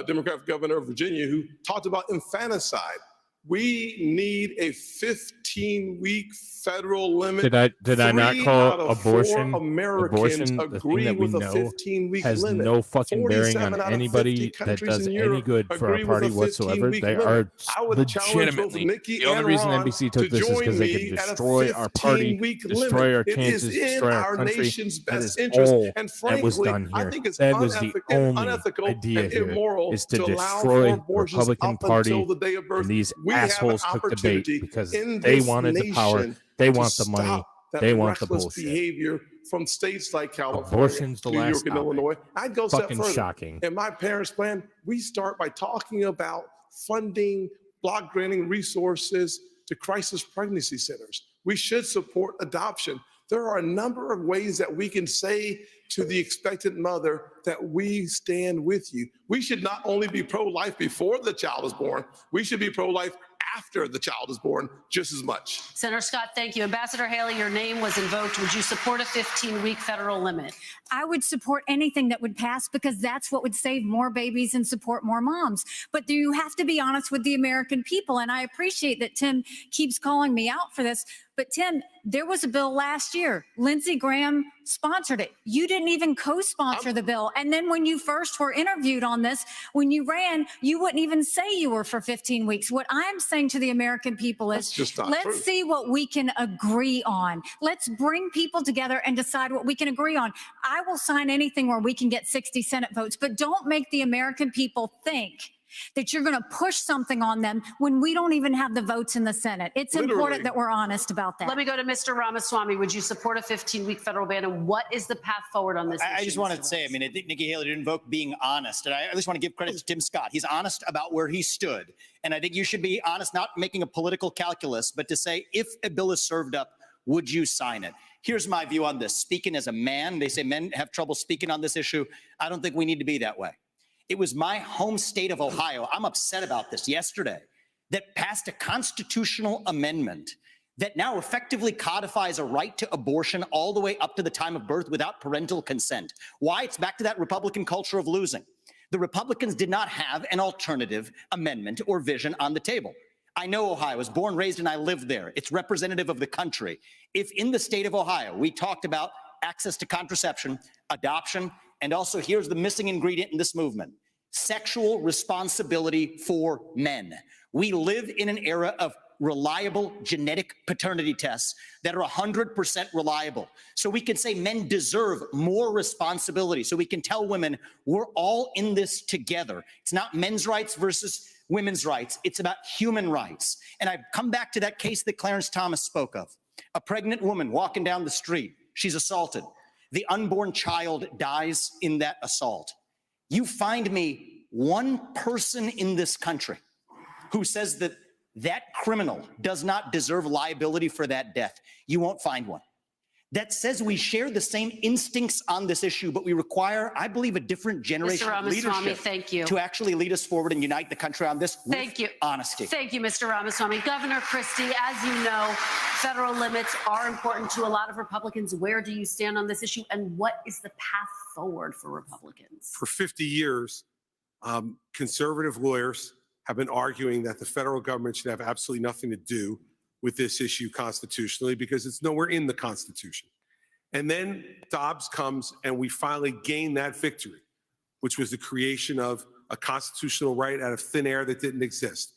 Democratic governor of Virginia, who talked about infanticide. We need a 15 15-week federal limit. Did I not 3 call out of abortion 4 Americans the thing agree that we with a know 15-week has limit. no fucking bearing 47 on out of anybody 50 that countries does in any Europe good for our agree with party a whatsoever? 15-week They limit. are I would challenge both legitimately Nikki the only and reason Ron NBC to took this is join because they me can at a destroy our party, 15-week destroy limit. our It chances, is in destroy our our country. nation's That is best interest. all And that was frankly, done I here. think it's That was the only unethical idea and here immoral is to to allow destroy for the abortions Republican up Party. until the day of birth. And these We have an assholes took the bait opportunity because in they this wanted the power, nation they to want the money, stop that they want the reckless bullshit. behavior from states like California, Abortion's the New last York, and topic. Illinois. I'd go a step Fucking further. shocking. In my parents' plan, we start by talking about funding, block granting resources to crisis pregnancy centers. We should support adoption. There are a number of ways that we can say to the expectant mother that we stand with you. We should not only be pro-life before the child is born, we should be pro-life after the child is born just as much. Senator Scott, thank you. Ambassador Haley, your name was invoked. Would you support a 15-week federal limit? I would support anything that would pass because that's what would save more babies and support more moms. But you have to be honest with the American people. And I appreciate that Tim keeps calling me out for this. But Tim, there was a bill last year. Lindsey Graham sponsored it. You didn't even co-sponsor the bill. And then when you first were interviewed on this, when you ran, you wouldn't even say you were for 15 weeks. What I'm saying to the American people is, let's see what we can agree on. Let's bring people together and decide what we can agree on. I will sign anything where we can get 60 Senate votes, but don't make the American people think that you're going to push something on them when we don't even have the votes in the Senate. It's important that we're honest about that. Let me go to Mr. Ramaswamy. Would you support a 15-week federal ban? And what is the path forward on this issue? I just wanted to say, I mean, I think Nikki Haley did invoke being honest. And I at least want to give credit to Tim Scott. He's honest about where he stood. And I think you should be honest, not making a political calculus, but to say, if a bill is served up, would you sign it? Here's my view on this. Speaking as a man, they say men have trouble speaking on this issue. I don't think we need to be that way. It was my home state of Ohio, I'm upset about this, yesterday, that passed a constitutional amendment that now effectively codifies a right to abortion all the way up to the time of birth without parental consent. Why? It's back to that Republican culture of losing. The Republicans did not have an alternative amendment or vision on the table. I know Ohio. I was born, raised, and I lived there. It's representative of the country. If in the state of Ohio, we talked about access to contraception, adoption, and also here's the missing ingredient in this movement, sexual responsibility for men. We live in an era of reliable genetic paternity tests that are 100% reliable. So we can say men deserve more responsibility. So we can tell women we're all in this together. It's not men's rights versus women's rights. It's about human rights. And I come back to that case that Clarence Thomas spoke of. A pregnant woman walking down the street, she's assaulted. The unborn child dies in that assault. You find me one person in this country who says that that criminal does not deserve liability for that death. You won't find one. That says we share the same instincts on this issue, but we require, I believe, a different generation of leadership thank you. to actually lead us forward and unite the country on this Thank you. Honesty. Thank you, Mr. Ramaswamy. Governor Christie, as you know, federal limits are important to a lot of Republicans. Where do you stand on this issue, and what is the path forward for Republicans? For 50 years, conservative lawyers have been arguing that the federal government should have absolutely nothing to do with this issue constitutionally because it's nowhere in the Constitution. And then Dobbs comes and we finally gain that victory, which was the creation of a constitutional right out of thin air that didn't exist.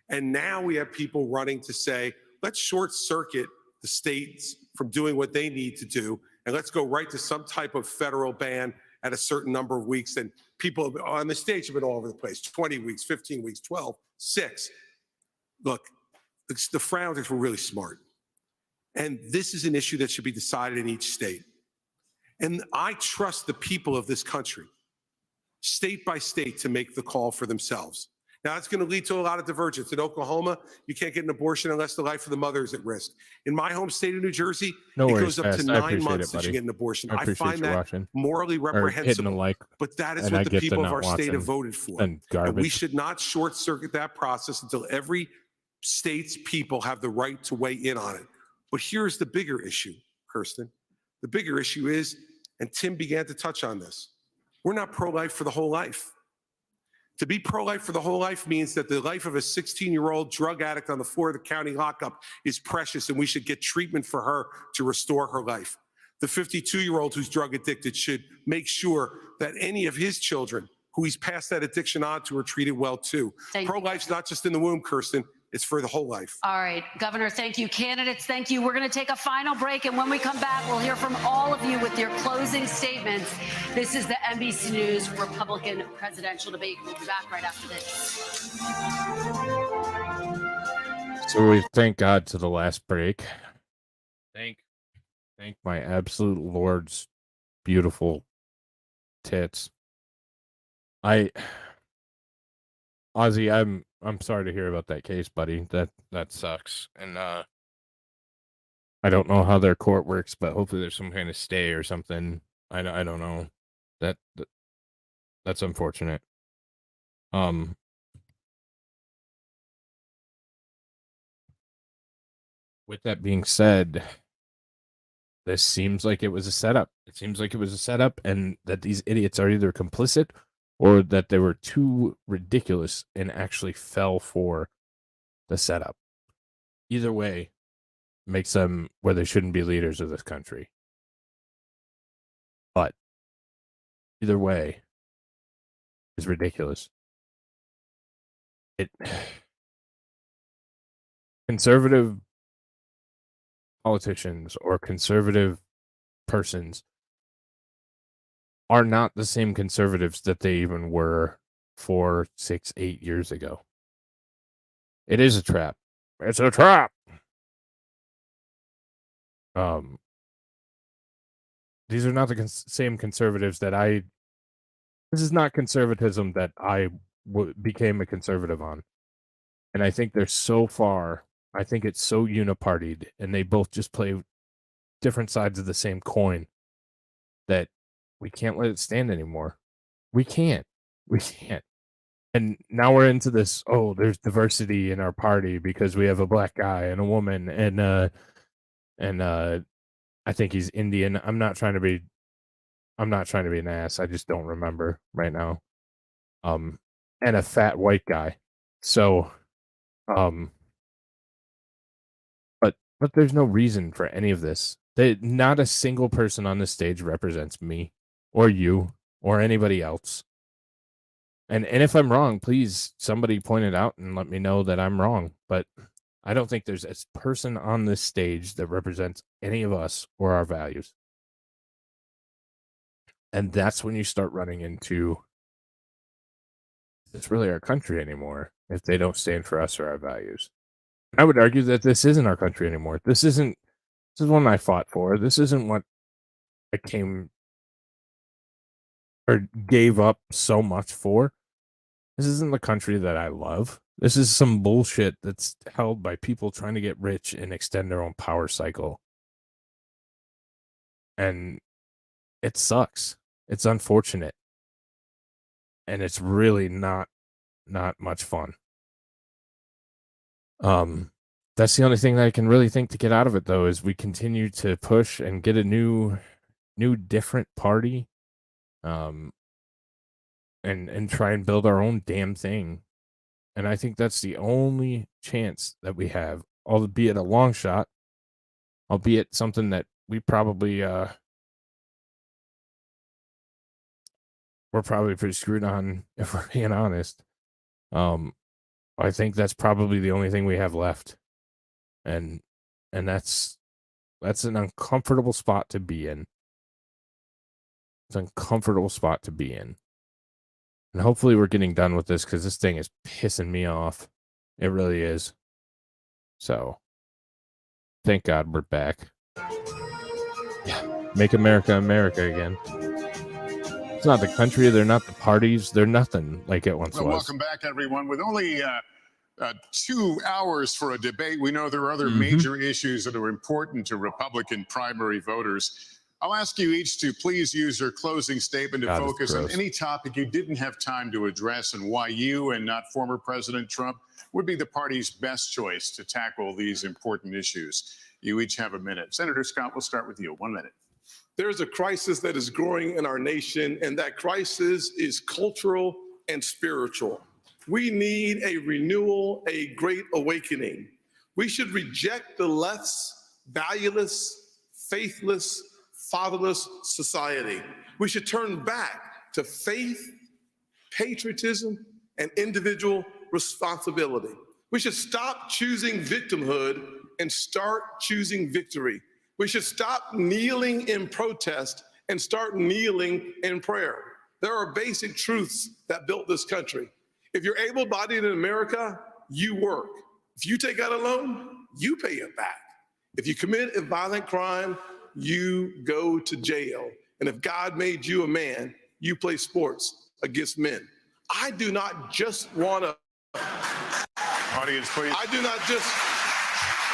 And now we have people running to say, let's short circuit the states from doing what they need to do, and let's go right to some type of federal ban at a certain number of weeks. And people on the stage have been all over the place, 20 weeks, 15 weeks, 12, 6. Look, the Frowners were really smart. And this is an issue that should be decided in each state. And I trust the people of this country, state by state, to make the call for themselves. Now, it's going to lead to a lot of divergence. In Oklahoma, you can't get an abortion unless the life of the mother is at risk. In my home state of New Jersey, it goes up to 9 months that you get an abortion. I find that morally reprehensible, but that is what the people of our state have voted for. And we should not short circuit that process until every state's people have the right to weigh in on it. But here's the bigger issue, Kirsten. The bigger issue is, and Tim began to touch on this, we're not pro-life for the whole life. To be pro-life for the whole life means that the life of a 16-year-old drug addict on the floor of the county lockup is precious, and we should get treatment for her to restore her life. The 52-year-old who's drug addicted should make sure that any of his children who he's passed that addiction on to are treated well too. Pro-life's not just in the womb, Kirsten. It's for the whole life. All right, Governor, thank you. Candidates, thank you. We're going to take a final break, and when we come back, we'll hear from all of you with your closing statements. This is the NBC News Republican presidential debate. We'll be back right after this. So we thank God to the last break. Thank my absolute Lord's beautiful tits. Ozzy, I'm sorry to hear about that case, buddy. That sucks. And I don't know how their court works, but hopefully there's some kind of stay or something. I don't know. That's unfortunate. With that being said, this seems like it was a setup. It seems like it was a setup, and that these idiots are either complicit or that they were too ridiculous and actually fell for the setup. Either way makes them where they shouldn't be leaders of this country. But either way is ridiculous. Conservative politicians or conservative persons are not the same conservatives that they even were 4, 6, 8 years ago. It is a trap. It's a trap. These are not the same conservatives that this is not conservatism that I became a conservative on. And I think they're so far, I think it's so unipartied, and they both just play different sides of the same coin that we can't let it stand anymore. We can't. And now we're into this, there's diversity in our party because we have a black guy and a woman and I think he's Indian. I'm not trying to be an ass. I just don't remember right now. And a fat white guy. So but there's no reason for any of this. Not a single person on this stage represents me or you or anybody else. And if I'm wrong, please somebody point it out and let me know that I'm wrong. But I don't think there's a person on this stage that represents any of us or our values. And that's when you start running into, it's really our country anymore if they don't stand for us or our values. I would argue that this isn't our country anymore. This is one I fought for. This isn't what I came or gave up so much for. This isn't the country that I love. This is some bullshit that's held by people trying to get rich and extend their own power cycle. And it sucks. It's unfortunate. And it's really not much fun. That's the only thing that I can really think to get out of it, though, is we continue to push and get a new different party, and try and build our own damn thing. And I think that's the only chance that we have, albeit a long shot, albeit something that we probably we're probably pretty screwed on, if we're being honest. I think that's probably the only thing we have left. And that's an uncomfortable spot to be in. It's an uncomfortable spot to be in. And hopefully we're getting done with this because this thing is pissing me off. It really is. So, thank God we're back. Yeah. Make America America again. It's not the country. They're not the parties. They're nothing like it once was. Welcome back, everyone. With only 2 hours for a debate, we know there are other major issues that are important to Republican primary voters. I'll ask you each to please use your closing statement to focus on any topic you didn't have time to address and why you and not former President Trump would be the party's best choice to tackle these important issues. You each have a minute. Senator Scott, we'll start with you. 1 minute. There's a crisis that is growing in our nation, and that crisis is cultural and spiritual. We need a renewal, a great awakening. We should reject the left's valueless, faithless, fatherless society. We should turn back to faith, patriotism, and individual responsibility. We should stop choosing victimhood and start choosing victory. We should stop kneeling in protest and start kneeling in prayer. There are basic truths that built this country. If you're able-bodied in America, you work. If you take out a loan, you pay it back. If you commit a violent crime, you go to jail. And if God made you a man, you play sports against men. I do not just want to... Audience, please. I do not just...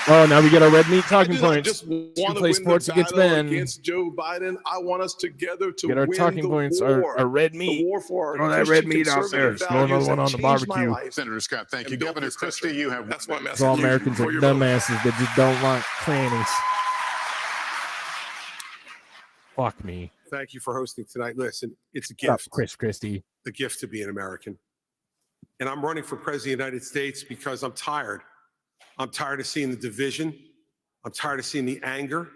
Oh, now we get our red meat talking points. Just want to play win sports the against battle men. Against Joe Biden. I want us together to Get our win talking the points, war. our red meat. The war for our Throw that red Christian meat out there. conservative Throw another values one that on the changed my barbecue. life. Senator Scott, thank you. And built Governor this country. Christie, you have That's my one minute. message. All Americans are For your vote. dumbasses that just don't want trannies. Fuck me. Thank you for hosting tonight. Listen, it's a Shut up, gift. Chris Christie. The gift to be an American. And I'm running for president of the United States because I'm tired. I'm tired of seeing the division. I'm tired of seeing the anger.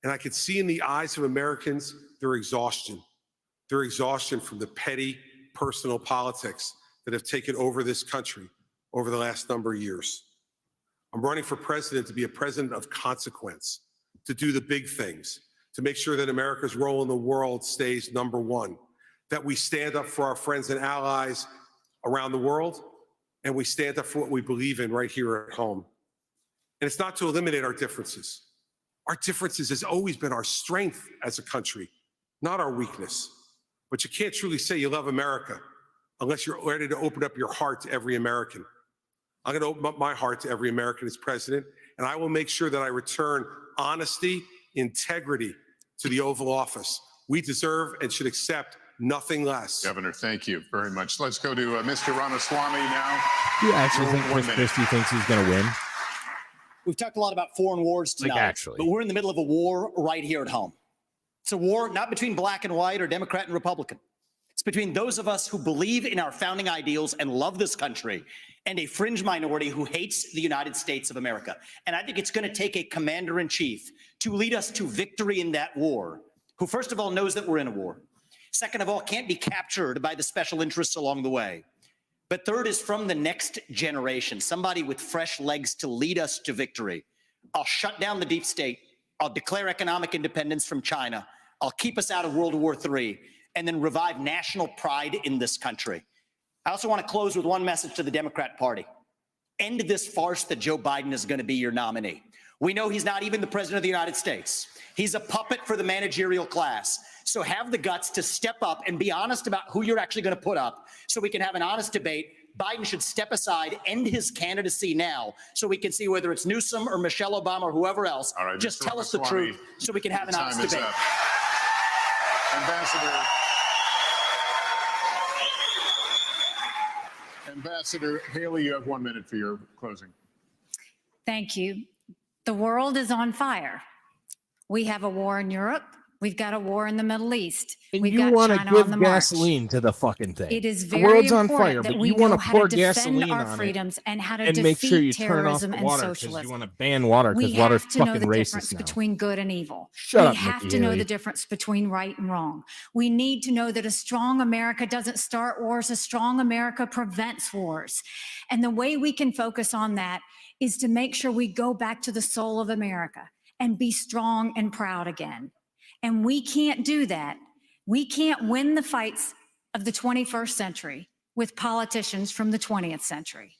And I can see in the eyes of Americans their exhaustion. Their exhaustion from the petty personal politics that have taken over this country over the last number of years. I'm running for president to be a president of consequence, to do the big things, to make sure that America's role in the world stays number one, that we stand up for our friends and allies around the world, and we stand up for what we believe in right here at home. And it's not to eliminate our differences. Our differences has always been our strength as a country, not our weakness. But you can't truly say you love America unless you're ready to open up your heart to every American. I'm going to open up my heart to every American as president, and I will make sure that I return honesty, integrity to the Oval Office. We deserve and should accept nothing less. Governor, thank you very much. Let's go to Mr. Ramaswamy now. Do you actually think Chris Christie thinks he's going to win? We've talked a lot about foreign wars tonight, but we're in the middle of a war right here at home. It's a war not between black and white or Democrat and Republican. It's between those of us who believe in our founding ideals and love this country and a fringe minority who hates the United States of America. And I think it's going to take a commander-in-chief to lead us to victory in that war, who first of all knows that we're in a war. Second of all, can't be captured by the special interests along the way. But third is from the next generation, somebody with fresh legs to lead us to victory. I'll shut down the deep state. I'll declare economic independence from China. I'll keep us out of World War III and then revive national pride in this country. I also want to close with one message to the Democrat Party. End this farce that Joe Biden is going to be your nominee. We know he's not even the president of the United States. He's a puppet for the managerial class. So have the guts to step up and be honest about who you're actually going to put up so we can have an honest debate. Biden should step aside, end his candidacy now so we can see whether it's Newsom or Michelle Obama or whoever else. All right, just Mr. tell us the Ramaswamy, truth so we can have an honest time is debate. up. Ambassador Haley, you have 1 minute for your closing. Thank you. The world is on fire. We have a war in Europe. We've got a war in the Middle East. And We've you got want to China on the give march. gasoline to the fucking thing. It is The very world's on important fire, that but we you know want to how pour to defend gasoline our on freedoms it and how to and defeat make sure you turn off the terrorism and water because socialism. you want to ban water We because water's have to know fucking the racist difference now. between good and evil. Shut we up, have Nikki to know Haley. the difference between right and wrong. We need to know that a strong America doesn't start wars. A strong America prevents wars. And the way we can focus on that is to make sure we go back to the soul of America and be strong and proud again. And we can't do that. We can't win the fights of the 21st century with politicians from the 20th century.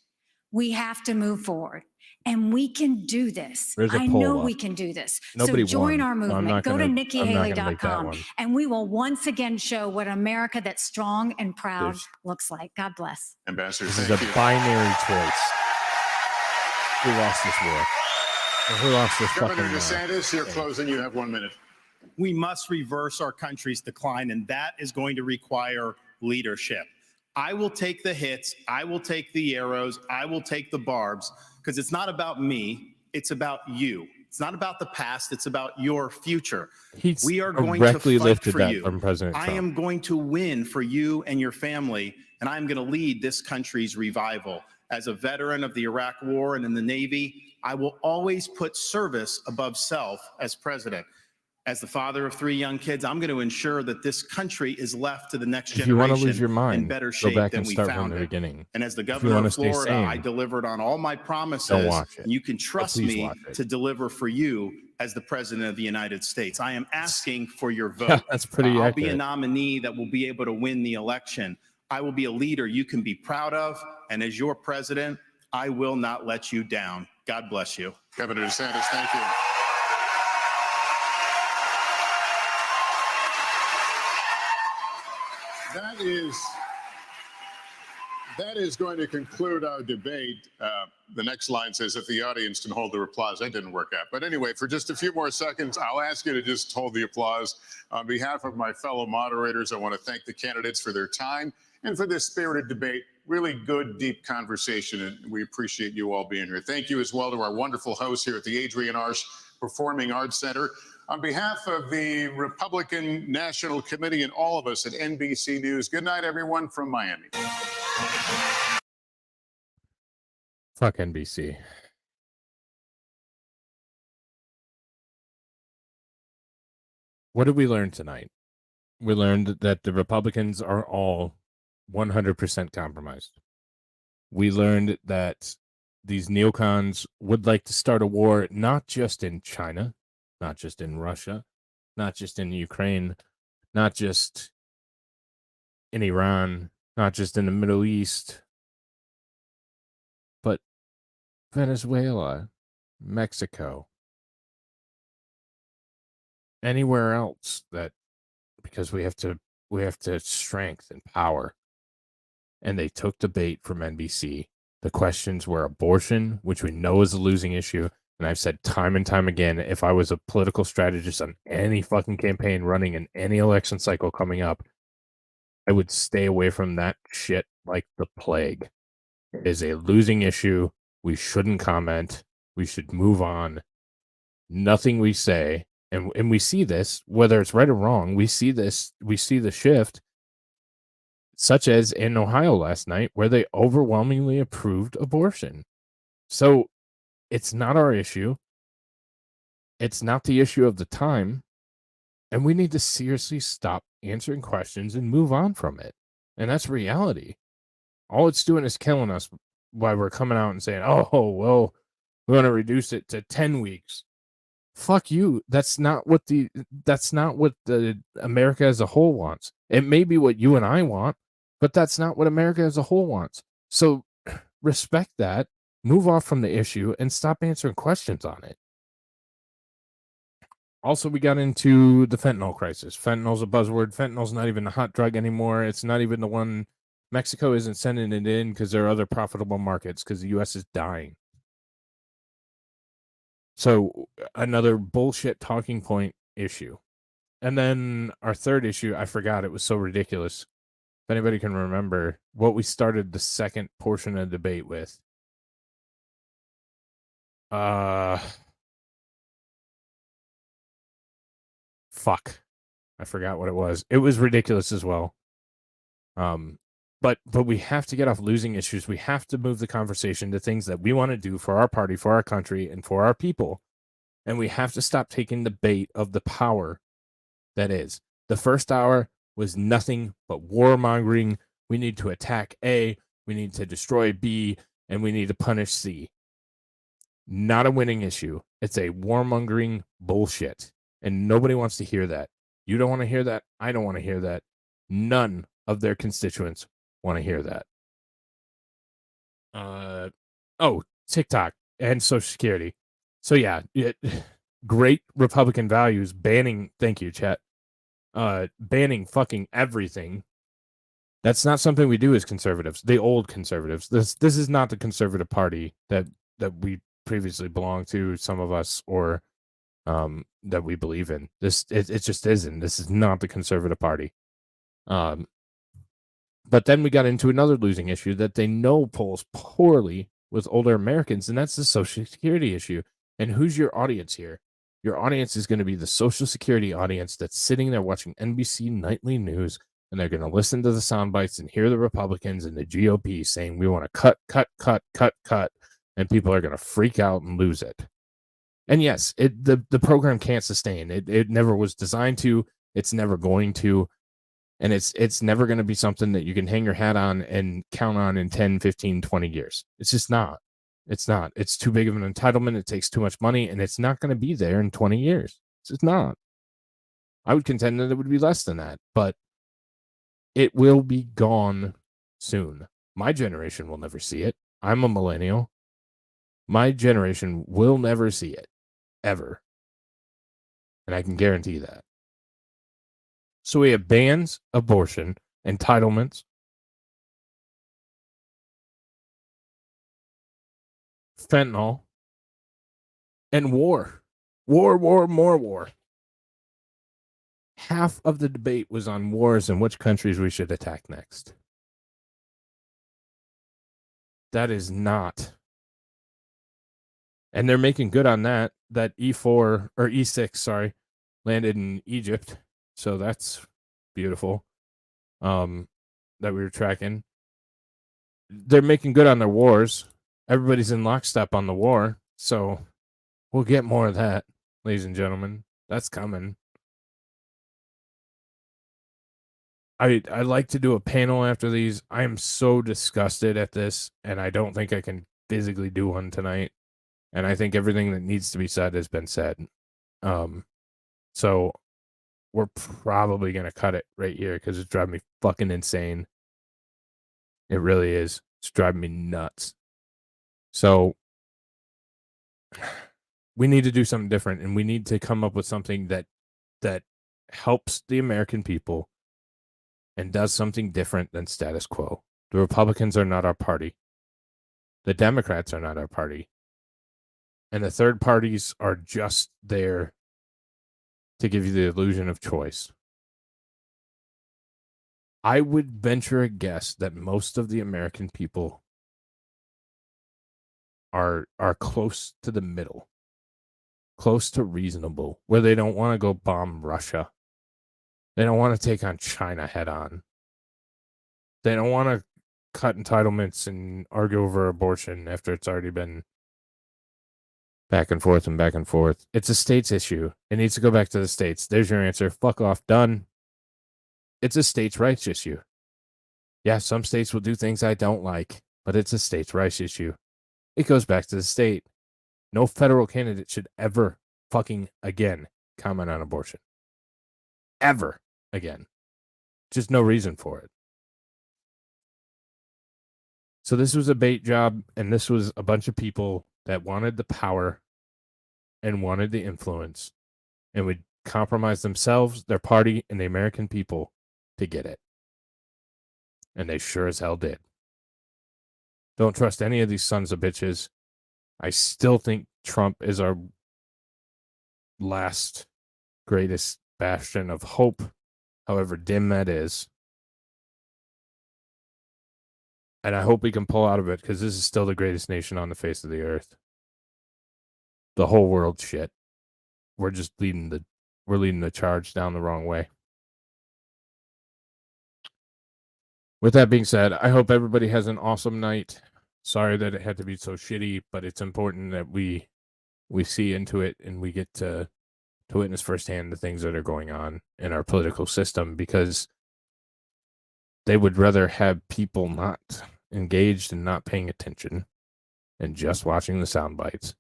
We have to move forward. And we can do this. There's a I poll know up. we can do this. Nobody so join won. our I'm movement. not Go to gonna- I'm not gonna make that nikkihaley.com one. and we will once again show what America that's strong and proud looks like. God bless. Ambassador, This is thank a you. binary choice. Who lost this war? Or who lost this Governor fucking war? DeSantis, you're closing. You have 1 minute. We must reverse our country's decline, and that is going to require leadership. I will take the hits, I will take the arrows, I will take the barbs, because it's not about me, it's about you. It's not about the past. It's about your future. He's We are going to directly fight lifted for that you. from President I Trump. am going to win for you and your family, and I'm going to lead this country's revival. As a veteran of the Iraq War and in the Navy, I will always put service above self as president. As the father of 3 young kids, I'm going to ensure that this country is left to the next If you want to generation lose your mind, in better go shape back than and we start from found the it. beginning. And as the If you governor wanna of stay Florida, sane, I delivered on all my promises. don't watch it. And you can trust please me watch it. to deliver for you as the president of the United States. I am asking for your vote. Yeah, that's pretty I'll accurate. be a nominee that will be able to win the election. I will be a leader you can be proud of. And as your president, I will not let you down. God bless you. Governor DeSantis, thank you. That is going to conclude our debate. The next line says, if the audience can hold their applause. That didn't work out. But anyway, for just a few more seconds, I'll ask you to just hold the applause. On behalf of my fellow moderators, I want to thank the candidates for their time and for this spirited debate. Really good, deep conversation, and we appreciate you all being here. Thank you as well to our wonderful hosts here at the Adrienne Arsh Performing Arts Center. On behalf of the Republican National Committee and all of us at NBC News, good night, everyone, from Miami. Fuck NBC. What did we learn tonight? We learned that the Republicans are all 100% compromised. We learned that these neocons would like to start a war not just in China, not just in Russia, not just in Ukraine, not just in Iran, not just in the Middle East, but Venezuela, Mexico, anywhere else, that because we have to strength and power. And they took the bait from NBC. The questions were abortion, which we know is a losing issue. And I've said time and time again, if I was a political strategist on any fucking campaign running in any election cycle coming up, I would stay away from that shit like the plague. It is a losing issue. We shouldn't comment. We should move on. Nothing we say, and we see this, whether it's right or wrong, we see this, we see the shift, such as in Ohio last night, where they overwhelmingly approved abortion. So it's not our issue. It's not the issue of the time. And we need to seriously stop answering questions and move on from it. And that's reality. All it's doing is killing us while we're coming out and saying, oh, well, we want to reduce it to 10 weeks. Fuck you. That's not what the America as a whole wants. It may be what you and I want, but that's not what America as a whole wants. So respect that, move off from the issue, and stop answering questions on it. Also, we got into the fentanyl crisis. Fentanyl's a buzzword. Fentanyl's not even a hot drug anymore. It's not even the one. Mexico isn't sending it in because there are other profitable markets because the U.S. is dying. So another bullshit talking point issue. And then our third issue, I forgot. It was so ridiculous. If anybody can remember what we started the second portion of the debate with. Fuck. I forgot what it was. It was ridiculous as well. But we have to get off losing issues. We have to move the conversation to things that we want to do for our party, for our country, and for our people. And we have to stop taking the bait of the power that is. The first hour was nothing but warmongering. We need to attack A, we need to destroy B, and we need to punish C. Not a winning issue. It's a warmongering bullshit. And nobody wants to hear that. You don't want to hear that. I don't want to hear that. None of their constituents want to hear that. TikTok and Social Security. So yeah, great Republican values banning. Thank you, chat. Banning fucking everything. That's not something we do as conservatives. The old conservatives. This is not the conservative party that we previously belonged to. Some of us, or that we believe in. It just isn't. This is not the conservative party. But then we got into another losing issue that they know polls poorly with older Americans, and that's the Social Security issue. And who's your audience here? Your audience is going to be the Social Security audience that's sitting there watching NBC Nightly News, and they're going to listen to the sound bites and hear the Republicans and the GOP saying, we want to cut, cut, cut, cut, cut, and people are going to freak out and lose it. And yes, the program can't sustain. It never was designed to. It's never going to. And it's never going to be something that you can hang your hat on and count on in 10, 15, 20 years. It's just not. It's not. It's too big of an entitlement. It takes too much money, and it's not going to be there in 20 years. It's just not. I would contend that it would be less than that, but it will be gone soon. My generation will never see it. I'm a millennial. My generation will never see it, ever. And I can guarantee that. So we have bans, abortion, entitlements, fentanyl, and war. War, more war. Half of the debate was on wars and which countries we should attack next. That is not. And they're making good on that. That E4 or E6, landed in Egypt. So that's beautiful. That we were tracking. They're making good on their wars. Everybody's in lockstep on the war. So we'll get more of that, ladies and gentlemen. That's coming. I'd like to do a panel after these. I am so disgusted at this, and I don't think I can physically do one tonight. And I think everything that needs to be said has been said. So we're probably going to cut it right here because it's driving me fucking insane. It really is. It's driving me nuts. So we need to do something different, and we need to come up with something that helps the American people and does something different than status quo. The Republicans are not our party. The Democrats are not our party. And the third parties are just there to give you the illusion of choice. I would venture a guess that most of the American people are close to the middle, close to reasonable, where they don't want to go bomb Russia. They don't want to take on China head on. They don't want to cut entitlements and argue over abortion after it's already been back and forth and back and forth. It's a states issue. It needs to go back to the states. There's your answer. Fuck off. Done. It's a states' rights issue. Yeah, some states will do things I don't like, but it's a states' rights issue. It goes back to the state. No federal candidate should ever fucking again comment on abortion. Ever again. Just no reason for it. So this was a bait job, and this was a bunch of people that wanted the power and wanted the influence and would compromise themselves, their party, and the American people to get it. And they sure as hell did. Don't trust any of these sons of bitches. I still think Trump is our last greatest bastion of hope, however dim that is. And I hope we can pull out of it, because this is still the greatest nation on the face of the earth. The whole world shit. We're just leading the charge down the wrong way. With that being said, I hope everybody has an awesome night. Sorry that it had to be so shitty, but it's important that we see into it and we get to witness firsthand the things that are going on in our political system, because they would rather have people not engaged and not paying attention and just watching the sound bites.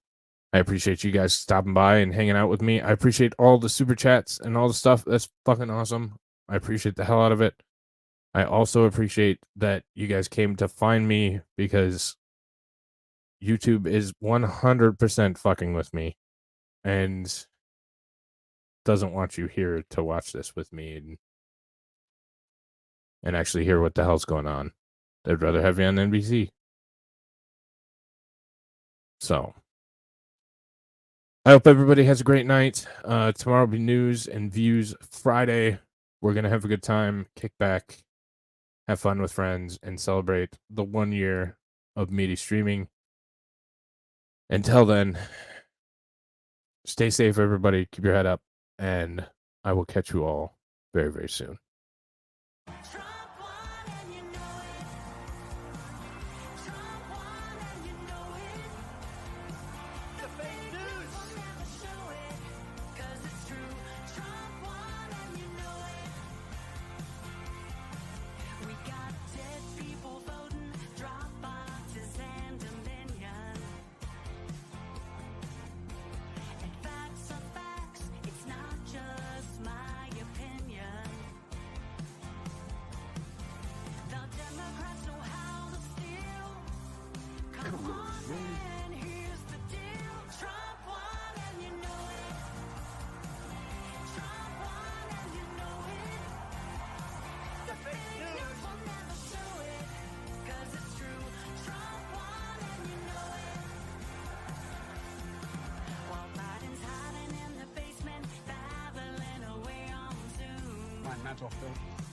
I appreciate you guys stopping by and hanging out with me. I appreciate all the super chats and all the stuff. That's fucking awesome. I appreciate the hell out of it. I also appreciate that you guys came to find me, because YouTube is 100% fucking with me and doesn't want you here to watch this with me and actually hear what the hell's going on. They'd rather have you on NBC. So I hope everybody has a great night. Tomorrow will be news and views Friday. We're going to have a good time, kick back, have fun with friends, and celebrate the 1 year of meaty streaming. Until then, Stay safe, everybody. Keep your head up, and I will catch you all very, very soon. Mental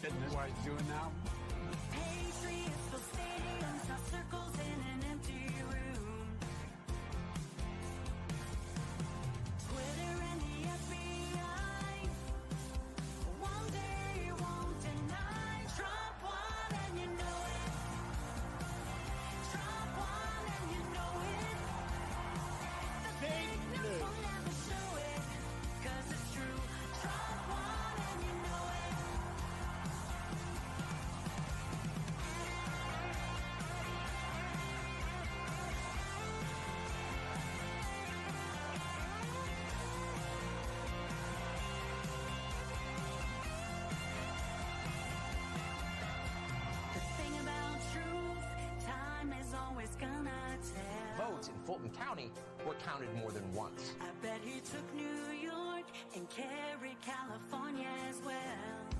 fitness. What he's doing now. Circles in an empty room. Twitter and the FBI. One day won't deny Trump won and you know it. Trump won and you know it. The fake news will never show it, 'cause it's true. Trump won and you know it. Votes in Fulton County were counted more than once. I bet he took New York and carried California as well.